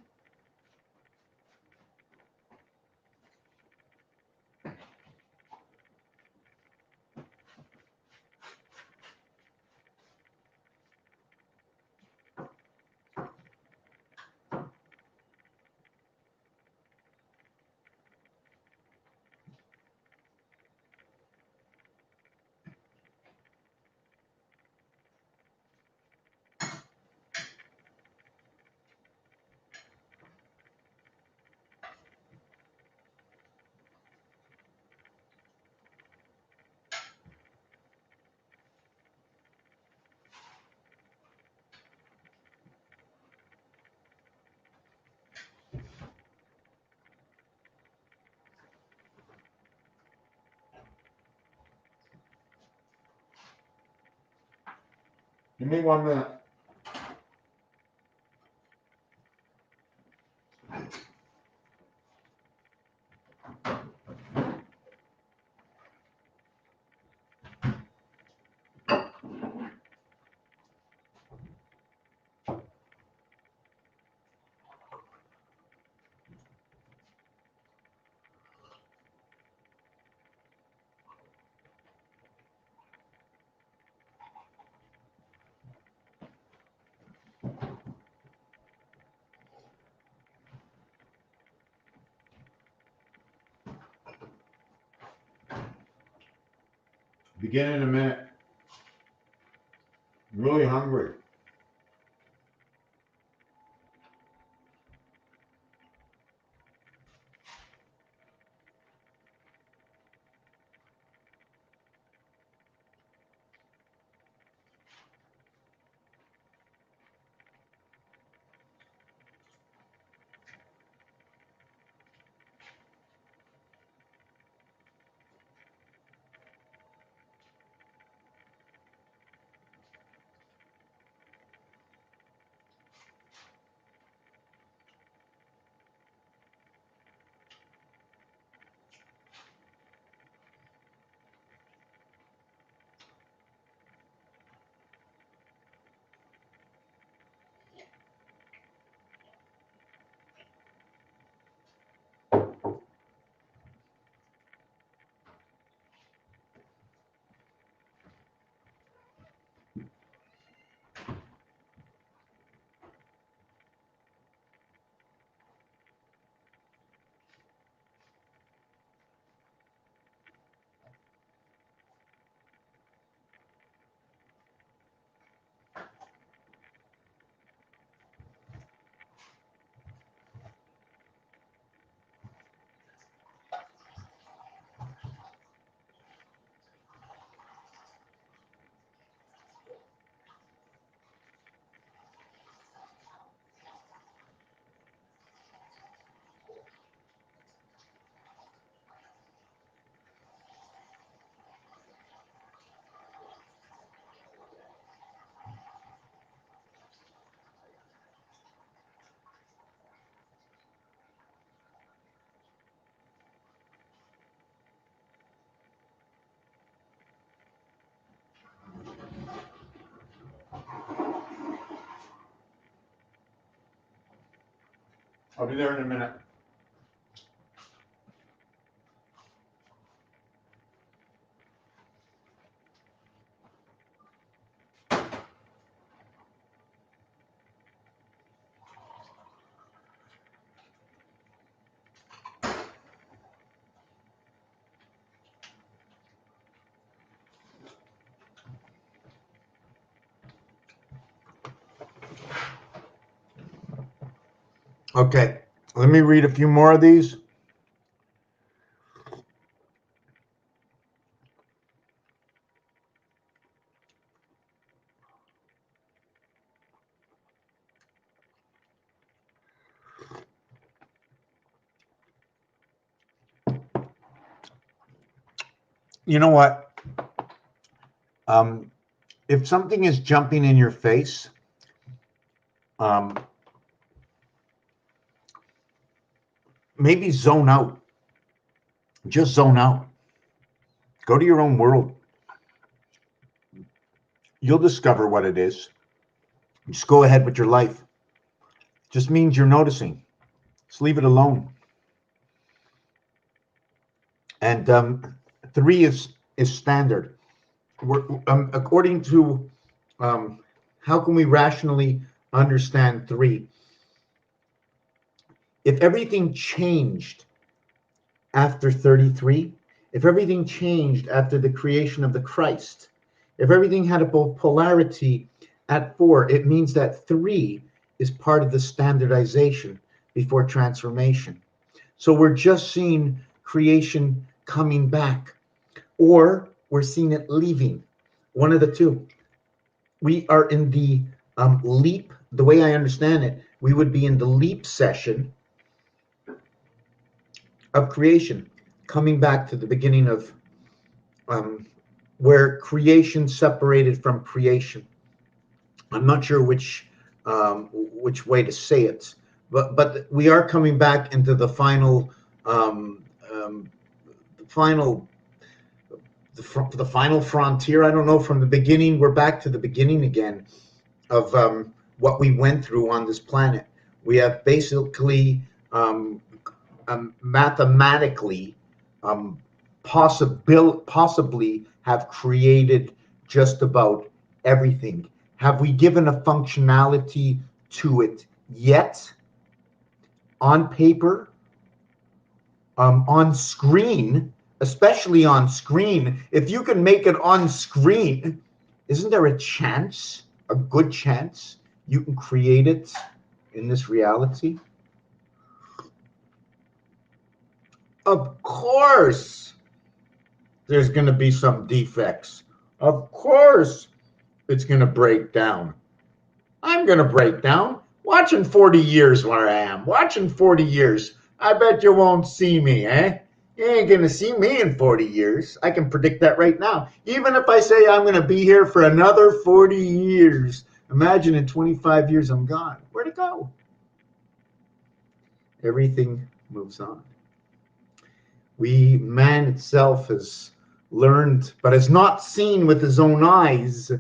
Give me 1 minute. Begin in a minute. I'm really hungry. I'll be there in a minute. Okay, let me read a few more of these. You know what? If something is jumping in your face, maybe zone out. Just zone out. Go to your own world. You'll discover what it is. Just go ahead with your life. Just means you're noticing. Just leave it alone. And 3 is standard. According to how can we rationally understand 3? If everything changed after 33, if everything changed after the creation of the Christ, if everything had a polarity at 4, it means that 3 is part of the standardization before transformation. So we're just seeing creation coming back, or we're seeing it leaving. One of the two. We are in the leap. The way I understand it, we would be in the leap session of creation, coming back to the beginning of where creation separated from creation. I'm not sure which way to say it, but we are coming back into the final frontier. I don't know. From the beginning, we're back to the beginning again of what we went through on this planet. We have basically mathematically possibly have created just about everything. Have we given a functionality to it yet? On paper, on screen, especially on screen, if you can make it on screen, isn't there a chance, a good chance, you can create it in this reality? Of course, there's going to be some defects. Of course, it's going to break down. I'm going to break down. Watch in 40 years where I am. Watch in 40 years. I bet you won't see me, eh? You ain't going to see me in 40 years. I can predict that right now. Even if I say I'm going to be here for another 40 years, imagine in 25 years I'm gone. Where'd it go? Everything moves on. Man itself has learned, but has not seen with his own eyes,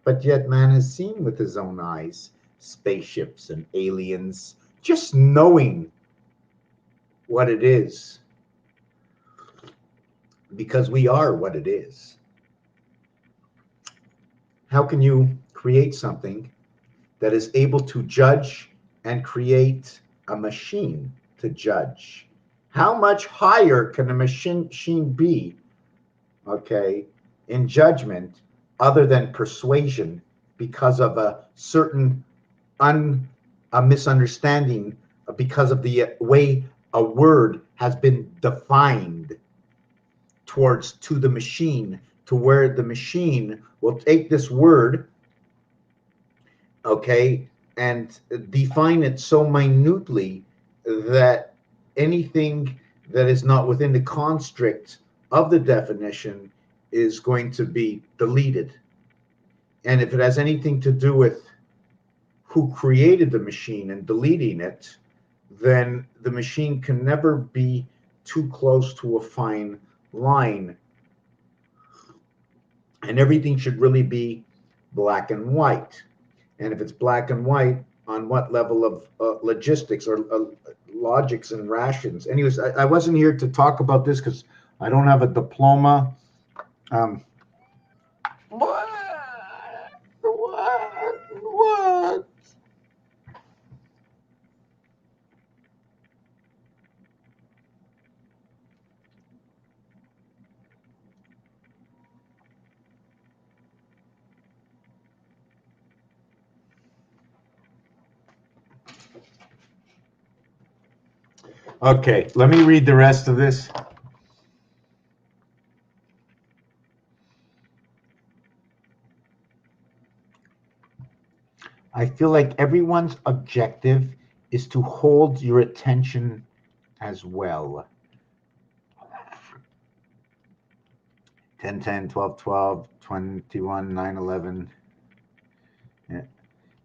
but yet man has seen with his own eyes spaceships and aliens, just knowing what it is, because we are what it is. How can you create something that is able to judge and create a machine to judge? How much higher can a machine be, okay, in judgment other than persuasion because of a certain a misunderstanding, because of the way a word has been defined to the machine, to where the machine will take this word, okay, and define it so minutely that anything that is not within the construct of the definition is going to be deleted. And if it has anything to do with who created the machine and deleting it, then the machine can never be too close to a fine line. And everything should really be black and white. And if it's black and white, on what level of logistics or logics and rations. Anyways, I wasn't here to talk about this because I don't have a diploma. What? What? Okay, let me read the rest of this. I feel like everyone's objective is to hold your attention as well. 10, 10, 12, 12, 21, 9, 11. Yeah.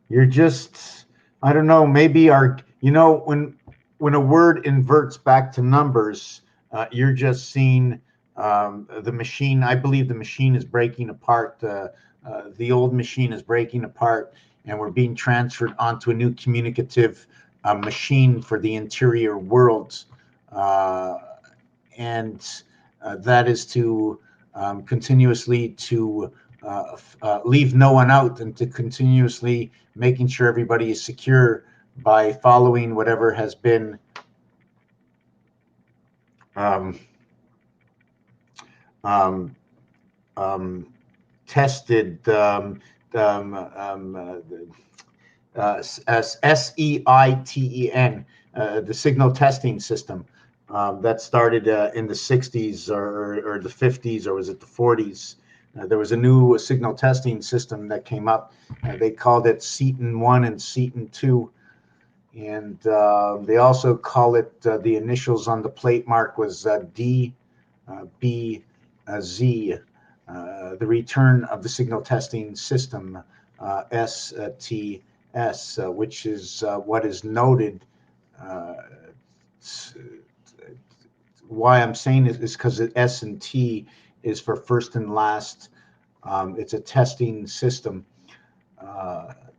You're just, I don't know, maybe when a word inverts back to numbers, you're just seeing the machine. I believe the machine is breaking apart. The old machine is breaking apart, and we're being transferred onto a new communicative machine for the interior world. And that is to continuously to leave no one out, and to continuously making sure everybody is secure by following whatever has been tested, as SEITEN, the signal testing system that started in the 60s or the 50s, or was it the 40s? There was a new signal testing system that came up. They called it Seton 1 and Seton 2. And they also call it, the initials on the plate mark was DBZ, the return of the signal testing system, STS, which is what is noted. Why I'm saying it is because S and T is for first and last. It's a testing system.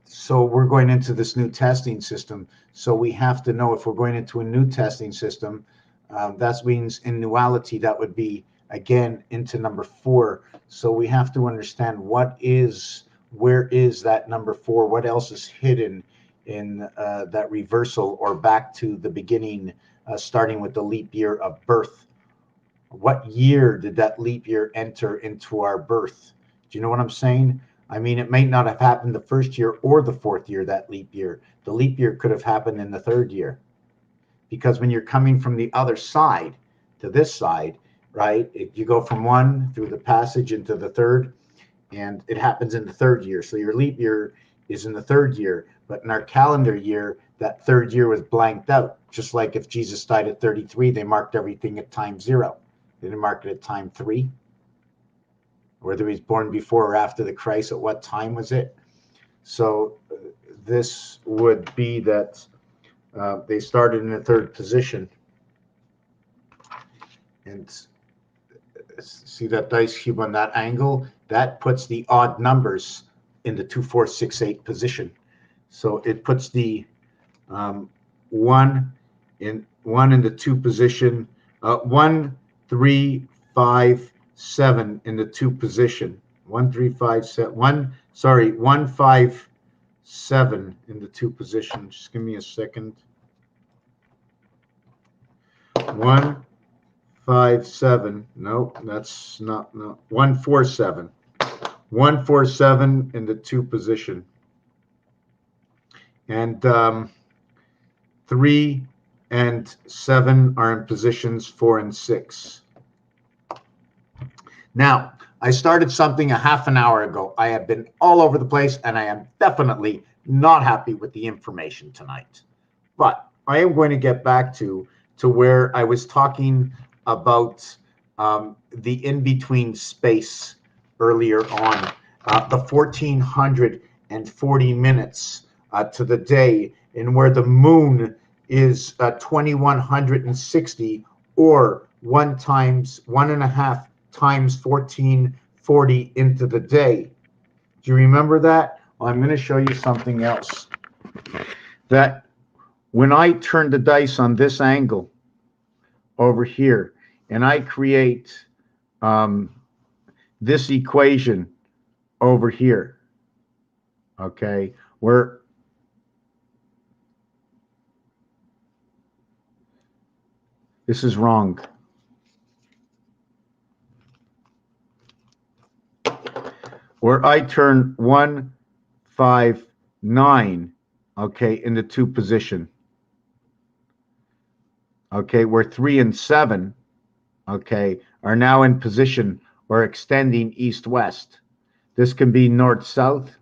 So we're going into this new testing system. So we have to know, if we're going into a new testing system, that means in nuality, that would be again into number 4. So we have to understand where is that number 4? What else is hidden in that reversal, or back to the beginning, starting with the leap year of birth? What year did that leap year enter into our birth? Do you know what I'm saying? I mean, it may not have happened the first year or the 4th year, that leap year. The leap year could have happened in the 3rd year. Because when you're coming from the other side to this side, right, you go from 1 through the passage into the 3rd, and it happens in the 3rd year. So your leap year is in the 3rd year. But in our calendar year, that 3rd year was blanked out. Just like if Jesus died at 33, they marked everything at time 0. They didn't mark it at time 3. Whether he was born before or after the Christ, at what time was it? So this would be that they started in the 3rd position. And see that dice cube on that angle? That puts the odd numbers in the 2, 4, 6, 8 position. So it puts the 1 in the 2 position, 1, 3, 5, 7 in the 2 position. 1, 3, 5, 7. 1, 5, 7 in the 2 position. Just give me a second. 1, 5, 7. No, that's not. No. 1, 4, 7. 1, 4, 7 in the 2 position. And 3 and 7 are in positions 4 and 6. Now, I started something a half an hour ago. I have been all over the place, and I am definitely not happy with the information tonight. But I am going to get back to where I was talking about the in-between space earlier on, the 1440 minutes to the day, and where the moon is 2160, or 1.5 times 1440 into the day. Do you remember that? Well, I'm going to show you something else. that when I turn the dice on this angle over here, and I create this equation over here, okay, where this is wrong. Where I turn 1, 5, 9, okay, into 2 position. Okay, where 3 and 7, okay, are now in position or extending east-west. This can be north-south,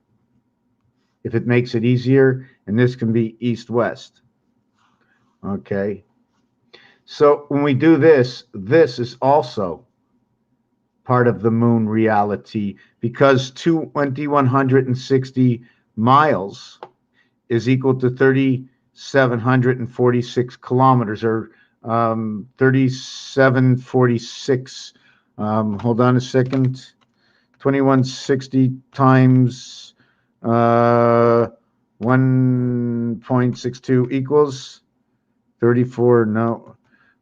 if it makes it easier, and this can be east-west. Okay, so when we do this, this is also part of the moon reality, because 2,160 miles is equal to 3,746 kilometers, or 3,746. Hold on a second. 2,160 times 1.62 equals 34. No.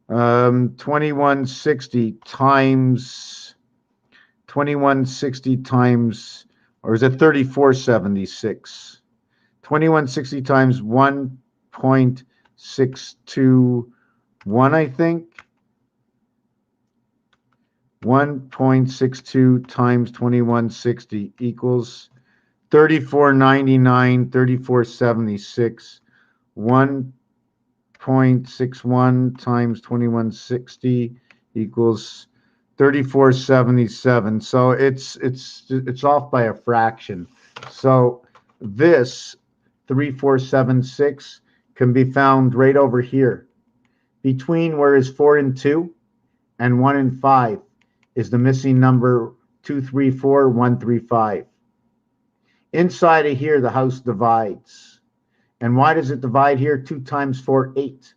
2,160 times 2160 times, or is it 3476? 2160 times 1.621, I think. 1.62 times 2160 equals 3499, 3476. 1.61 times 2160 equals 3477. So it's off by a fraction. So this 3476 can be found right over here, between where is 4 and 2 and 1 and 5 is the missing number 234135. Inside of here, the house divides. And why does it divide here? 2 times 4, 8.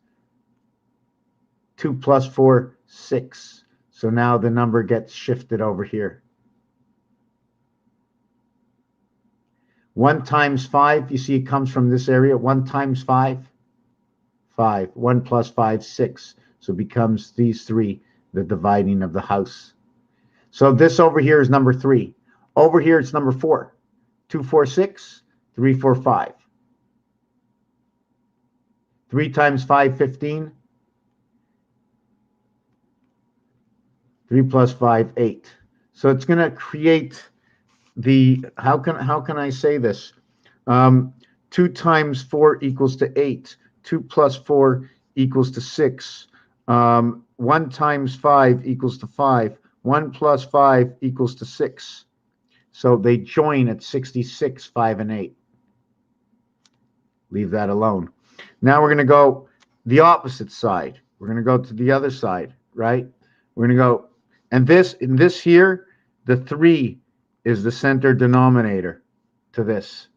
2 plus 4, 6. So now the number gets shifted over here. 1 times 5, you see it comes from this area. 1 times 5, 5. 1 plus 5, 6. So it becomes these 3, the dividing of the house. So this over here is number 3. Over here it's number 4. 2, 4, 6, 3, 4, 5. 3 times 5, 15. 3 plus 5, 8. So it's going to create the, how can I say this? 2 times 4 equals to 8. 2 plus 4 equals to 6. 1 times 5 equals to 5. 1 plus 5 equals to 6. So they join at 66, 5, and 8. Leave that alone. Now we're going to go the opposite side. We're going to go to the other side, right? We're going to go, and this, in this here, the 3 is the center denominator to this.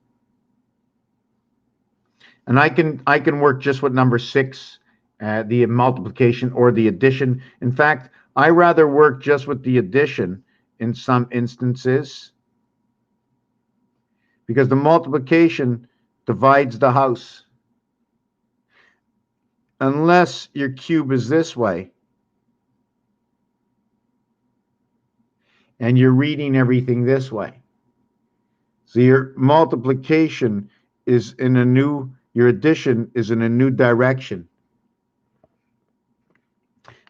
And I can work just with number 6, the multiplication or the addition. In fact, I rather work just with the addition in some instances, because the multiplication divides the house. Unless your cube is this way, and you're reading everything this way. So your multiplication is in a new, your addition is in a new direction.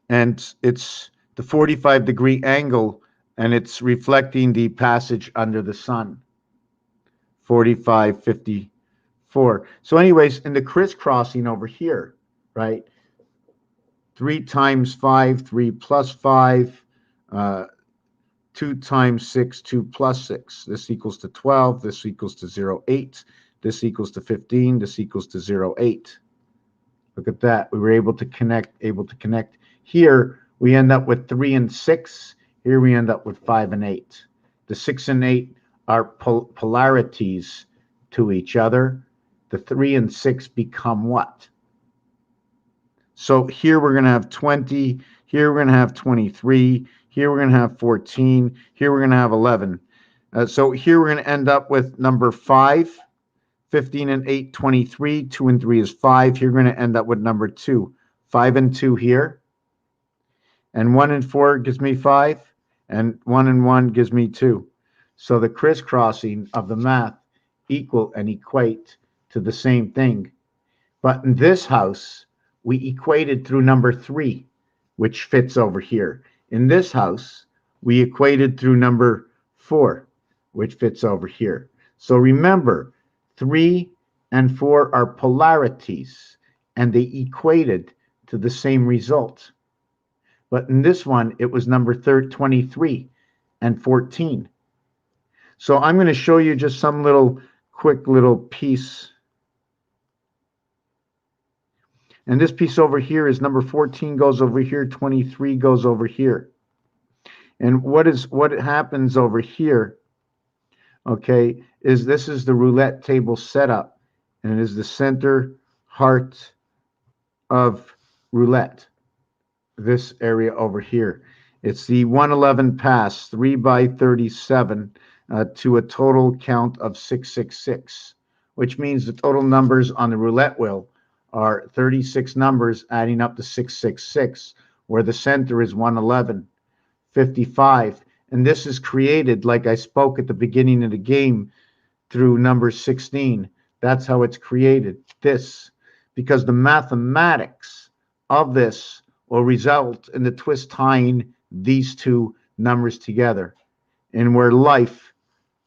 And it's the 45-degree angle, and it's reflecting the passage under the sun. 45, 54. So anyways, in the crisscrossing over here, right? 3 times 5, 3 plus 5, 2 times 6, 2 plus 6. This equals to 12. This equals to 0.8. This equals to 15. This equals to 0.8. Look at that. We were able to connect. Here, we end up with 3 and 6. Here we end up with 5 and 8. The 6 and 8 are polarities to each other. The 3 and 6 become what? So here we're going to have 20. Here we're going to have 23. Here we're going to have 14. Here we're going to have 11. So here we're going to end up with number 5, 15 and 8, 23. 2 and 3 is 5. You're going to end up with number 2. 5 and 2 here. And 1 and 4 gives me 5. And 1 and 1 gives me 2. So the crisscrossing of the math equal and equate to the same thing. But in this house, we equated through number 3, which fits over here. In this house, we equated through number 4, which fits over here. So remember, 3 and 4 are polarities, and they equated to the same result. But in this one, it was number 23 and 14. So I'm going to show you just some quick little piece. And this piece over here is number 14 goes over here, 23 goes over here. And what happens over here, okay, is this is the roulette table setup, and it is the center heart of roulette, this area over here. It's the 111 pass, 3 by 37, to a total count of 666, which means the total numbers on the roulette wheel are 36 numbers adding up to 666, where the center is 111, 55. And this is created, like I spoke at the beginning of the game, through number 16. That's how it's created, this, because the mathematics of this will result in the twist tying these two numbers together. And where life,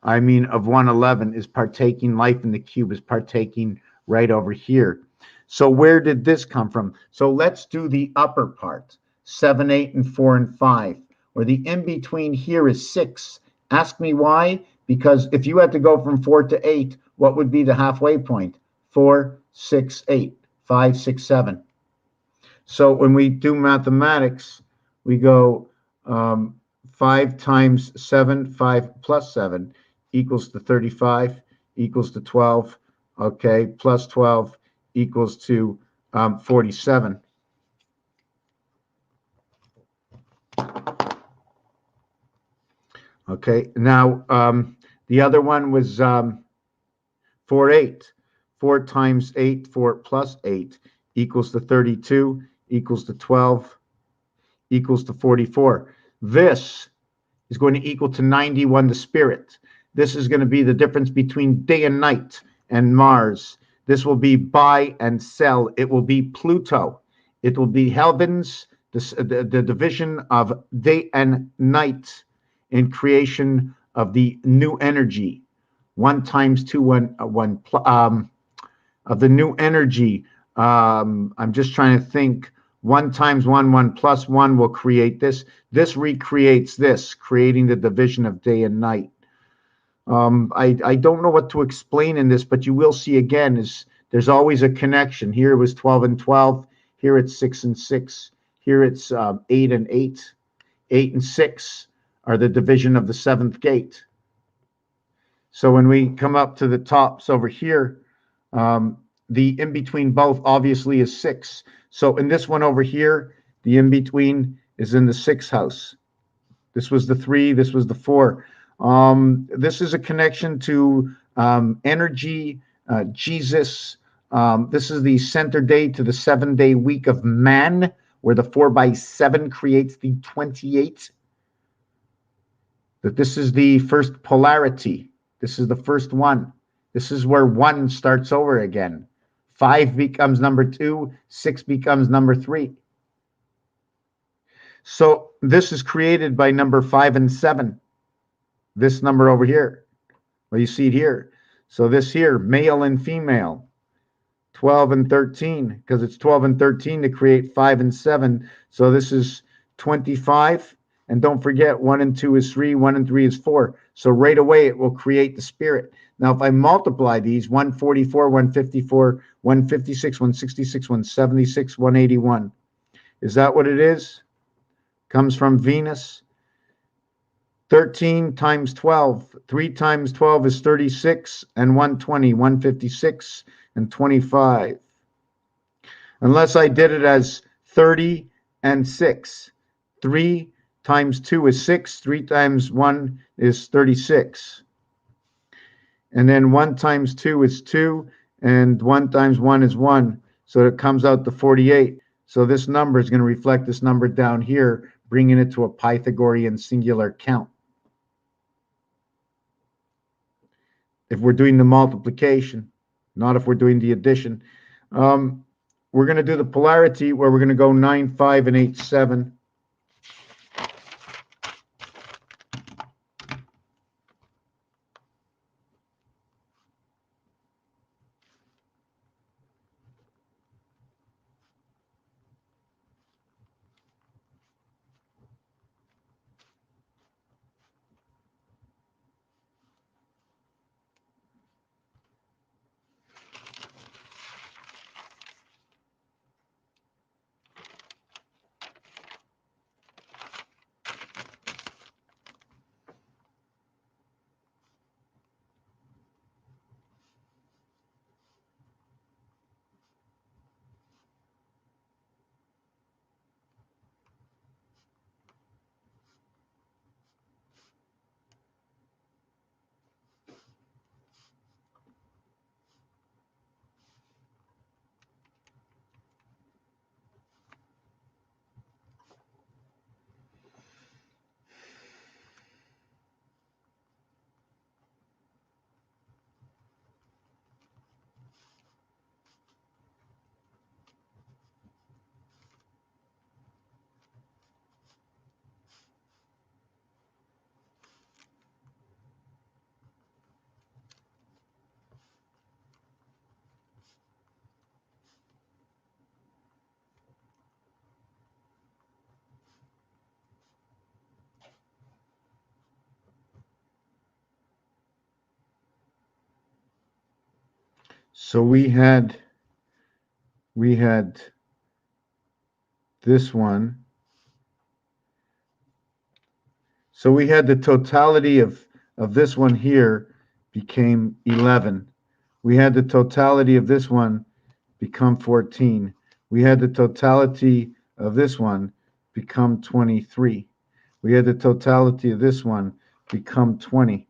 I mean of 111, is partaking, life in the cube is partaking right over here. So where did this come from? So let's do the upper part, 7, 8, and 4, and 5, where the in-between here is 6. Ask me why? Because if you had to go from 4 to 8, what would be the halfway point? 4, 6, 8, 5, 6, 7. So when we do mathematics, we go 5 times 7, 5 plus 7 equals to 35, equals to 12, okay, plus 12 equals to 47. Okay, now the other one was 4, 8. 4 times 8, 4 plus 8 equals to 32, equals to 12, equals to 44. This is going to equal to 91, the spirit. This is going to be the difference between day and night and Mars. This will be buy and sell. It will be Pluto. It will be heavens, the division of day and night in creation of the new energy. 1 times 2, 1 of the new energy. I'm just trying to think. 1 times 1, 1 plus 1 will create this. This recreates this, creating the division of day and night. I don't know what to explain in this, but you will see again is there's always a connection. Here it was 12 and 12. Here it's 6 and 6. Here it's 8 and 8. 8 and 6 are the division of the 7th gate. So when we come up to the tops over here, the in-between both obviously is 6. So in this one over here, the in-between is in the 6th house. This was the 3, this was the 4. This is a connection to energy, Jesus. This is the center day to the 7-day week of man, where the 4 by 7 creates the 28. That this is the first polarity. This is the first one. This is where 1 starts over again. 5 becomes number 2, 6 becomes number 3. So this is created by number 5 and 7. This number over here. Well, you see it here. So this here, male and female, 12 and 13, because it's 12 and 13 to create 5 and 7. So this is 25. And don't forget, 1 and 2 is 3, 1 and 3 is 4. So right away, it will create the spirit. Now, if I multiply these, 144, 154, 156, 166, 176, 181. Is that what it is? Comes from Venus. 13 times 12. 3 times 12 is 36, and 120, 156, and 25. Unless I did it as 30 and 6. 3 times 2 is 6. 3 times 1 is 36. And then 1 times 2 is 2, and 1 times 1 is 1. So it comes out to 48. So this number is going to reflect this number down here, bringing it to a Pythagorean singular count. If we're doing the multiplication, not if we're doing the addition. We're going to do the polarity where we're going to go 9, 5, and 8, 7. So we had this one. So we had the totality of this one here became 11. We had the totality of this one become 14. We had the totality of this one become 23. We had the totality of this one become 20.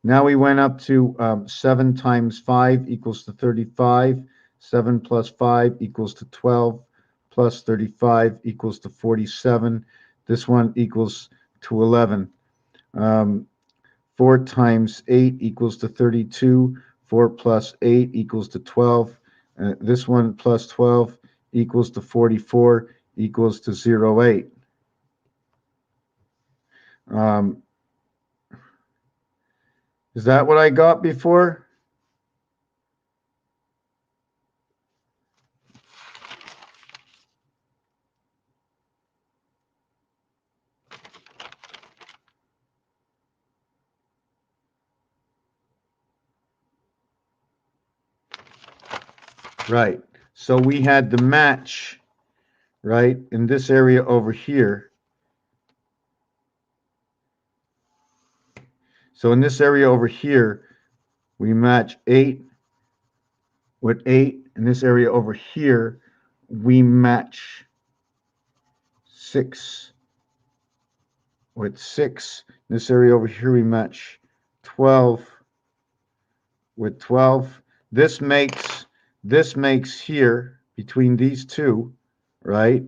Now we went up to 7 times 5 equals to 35. 7 plus 5 equals to 12. Plus 35 equals to 47. This one equals to 11. 4 times 8 equals to 32. 4 plus 8 equals to 12. This one plus 12 equals to 44 equals to 0.8. Is that what I got before? Right. So we had the match, right, in this area over here. So in this area over here, we match 8 with 8. In this area over here, we match 6 with 6. In this area over here, we match 12 with 12. This makes here, between these two, right,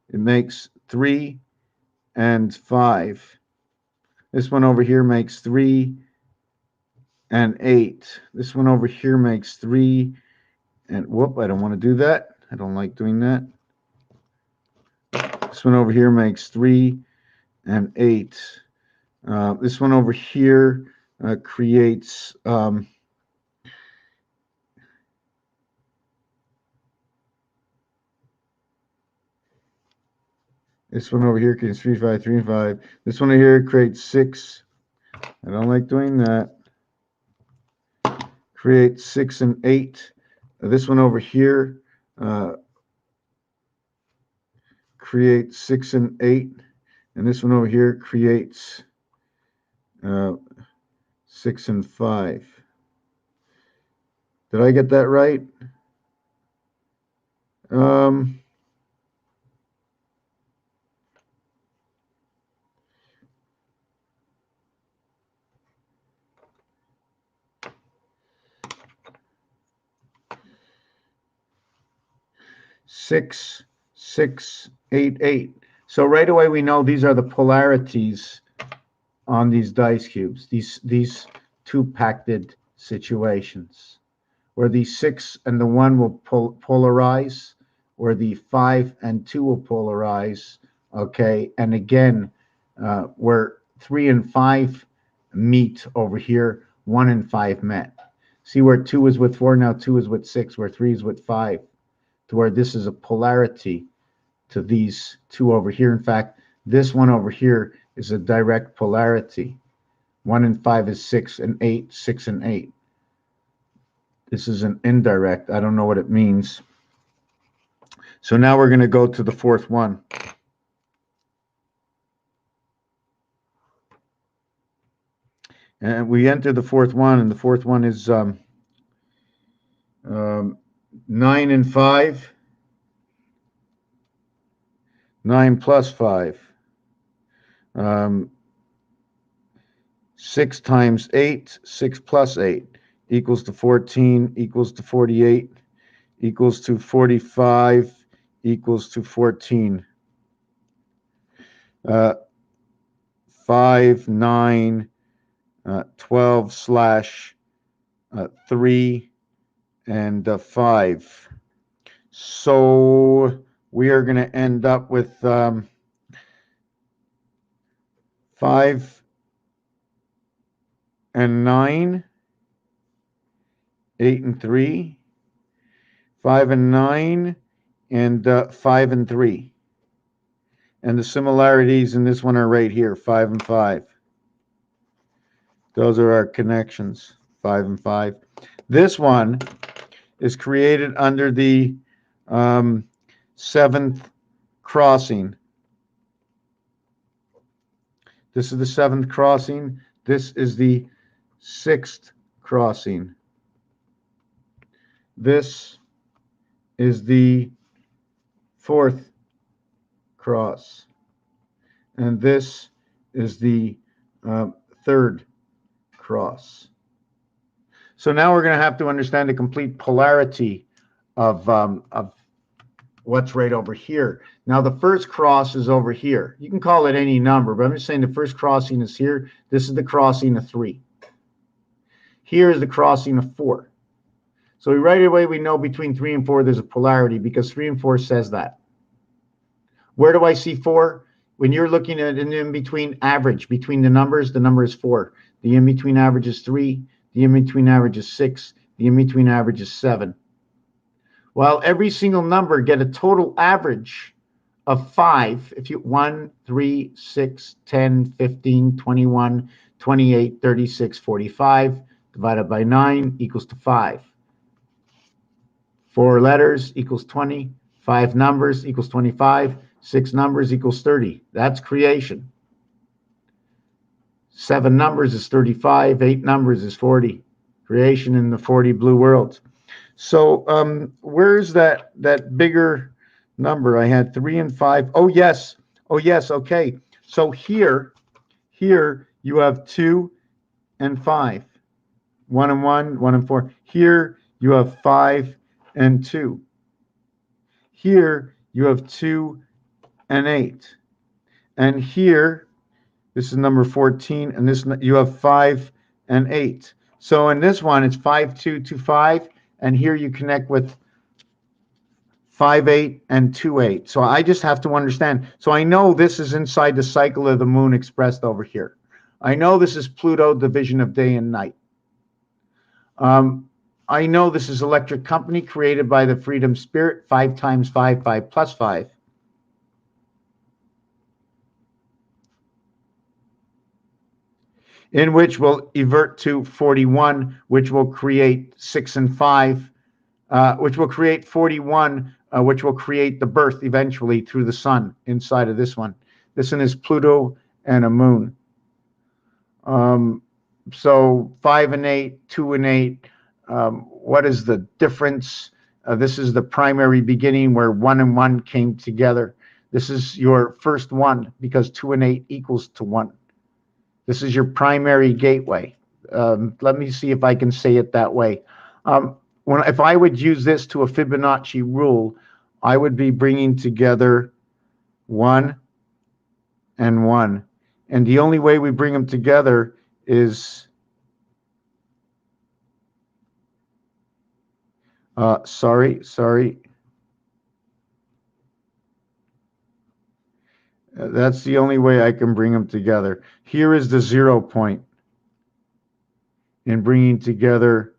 it makes 3 and 5. This one over here makes 3 and 8. This one over here makes 3 and whoop, I don't want to do that. I don't like doing that. This one over here makes 3 and 8. This one over here creates this one over here creates 3, 5, 3, and 5. This one over here creates 6. I don't like doing that. Creates 6 and 8. This one over here creates 6 and 8. And this one over here creates 6 and 5. Did I get that right? 6, 6, 8, 8. So right away we know these are the polarities on these dice cubes, these two pacted situations, where the 6 and the 1 will polarize, where the 5 and 2 will polarize, okay? And again, where 3 and 5 meet over here, 1 and 5 met. See where 2 is with 4, now 2 is with 6, where 3 is with 5, to where this is a polarity to these two over here. In fact, this one over here is a direct polarity. 1 and 5 is 6 and 8, 6 and 8. This is an indirect. I don't know what it means. So now we're going to go to the fourth one. And we enter the fourth one, and the fourth one is 9 and 5. 9 plus 5. 6 times 8, 6 plus 8 equals to 14, equals to 48, equals to 45, equals to 14. 5, 9, 12 slash 3, and 5. So we are going to end up with 5 and 9, 8 and 3, 5 and 9, and 5 and 3. And the similarities in this one are right here, 5 and 5. Those are our connections, 5 and 5. This one is created under the 7th crossing. This is the 7th crossing. This is the 6th crossing. This is the 4th cross. And this is the 3rd cross. So now we're going to have to understand the complete polarity of what's right over here. Now the first cross is over here. You can call it any number, but I'm just saying the first crossing is here. This is the crossing of 3. Here is the crossing of 4. So right away we know between 3 and 4 there's a polarity because 3 and 4 says that. Where do I see 4? When you're looking at an in-between average between the number is 4. The in-between average is 3. The in-between average is 6. The in-between average is 7. While every single number get a total average of 5, if you 1, 3, 6, 10, 15, 21, 28, 36, 45, divided by 9 equals to 5. 4 letters equals 20. 5 numbers equals 25. 6 numbers equals 30. That's creation. 7 numbers is 35. 8 numbers is 40. Creation in the 40 blue worlds. So where's that bigger number? I had 3 and 5. Oh yes. Okay. So here you have 2 and 5. 1 and 1, 1 and 4. Here you have 5 and 2. Here you have 2 and 8. And here, this is number 14, and this you have 5 and 8. So in this one, it's 5, 2, 2, 5, and here you connect with 5, 8, and 2, 8. So I just have to understand. So I know this is inside the cycle of the moon expressed over here. I know this is Pluto, division of day and night. I know this is electric company created by the freedom spirit, 5 times 5, 5 plus 5. In which will evert to 41, which will create 6 and 5, which will create 41, which will create the birth eventually through the sun inside of this one. This one is Pluto and a moon. So 5 and 8, 2 and 8. What is the difference? This is the primary beginning where 1 and 1 came together. This is your first one because 2 and 8 equals to 1. This is your primary gateway. Let me see if I can say it that way. If I would use this to a Fibonacci rule I would be bringing together 1 and 1. And the only way we bring them together is, sorry. That's the only way I can bring them together. Here is the 0 point in bringing together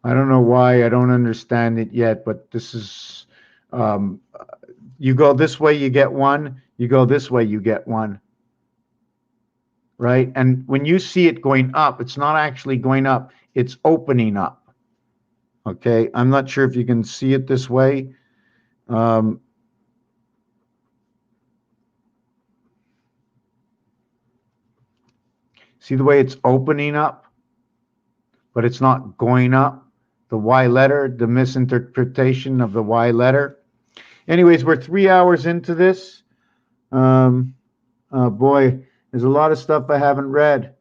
I don't know why, I don't understand it yet, but this is, you go this way, you get 1. You go this way, you get 1. Right? And when you see it going up, it's not actually going up, it's opening up. Okay? I'm not sure if you can see it this way. See the way it's opening up, but it's not going up? The Y letter, the misinterpretation of the Y letter. Anyways, we're 3 hours into this. Boy, there's a lot of stuff I haven't read.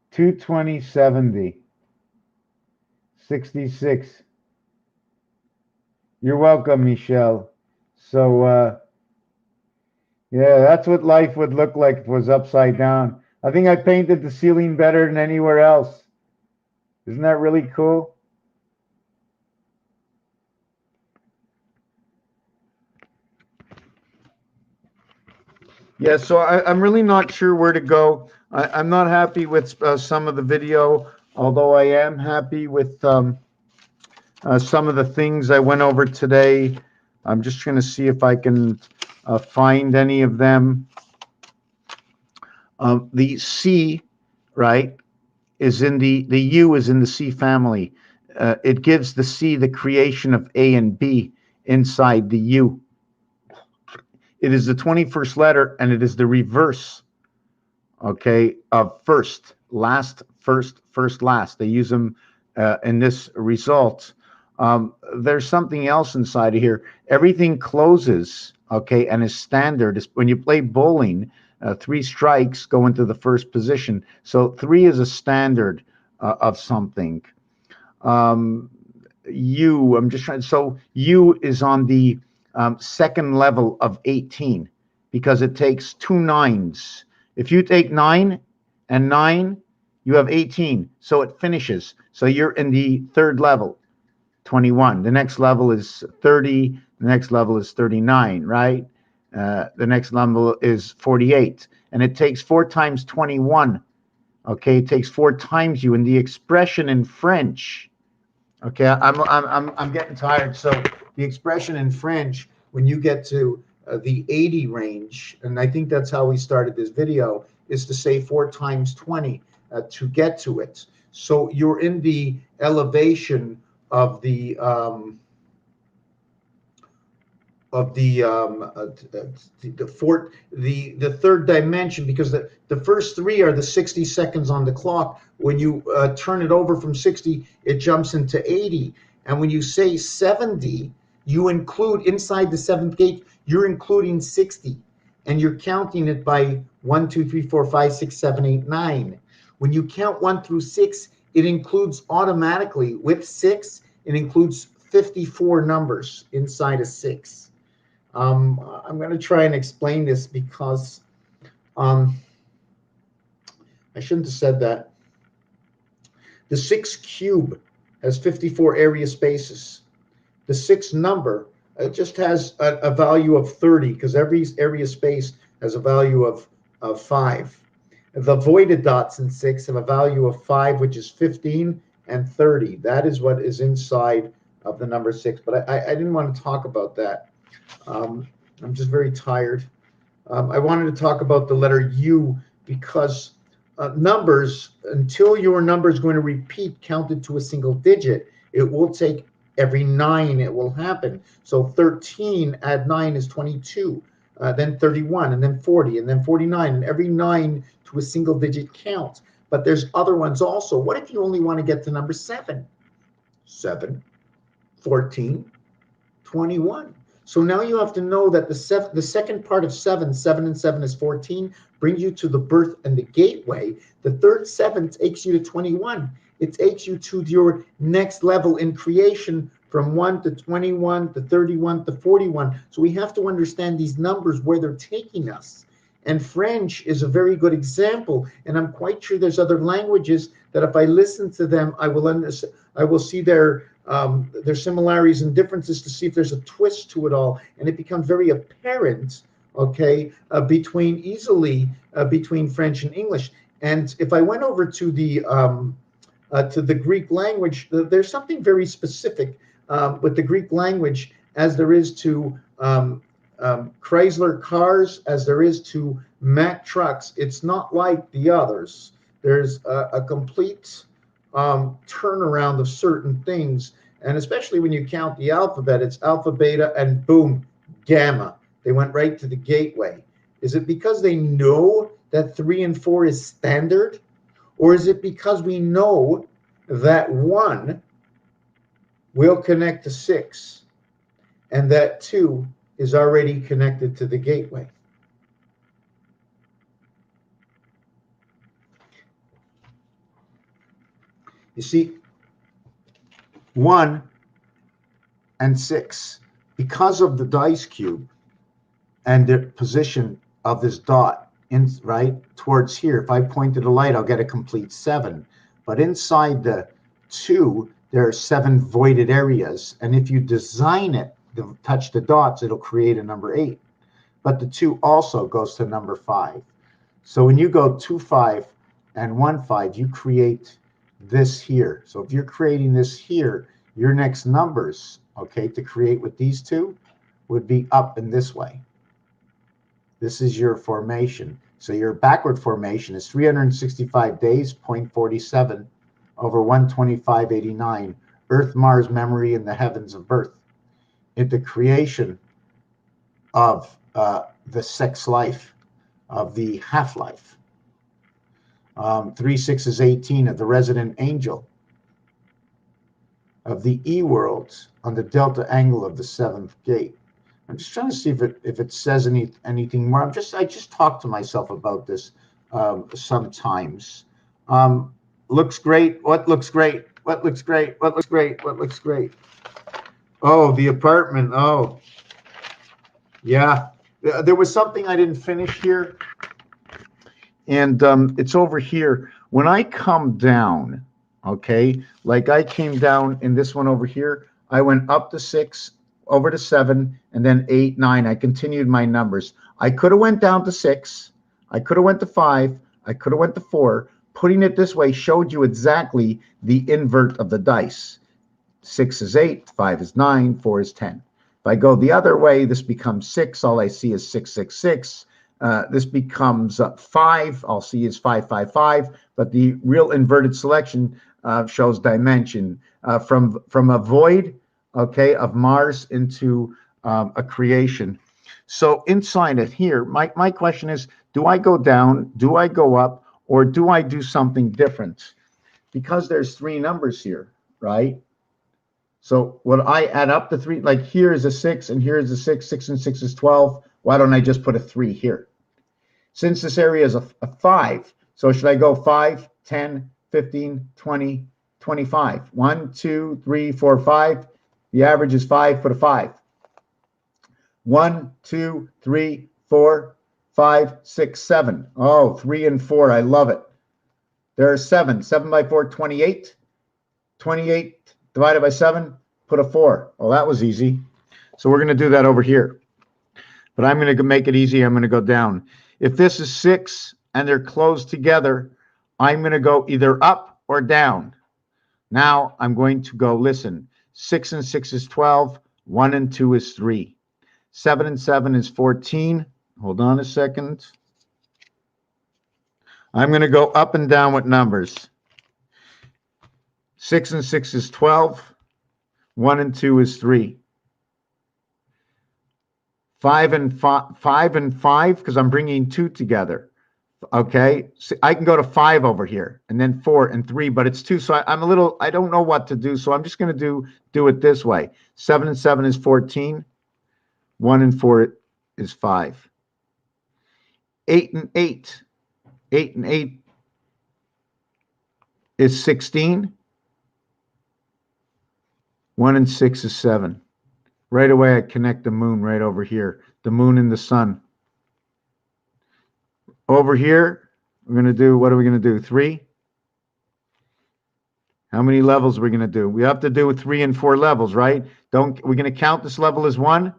Two 2070 66. You're welcome, Michelle. So yeah, that's what life would look like if it was upside down. I think I painted the ceiling better than anywhere else. Isn't that really cool? Yeah, so I'm really not sure where to go. I'm not happy with some of the video, although I am happy with some of the things I went over today. I'm just trying to see if I can find any of them. The C, right, is in the U is in the C family. It gives the C the creation of A and B inside the U. It is the 21st letter, and it is the reverse, okay, of first, last, first, first, last. They use them in this result. There's something else inside of here. Everything closes, okay, and is standard. When you play bowling, 3 strikes go into the first position. So 3 is a standard of something. U, I'm just trying. So U is on the second level of 18 because it takes 2 9s. If you take 9 and 9, you have 18. So it finishes. So you're in the third level, 21. The next level is 30. The next level is 39, right? The next level is 48. And it takes 4 times 21. Okay, it takes 4 times you. And the expression in French, okay, I'm getting tired. So the expression in French, when you get to the 80 range, and I think that's how we started this video, is to say 4 times 20 to get to it. So you're in the elevation of the third dimension, because the first 3 are the 60 seconds on the clock. When you turn it over from 60, it jumps into 80. And when you say 70, you include inside the 7th gate, you're including 60, and you're counting it by 1, 2, 3, 4, 5, 6, 7, 8, 9. When you count 1 through 6, it includes automatically with 6. It includes 54 numbers inside of 6. I'm going to try and explain this because I shouldn't have said that. The 6 cube has 54 area spaces. The 6 number just has a value of 30 because every area space has a value of 5. The voided dots in 6 have a value of 5, which is 15 and 30. That is what is inside of the number 6. But I didn't want to talk about that. I'm just very tired. I wanted to talk about the letter U because numbers, until your number is going to repeat counted to a single digit, it will take every 9 it will happen. So 13 add 9 is 22, then 31, and then 40, and then 49, and every 9 to a single digit counts. But there's other ones also. What if you only want to get to number 7? 7, 14, 21. So now you have to know that the second part of 7, 7 and 7 is 14, brings you to the birth and the gateway. The third 7 takes you to 21. It takes you to your next level in creation from 1 to 21 to 31 to 41. So we have to understand these numbers, where they're taking us. And French is a very good example. And I'm quite sure there's other languages that if I listen to them, I will see their similarities and differences to see if there's a twist to it all. And it becomes very apparent, okay, between French and English. And if I went over to the Greek language, there's something very specific with the Greek language as there is to Chrysler cars, as there is to Mack trucks. It's not like the others. There's a complete turnaround of certain things, and especially when you count the alphabet, it's alpha, beta, and boom, gamma. They went right to the gateway. Is it because they know that 3 and 4 is standard, or is it because we know that 1 will connect to 6 and that 2 is already connected to the gateway? You see, 1 and 6, because of the dice cube and the position of this dot in right towards here, if I pointed a light, I'll get a complete 7. But inside the 2, there are 7 voided areas, and if you design it to touch the dots, it'll create a number 8. But the 2 also goes to number 5. So when you go 2, 5, and 1, 5, you create this here. So if you're creating this here, your next numbers, okay, to create with these 2 would be up in this way. This is your formation. So your backward formation is 365 days, 0.47 over 125.89, Earth, Mars, memory in the heavens of birth, into creation of the sex life, of the half-life. 3, 6 is 18 of the resident angel, of the E-worlds on the delta angle of the 7th gate. I'm just trying to see if it says anything more. I just talk to myself about this sometimes. Looks great. What looks great? What looks great? What looks great? What looks great? Oh, the apartment. Oh, yeah. There was something I didn't finish here, and it's over here. When I come down, okay, like I came down in this one over here, I went up to 6, over to 7, and then 8, 9. I continued my numbers. I could have went down to 6. I could have went to 5. I could have went to 4. Putting it this way showed you exactly the invert of the dice. 6 is 8, 5 is 9, 4 is 10. If I go the other way, this becomes 6. All I see is 6, 6, 6. This becomes 5. All see is 5, 5, 5. But the real inverted selection shows dimension from a void, okay, of Mars into a creation. So inside it here, my question is, do I go down, do I go up, or do I do something different? Because there's 3 numbers here, right? So would I add up the 3? Like here is a 6, and here is a 6. 6 and 6 is 12. Why don't I just put a 3 here? Since this area is a 5, so should I go 5, 10, 15, 20, 25? 1, 2, 3, 4, 5. The average is 5, put a 5. 1, 2, 3, 4, 5, 6, 7. Oh, 3 and 4. I love it. There are 7. 7 by 4, 28. 28 divided by 7, put a 4. Oh, that was easy. So we're going to do that over here. But I'm going to make it easy. I'm going to go down. If this is 6 and they're closed together, I'm going to go either up or down. Now I'm going to go, listen, 6 and 6 is 12. 1 and 2 is 3. 7 and 7 is 14. Hold on a second. I'm going to go up and down with numbers. 6 and 6 is 12. 1 and 2 is 3. 5 and 5, because I'm bringing 2 together. Okay, so I can go to 5 over here, and then 4 and 3, but it's 2. So I'm a little, I don't know what to do. So I'm just going to do it this way. 7 and 7 is 14. 1 and 4 is 5. 8 and 8. 8 and 8 is 16. 1 and 6 is 7. Right away, I connect the moon right over here. The moon and the sun. Over here, we're going to do, what are we going to do? 3? How many levels are we going to do? We have to do 3 and 4 levels, right? We're going to count this level as 1.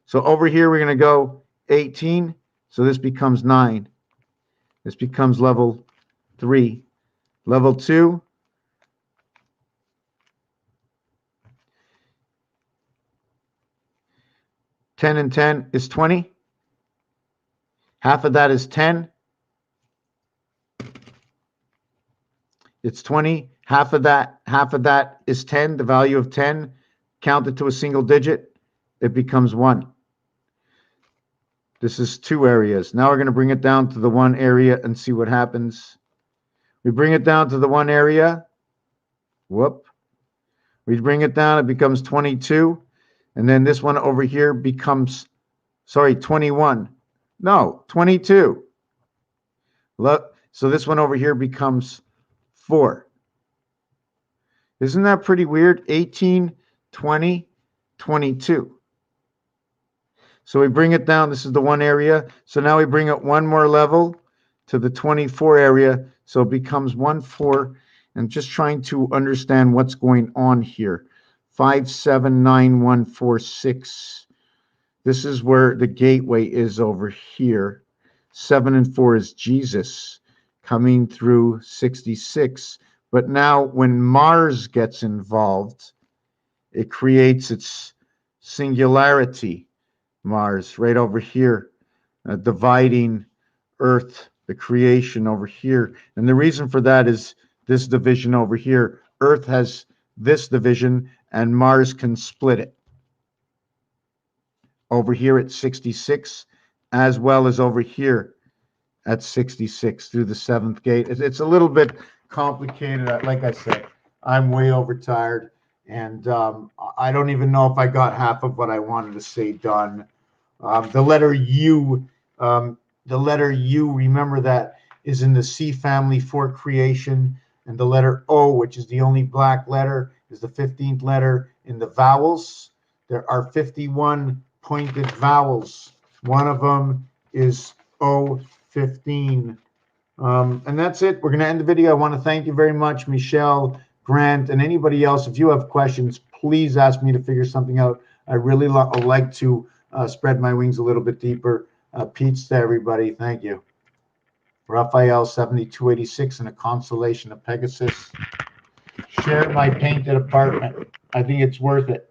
So over here, we're going to go 18. So this becomes 9. This becomes level 3. Level 2. Ten and 10 is 20. Half of that is 10. It's 20. Half of that is 10. The value of 10, count it to a single digit, it becomes 1. This is 2 areas. Now we're going to bring it down to the 1 area and see what happens. We bring it down to the 1 area. Whoop. We bring it down, it becomes 22. And then this one over here becomes, 21. No, 22. Look, so this one over here becomes 4. Isn't that pretty weird? 18, 20, 22. So we bring it down. This is the 1 area. So now we bring it 1 more level to the 24 area. So it becomes 1, 4. And just trying to understand what's going on here. 5, 7, 9, 1, 4, 6. This is where the gateway is over here. 7 and 4 is Jesus coming through 66. But now when Mars gets involved, it creates its singularity. Mars right over here, dividing Earth, the creation over here. And the reason for that is this division over here. Earth has this division, and Mars can split it. Over here at 66, as well as over here at 66 through the 7th gate. It's a little bit complicated. Like I said, I'm way overtired, and I don't even know if I got half of what I wanted to say done. The letter U, remember that is in the C family for creation, and the letter O, which is the only black letter, is the 15th letter in the vowels. There are 51 pointed vowels. One of them is O15. And that's it. We're going to end the video. I want to thank you very much, Michelle, Grant, and anybody else. If you have questions, please ask me to figure something out. I really like to spread my wings a little bit deeper. Peace to everybody. Thank you. Raphael 7286 in a constellation of Pegasus. Share my painted apartment. I think it's worth it.